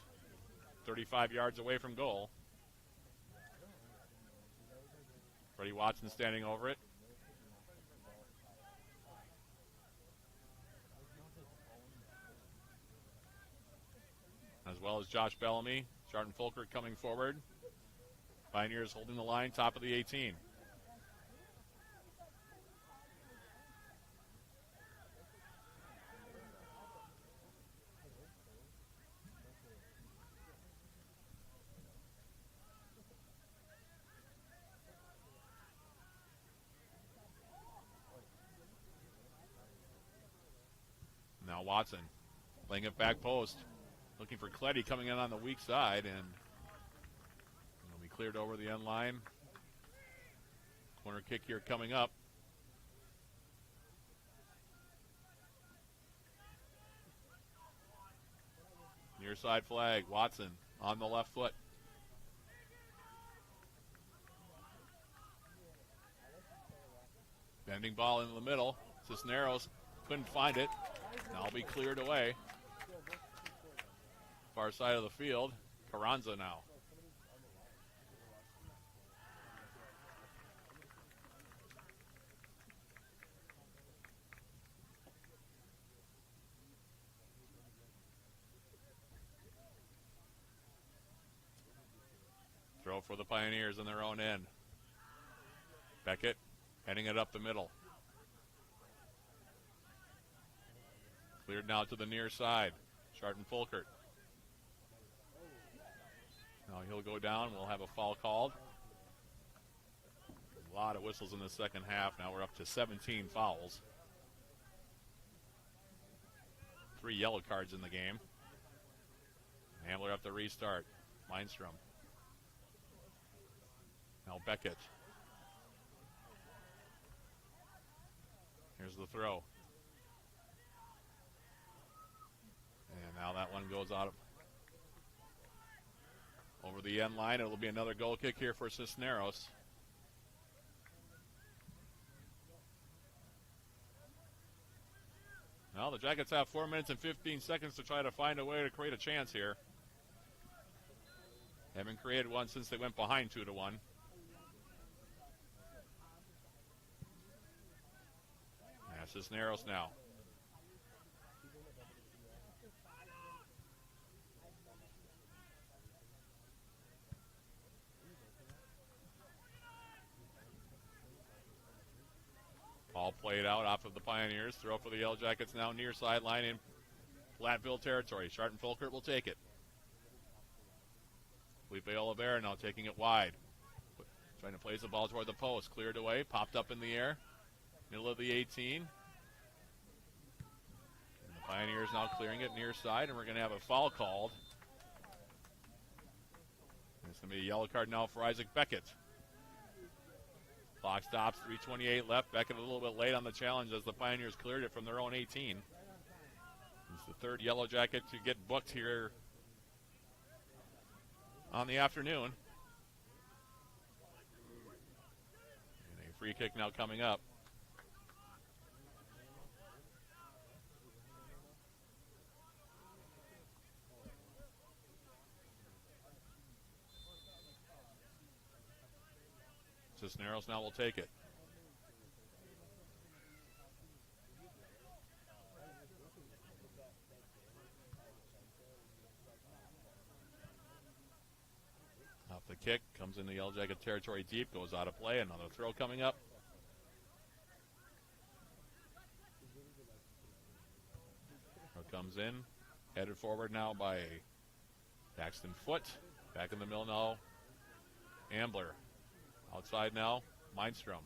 35 yards away from goal. Freddie Watson standing over it. As well as Josh Bellamy. Charlton Fulker coming forward. Pioneers holding the line, top of the 18. Now Watson playing it back post. Looking for Cletty coming in on the weak side, and it'll be cleared over the end line. Corner kick here coming up. Near side flag. Watson on the left foot. Bending ball in the middle. Cisneros couldn't find it. Now be cleared away. Far side of the field. Carranza now. Throw for the Pioneers in their own end. Beckett heading it up the middle. Cleared now to the near side. Sharton Fulkert. Now he'll go down. We'll have a foul called. A lot of whistles in the second half. Now we're up to 17 fouls. 3 yellow cards in the game. Ambler up to restart. Lindstrom. Now Beckett. Here's the throw. And now that one goes out over the end line. It'll be another goal kick here for Cisneros. Well, the Jackets have 4 minutes and 15 seconds to try to find a way to create a chance here. Haven't created one since they went behind 2-1. Cisneros now. All played out off of the Pioneers. Throw for the Yellow Jackets now near sideline in Platteville territory. Sharton Fulkert will take it. Felipe Oliveira now taking it wide. Trying to place the ball toward the post. Cleared away. Popped up in the air. Middle of the 18. And the Pioneers now clearing it near side, and we're going to have a foul called. And it's going to be a yellow card now for Isaac Beckett. Clock stops, 3:28 left. Beckett a little bit late on the challenge as the Pioneers cleared it from their own 18. It's the third yellow jacket to get booked here on the afternoon. And a free kick now coming up. Cisneros now will take it. Off the kick, comes into Yellow Jacket territory deep, goes out of play. Another throw coming up. Throw comes in, headed forward now by Daxton Foote. Back in the middle now, Ambler. Outside now, Lindstrom.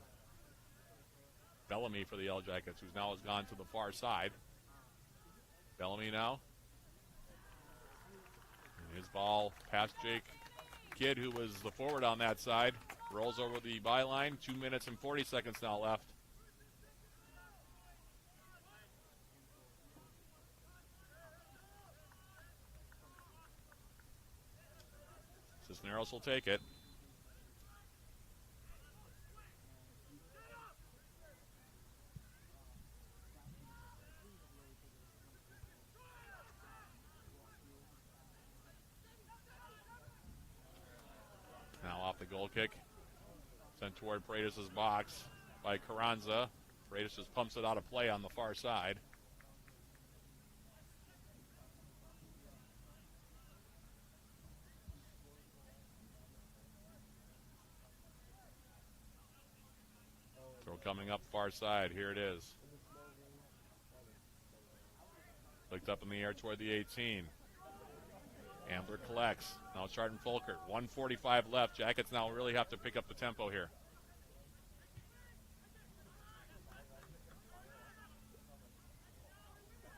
Bellamy for the Yellow Jackets, who's now has gone to the far side. Bellamy now. And his ball past Jake Kidd, who was the forward on that side. Rolls over the byline. 2 minutes and 40 seconds now left. Cisneros will take it. The goal kick sent toward Paredes' box by Carranza. Paredes just pumps it out of play on the far side. Throw coming up far side. Here it is. Flicked up in the air toward the 18. Ambler collects. Now Sharton Fulkert. 1:45 left. Jackets now really have to pick up the tempo here.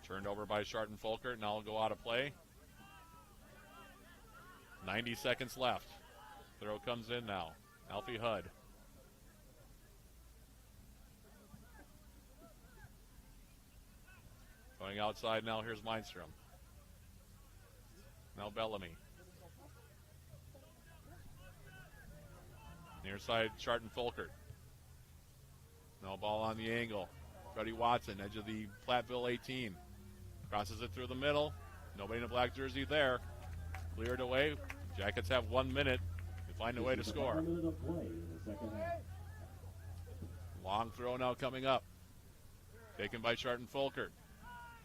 Turned over by Sharton Fulkert. Now will go out of play. 90 seconds left. Throw comes in now. Alfie Hudd. Going outside now, here's Mindstrom. Now Bellamy. Near side, Charlton Folkert. No ball on the angle. Freddie Watson, edge of the Platteville 18. Crosses it through the middle. Nobody in a black jersey there. Cleared away. Jackets have 1 minute to find a way to score. Long throw now coming up. Taken by Charlton Folkert.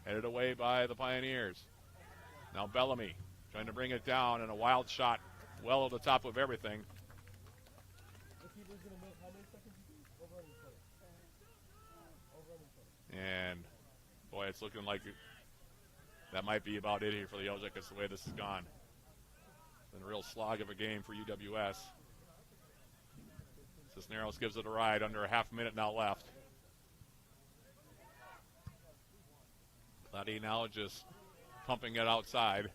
Headed away by the Pioneers. Now Bellamy trying to bring it down, and a wild shot well over the top of everything. And, boy, it's looking like that might be about it here for the Yellow Jackets, the way this has gone. It's been a real slog of a game for UWS. Cisneros gives it a ride, under a half minute now left. Cloudy now just pumping it outside.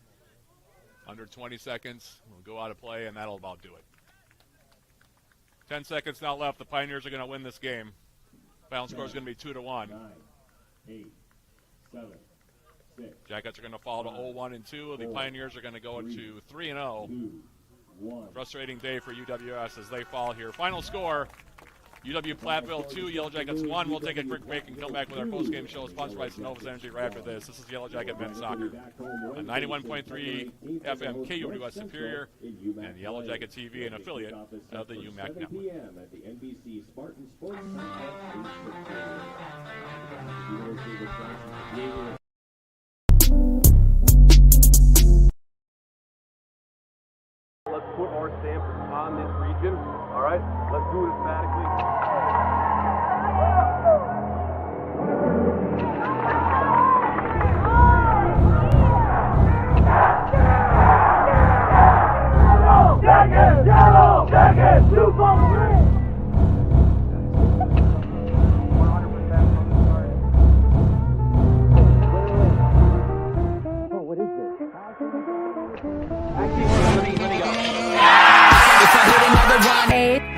Under 20 seconds, we'll go out of play, and that'll about do it. 10 seconds now left. The Pioneers are going to win this game. Final score is going to be 2-1. 9, 8, 7, 6. Jackets are going to fall to 0-1 and 2. The Pioneers are going to go to 3-0. Frustrating day for UWS as they fall here. Final score, UW-Platteville 2, Yellow Jackets 1. We'll take a quick break and come back with our post-game show sponsored by Synovus Energy right after this. This is Yellow Jacket Men's Soccer on 91.3 FM KUWS Superior and Yellow Jacket TV, an affiliate of the UMAC Network. At the NBC Spartan Sports Center. Let's put our stamp on this region. All right, let's do it emphatically. Yellow Jackets, 2-3.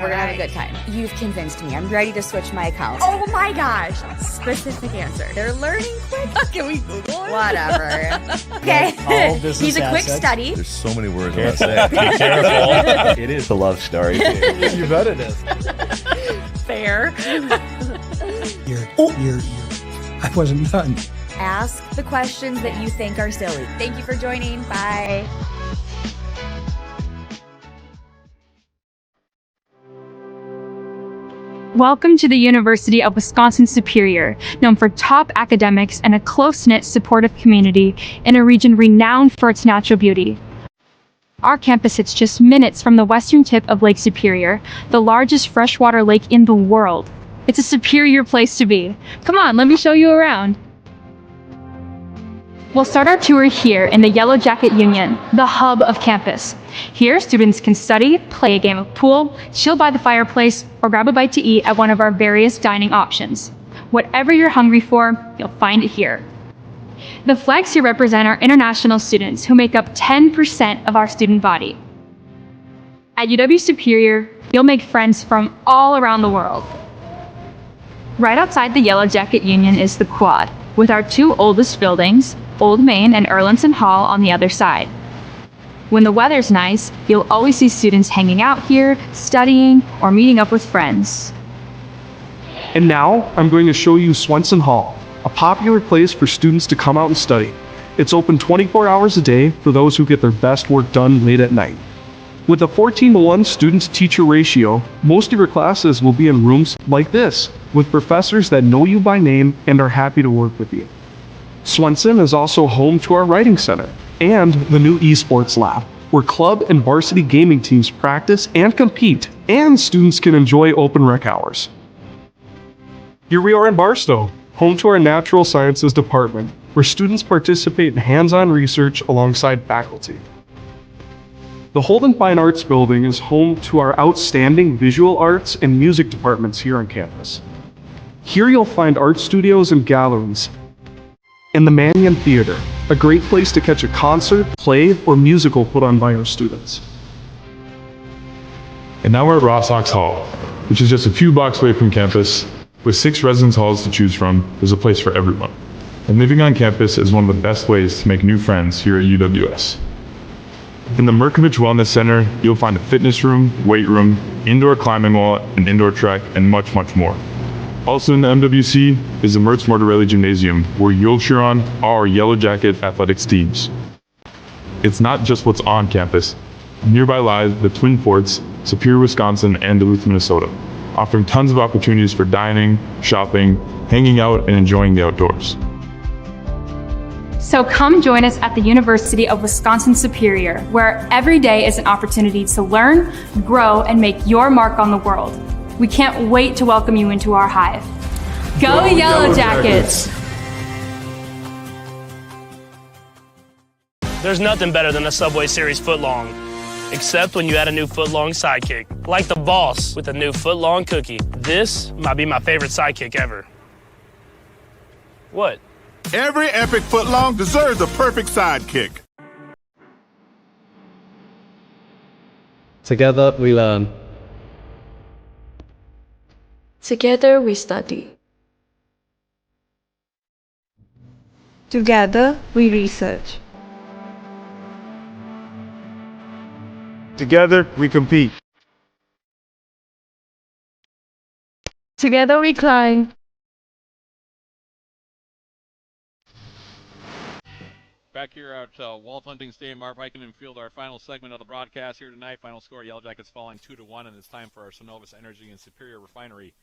We're gonna have a good time. You've convinced me. I'm ready to switch my account. Oh my gosh. Specific answer. They're learning quick. Can we Google it? Whatever. Okay. He's a quick study. There's so many words I want to say. Be careful. It is a love story. You bet it is. Fair. I wasn't done. Ask the questions that you think are silly. Thank you for joining. Bye. Welcome to the University of Wisconsin-Superior, known for top academics and a close-knit, supportive community in a region renowned for its natural beauty. Our campus sits just minutes from the western tip of Lake Superior, the largest freshwater lake in the world. It's a superior place to be. Come on, let me show you around. We'll start our tour here in the Yellow Jacket Union, the hub of campus. Here, students can study, play a game of pool, chill by the fireplace, or grab a bite to eat at one of our various dining options. Whatever you're hungry for, you'll find it here. The flags here represent our international students who make up 10% of our student body. At UW-Superior, you'll make friends from all around the world. Right outside the Yellow Jacket Union is the Quad, with our two oldest buildings, Old Main and Erlinson Hall, on the other side. When the weather's nice, you'll always see students hanging out here, studying, or meeting up with friends. And now, I'm going to show you Swenson Hall, a popular place for students to come out and study. It's open 24 hours a day for those who get their best work done late at night. With a 14-to-1 student-to-teacher ratio, most of your classes will be in rooms like this, with professors that know you by name and are happy to work with you. Swenson is also home to our writing center and the new esports lab, where club and varsity gaming teams practice and compete, and students can enjoy open rec hours. Here we are in Barstow, home to our natural sciences department, where students participate in hands-on research alongside faculty. The Holden Fine Arts Building is home to our outstanding visual arts and music departments here on campus. Here you'll find art studios and galleries, and the Mannion Theater, a great place to catch a concert, play, or musical put on by our students. And now we're at Ross Ox Hall, which is just a few blocks away from campus. With 6 residence halls to choose from, there's a place for everyone. and living on campus is one of the best ways to make new friends here at UWS. In the Merkovich Wellness Center, you'll find a fitness room, weight room, indoor climbing wall, an indoor track, and much, much more. Also in the MWC is the Mertz Mortarelli Gymnasium, where you'll cheer on our Yellow Jacket athletics teams. It's not just what's on campus. Nearby lies the Twin Forts, Superior, Wisconsin, and Duluth, Minnesota, offering tons of opportunities for dining, shopping, hanging out, and enjoying the outdoors. So come join us at the University of Wisconsin-Superior, where every day is an opportunity to learn, grow, and make your mark on the world. We can't wait to welcome you into our hive. Go Yellow Jackets! There's nothing better than a Subway Series footlong, except when you add a new footlong sidekick, like the boss with a new footlong cookie. This might be my favorite sidekick ever. What? Every epic footlong deserves a perfect sidekick. Together we learn. Together we study. Together we research. Together we compete. Together we climb. Back here at Walt Hunting Stadium, Mark Vikinen Field, our final segment of the broadcast here tonight. Final score, Yellow Jackets falling 2-1, and it's time for our Synovus Energy and Superior Refinery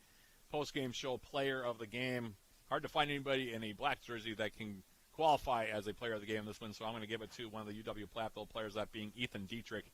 post-game show player of the game. Hard to find anybody in a black jersey that can qualify as a player of the game in this one, so I'm going to give it to one of the UW-Platteville players, that being Ethan Dietrich.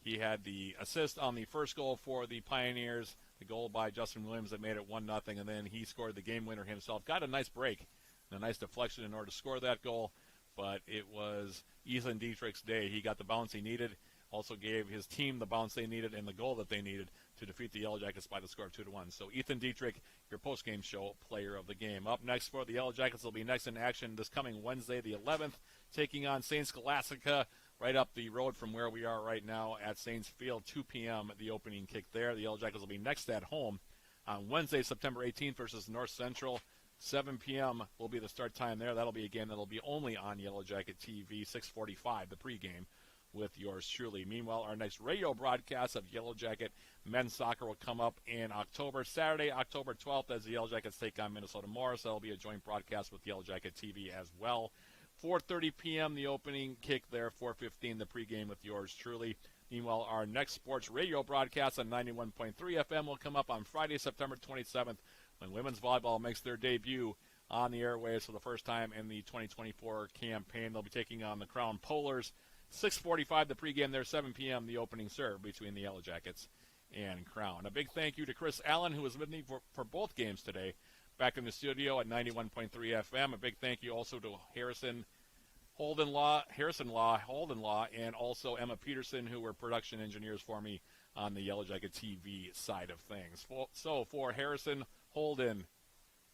He had the assist on the first goal for the Pioneers, the goal by Justin Williams that made it 1-0, and then he scored the game winner himself. Got a nice break and a nice deflection in order to score that goal. But it was Ethan Dietrich's day. He got the bounce he needed, also gave his team the bounce they needed and the goal that they needed to defeat the Yellow Jackets by the score of 2-1. So Ethan Dietrich, your post-game show player of the game. Up next for the Yellow Jackets will be next in action this coming Wednesday, the 11th, taking on St. Scholastica right up the road from where we are right now at Saints Field, 2 p.m. the opening kick there. The Yellow Jackets will be next at home on Wednesday, September 18th versus North Central. 7 p.m. will be the start time there. That'll be a game that'll be only on Yellow Jacket TV, 6:45, the pregame, with yours truly. Meanwhile, our next radio broadcast of Yellow Jacket men's soccer will come up in October, Saturday, October 12th, as the Yellow Jackets take on Minnesota Morris. That'll be a joint broadcast with Yellow Jacket TV as well. 4:30 p.m., the opening kick there, 4:15, the pregame with yours truly. Meanwhile, our next sports radio broadcast on 91.3 FM will come up on Friday, September 27th, when women's volleyball makes their debut on the airwaves for the first time in the 2024 campaign. They'll be taking on the Crown Polars. 6:45 the pregame there, 7 p.m. the opening serve between the Yellow Jackets and Crown. A big thank you to Chris Allen, who was with me for both games today, back in the studio at 91.3 FM. A big thank you also to Harrison Law, and also Emma Peterson, who were production engineers for me on the Yellow Jacket TV side of things. So for Harrison, Holden,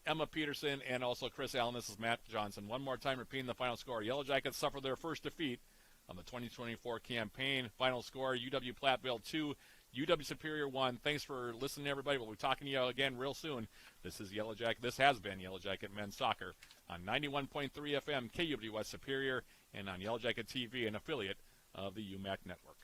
Emma Peterson, and also Chris Allen, this is Matt Johnson. One more time, repeating the final score. Yellow Jackets suffer their first defeat on the 2024 campaign. Final score, UW-Platteville 2, UW-Superior 1. Thanks for listening, everybody. We'll be talking to you again real soon. This has been Yellow Jacket Men's Soccer on 91.3 FM, KUW West Superior, and on Yellow Jacket TV, an affiliate of the UMAC Network.